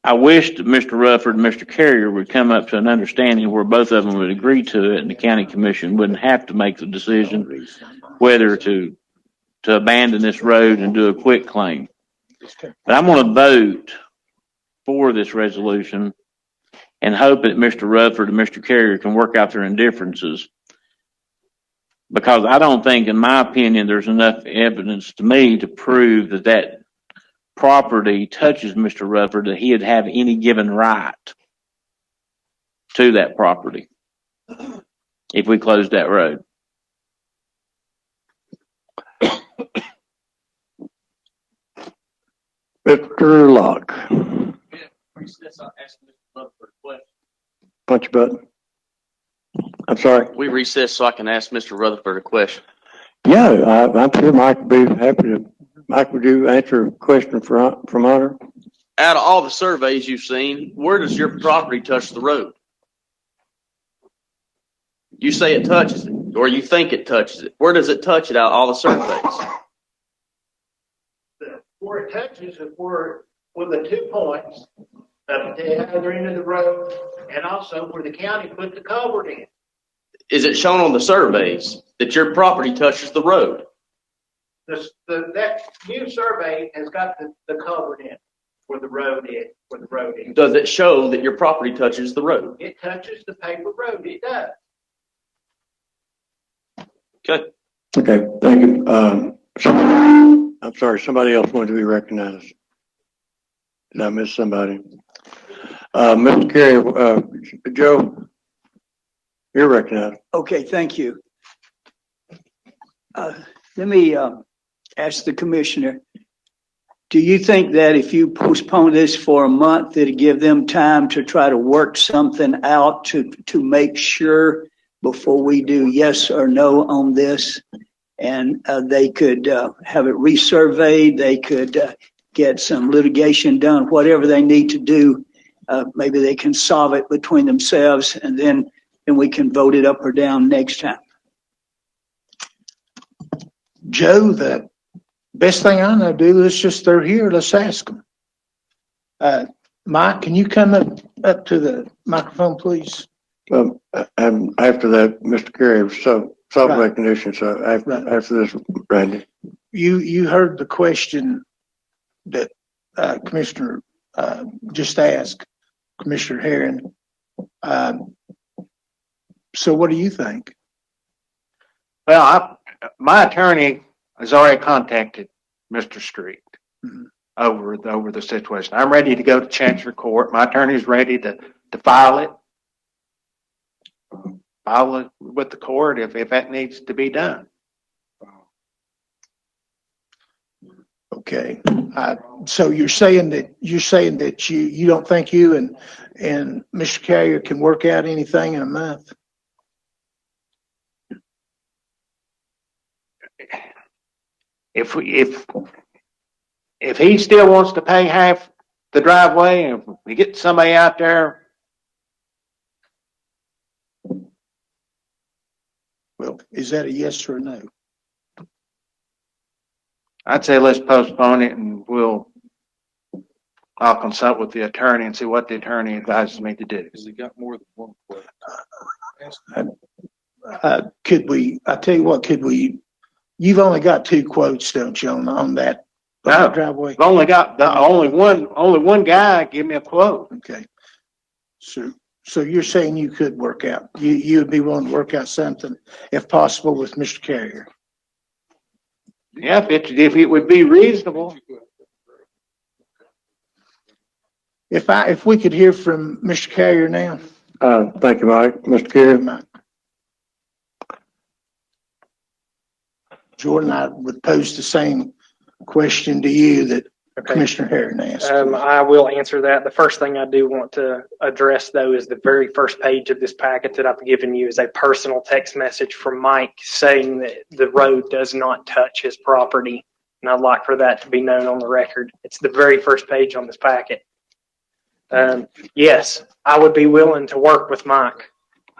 I wish that Mr. Rutherford and Mr. Carrier would come up to an understanding where both of them would agree to it and the county commission wouldn't have to make the decision whether to abandon this road and do a quick claim. But I'm going to vote for this resolution and hope that Mr. Rutherford and Mr. Carrier can work out their indifferences. Because I don't think, in my opinion, there's enough evidence to me to prove that that property touches Mr. Rutherford, that he'd have any given right to that property if we closed that road. Mr. Locke. Punch button. I'm sorry. We recess so I can ask Mr. Rutherford a question. Yeah, I'm sure Mike would be happy to. Mike, would you answer a question from Honor? Out of all the surveys you've seen, where does your property touch the road? You say it touches it, or you think it touches it. Where does it touch it out of all the surveys? Where it touches is where the 2 points up at the other end of the road, and also where the county put the culvert in. Is it shown on the surveys that your property touches the road? That new survey has got the culvert in where the road is. Does it show that your property touches the road? It touches the paper road. It does. Okay. Okay, thank you. I'm sorry, somebody else wanted to be recognized. Did I miss somebody? Mr. Carrier, Joe, you're recognized. Okay, thank you. Let me ask the commissioner, do you think that if you postpone this for a month, it'd give them time to try to work something out to make sure before we do yes or no on this? And they could have it resurveyed, they could get some litigation done, whatever they need to do. Maybe they can solve it between themselves, and then we can vote it up or down next time. Joe, the best thing I know to do is just they're here. Let's ask them. Mike, can you come up to the microphone, please? And after that, Mr. Carrier, self-recognition. So after this, Randy. You heard the question that Commissioner just asked, Commissioner Herron. So what do you think? Well, my attorney has already contacted Mr. Street over the situation. I'm ready to go to Chancery Court. My attorney's ready to file it. File it with the court if that needs to be done. Okay. So you're saying that you don't think you and Mr. Carrier can work out anything in a month? If he still wants to pay half the driveway, and if we get somebody out there, Well, is that a yes or a no? I'd say let's postpone it and I'll consult with the attorney and see what the attorney advises me to do. Has he got more than one question? Could we, I tell you what, you've only got 2 quotes, don't you, on that No, driveway? I've only got only one guy give me a quote. Okay. So you're saying you could work out, you'd be willing to work out something if possible with Mr. Carrier? Yeah, if it would be reasonable. If we could hear from Mr. Carrier now. Thank you, Mike. Mr. Carrier. Jordan, I would pose the same question to you that Commissioner Herron asked. I will answer that. The first thing I do want to address, though, is the very first page of this packet that I've given you is a personal text message from Mike saying that the road does not touch his property. And I'd like for that to be known on the record. It's the very first page on this packet. Yes, I would be willing to work with Mike.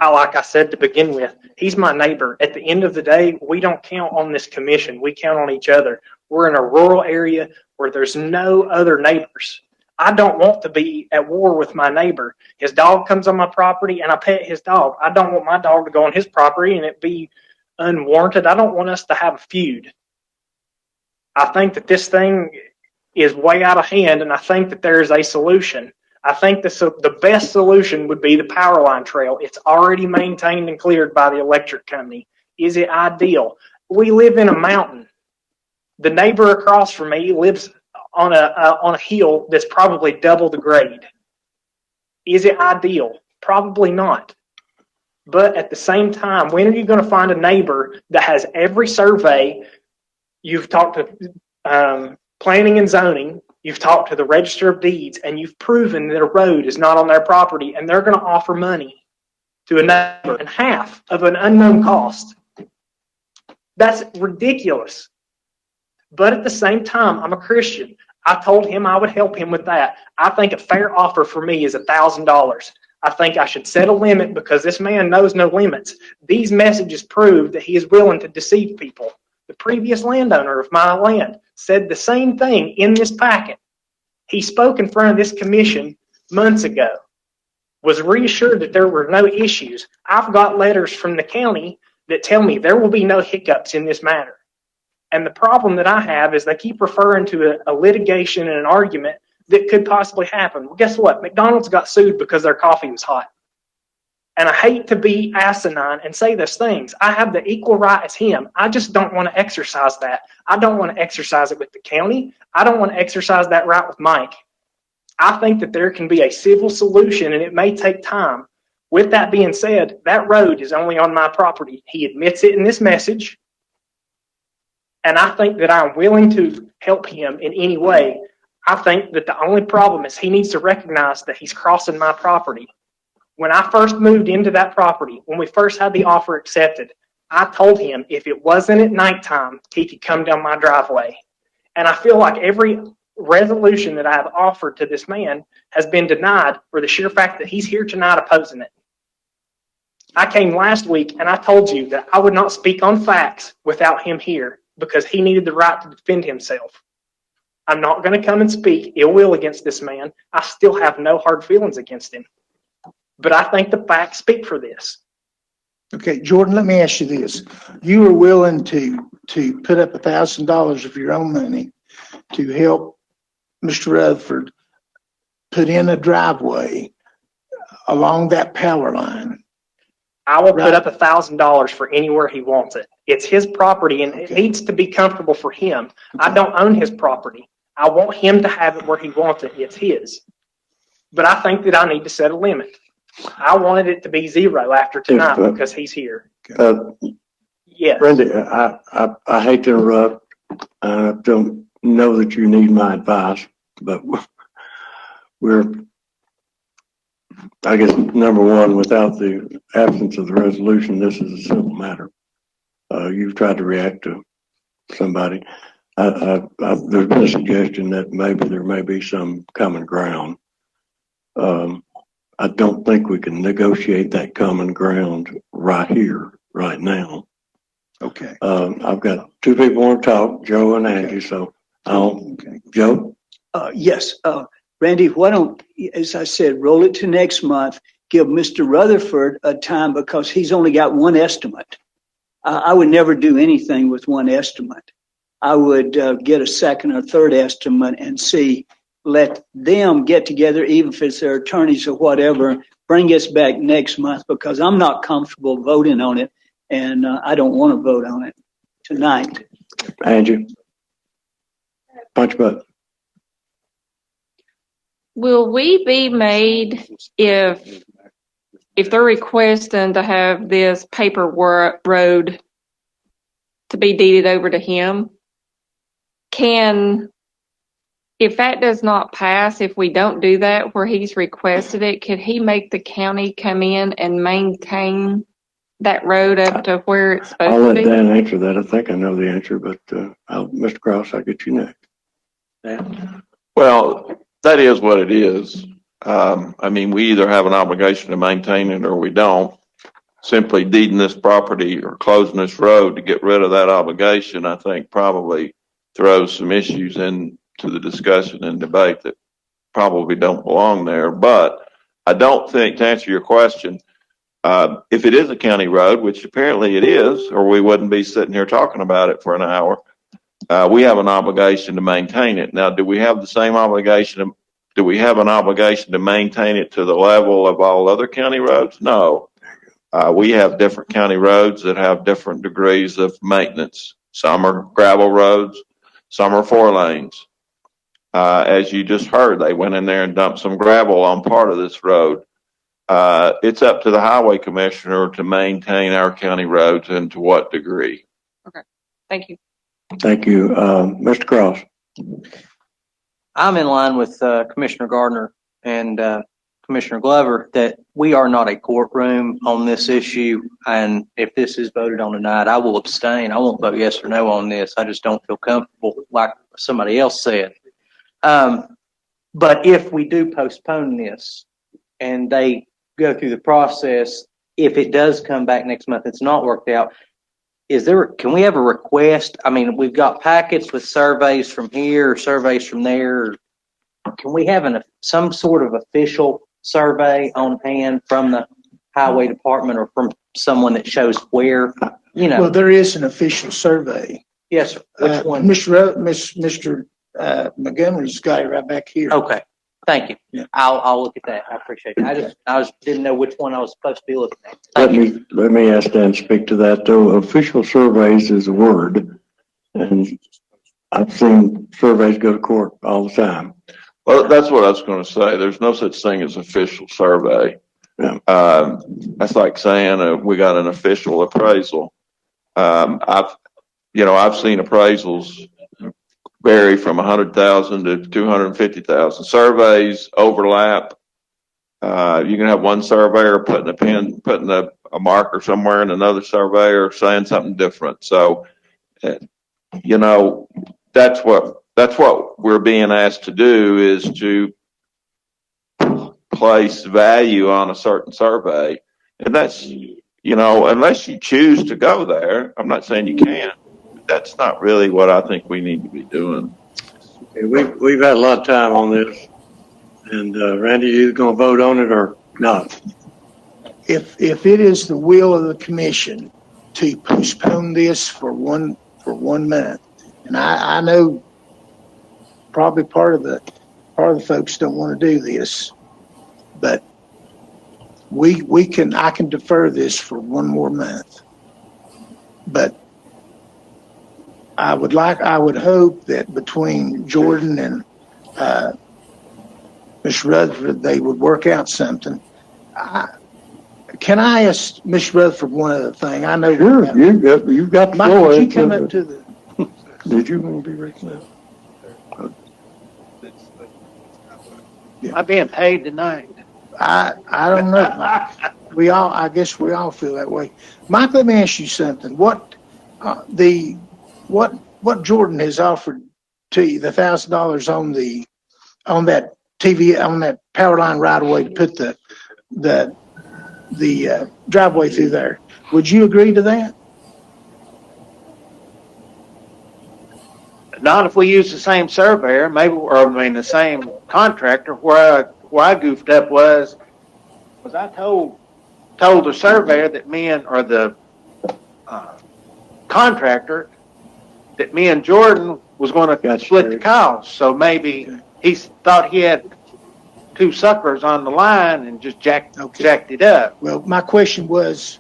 Like I said to begin with, he's my neighbor. At the end of the day, we don't count on this commission. We count on each other. We're in a rural area where there's no other neighbors. I don't want to be at war with my neighbor. His dog comes on my property and I pet his dog. I don't want my dog to go on his property and it be unwarranted. I don't want us to have a feud. I think that this thing is way out of hand and I think that there is a solution. I think the best solution would be the power line trail. It's already maintained and cleared by the electric company. Is it ideal? We live in a mountain. The neighbor across from me lives on a hill that's probably double the grade. Is it ideal? Probably not. But at the same time, when are you going to find a neighbor that has every survey? You've talked to planning and zoning. You've talked to the Register of Deeds, and you've proven that a road is not on their property, and they're going to offer money to a neighbor and half of an unknown cost. That's ridiculous. But at the same time, I'm a Christian. I told him I would help him with that. I think a fair offer for me is $1,000. I think I should set a limit because this man knows no limits. These messages prove that he is willing to deceive people. The previous landowner of my land said the same thing in this packet. He spoke in front of this commission months ago, was reassured that there were no issues. I've got letters from the county that tell me there will be no hiccups in this matter. And the problem that I have is they keep referring to a litigation and an argument that could possibly happen. Well, guess what? McDonald's got sued because their coffee was hot. And I hate to be asinine and say those things. I have the equal right as him. I just don't want to exercise that. I don't want to exercise it with the county. I don't want to exercise that right with Mike. I think that there can be a civil solution and it may take time. With that being said, that road is only on my property. He admits it in this message. And I think that I'm willing to help him in any way. I think that the only problem is he needs to recognize that he's crossing my property. When I first moved into that property, when we first had the offer accepted, I told him if it wasn't at nighttime, he could come down my driveway. And I feel like every resolution that I've offered to this man has been denied for the sheer fact that he's here tonight opposing it. I came last week and I told you that I would not speak on facts without him here because he needed the right to defend himself. I'm not going to come and speak ill will against this man. I still have no hard feelings against him. But I think the facts speak for this. Okay, Jordan, let me ask you this. You were willing to put up $1,000 of your own money to help Mr. Rutherford put in a driveway along that power line. I will put up $1,000 for anywhere he wants it. It's his property and it needs to be comfortable for him. I don't own his property. I want him to have it where he wants it. It's his. But I think that I need to set a limit. I wanted it to be 0 after tonight because he's here. Yes. Randy, I hate to interrupt. I don't know that you need my advice, but I guess, number one, without the absence of the resolution, this is a simple matter. You've tried to react to somebody. There's been a suggestion that maybe there may be some common ground. I don't think we can negotiate that common ground right here, right now. Okay. I've got two people want to talk, Joe and Angie, so Joe? Yes, Randy, why don't, as I said, roll it to next month, give Mr. Rutherford a time because he's only got one estimate. I would never do anything with one estimate. I would get a second or third estimate and let them get together, even if it's their attorneys or whatever, bring us back next month because I'm not comfortable voting on it and I don't want to vote on it tonight. Angie? Punch button. Will we be made if they're requesting to have this paper road to be deeded over to him? If that does not pass, if we don't do that where he's requested it, could he make the county come in and maintain that road up to where it's supposed I'll to let be? Dan answer that. I think I know the answer, but Mr. Cross, I'll get you next. Dan? Well, that is what it is. I mean, we either have an obligation to maintain it or we don't. Simply deeding this property or closing this road to get rid of that obligation, I think probably throws some issues into the discussion and debate that probably don't belong there. But I don't think, to answer your question, if it is a county road, which apparently it is, or we wouldn't be sitting here talking about it for an hour, we have an obligation to maintain it. Now, do we have the same obligation? Do we have an obligation to maintain it to the level of all other county roads? No. We have different county roads that have different degrees of maintenance. Some are gravel roads, some are 4 lanes. As you just heard, they went in there and dumped some gravel on part of this road. It's up to the highway commissioner to maintain our county roads and to what degree. Okay, thank you. Thank you. Mr. Cross? I'm in line with Commissioner Gardner and Commissioner Glover that we are not a courtroom on this issue. And if this is voted on tonight, I will abstain. I won't vote yes or no on this. I just don't feel comfortable, like somebody else said. But if we do postpone this and they go through the process, if it does come back next month, it's not worked out. Can we have a request? I mean, we've got packets with surveys from here, surveys from there. Can we have some sort of official survey on hand from the highway department or from someone that shows where, Well, there is an official survey. Yes, sir. Which one? Mr. Montgomery's got it right back here. Okay. Thank you. Yeah. I'll look at that. I appreciate it. I just didn't know which one I was supposed to be looking at. Let me ask Dan to speak to that though. Official surveys is a word, and I've seen surveys go to court all the time. Well, that's what I was going to say. There's no such thing as official survey. Yeah. That's like saying we got an official appraisal. I've seen appraisals vary from 100,000 to 250,000. Surveys overlap. You can have one surveyor putting a marker somewhere and another surveyor saying something different. So, that's what we're being asked to do, is to place value on a certain survey. And that's, unless you choose to go there, I'm not saying you can't. That's not really what I think we need to be doing. Okay, we've had a lot of time on this, and Randy, you going to vote on it or not? If it is the will of the commission to postpone this for one month, and I know probably part of the folks don't want to do this, but I can defer this for one more month, but I would hope that between Jordan and Ms. Rutherford, they would work out something. Can I ask Ms. Rutherford one other thing? I know. Sure, you've got the floor. Could you come up to the? Did you want to be raised now? Yeah. I'm being paid tonight. I don't know. I guess we all feel that way. Mike, let me ask you something. What Jordan has offered to you, the $1,000 on that TV, on that power line right away to put the driveway through there. Would you agree to that? not if we use the same surveyor, maybe, or I mean, the same contractor. Where I goofed up was I told the surveyor that or the contractor that me and Jordan was going to split the cost. So maybe he thought he had two suckers on the line and just jacked it up. Well, my question was,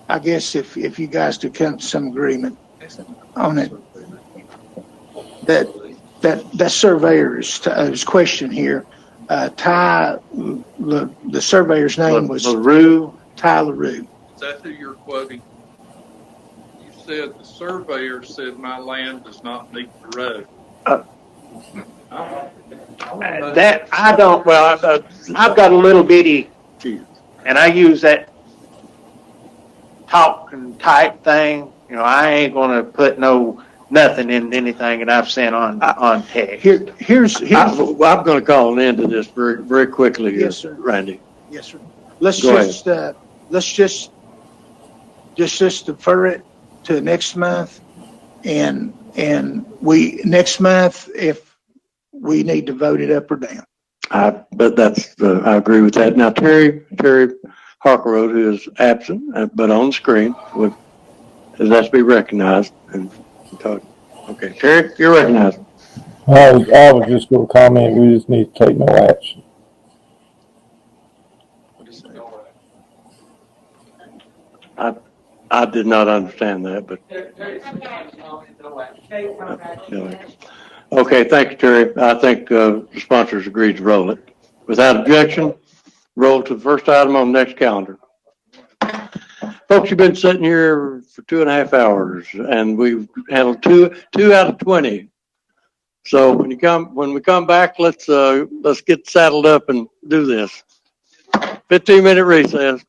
I guess if you guys could come to some agreement on it, that surveyor's question here, Ty, the surveyor's name was LaRue. Ty LaRue. Is that who you're quoting? You said the surveyor said my land does not meet the road. That I don't. Well, I've got a little bitty, and I use that talk and type thing. You know, I ain't gonna put nothing in anything that I've sent on text. Here's I'm going to call an end to this very, very quickly. Yes, sir. Randy. Yes, sir. Let's Go just defer it to next month, and next month if we need to vote it up or down. But that's I agree with that. Now Terry Harkerode, who is absent but on the screen, has to be recognized and talk. Okay, Terry, you're recognized. I was just going to comment. We just need to take no action. I did not understand that, but okay. Thank you, Terry. I think the sponsors agreed to roll it. Without objection, roll to the first item on the next calendar. Folks, you've been sitting here for 2.5 hours, and we've handled two out of 20. So when we come back, let's get saddled up and do this. 15-minute recess.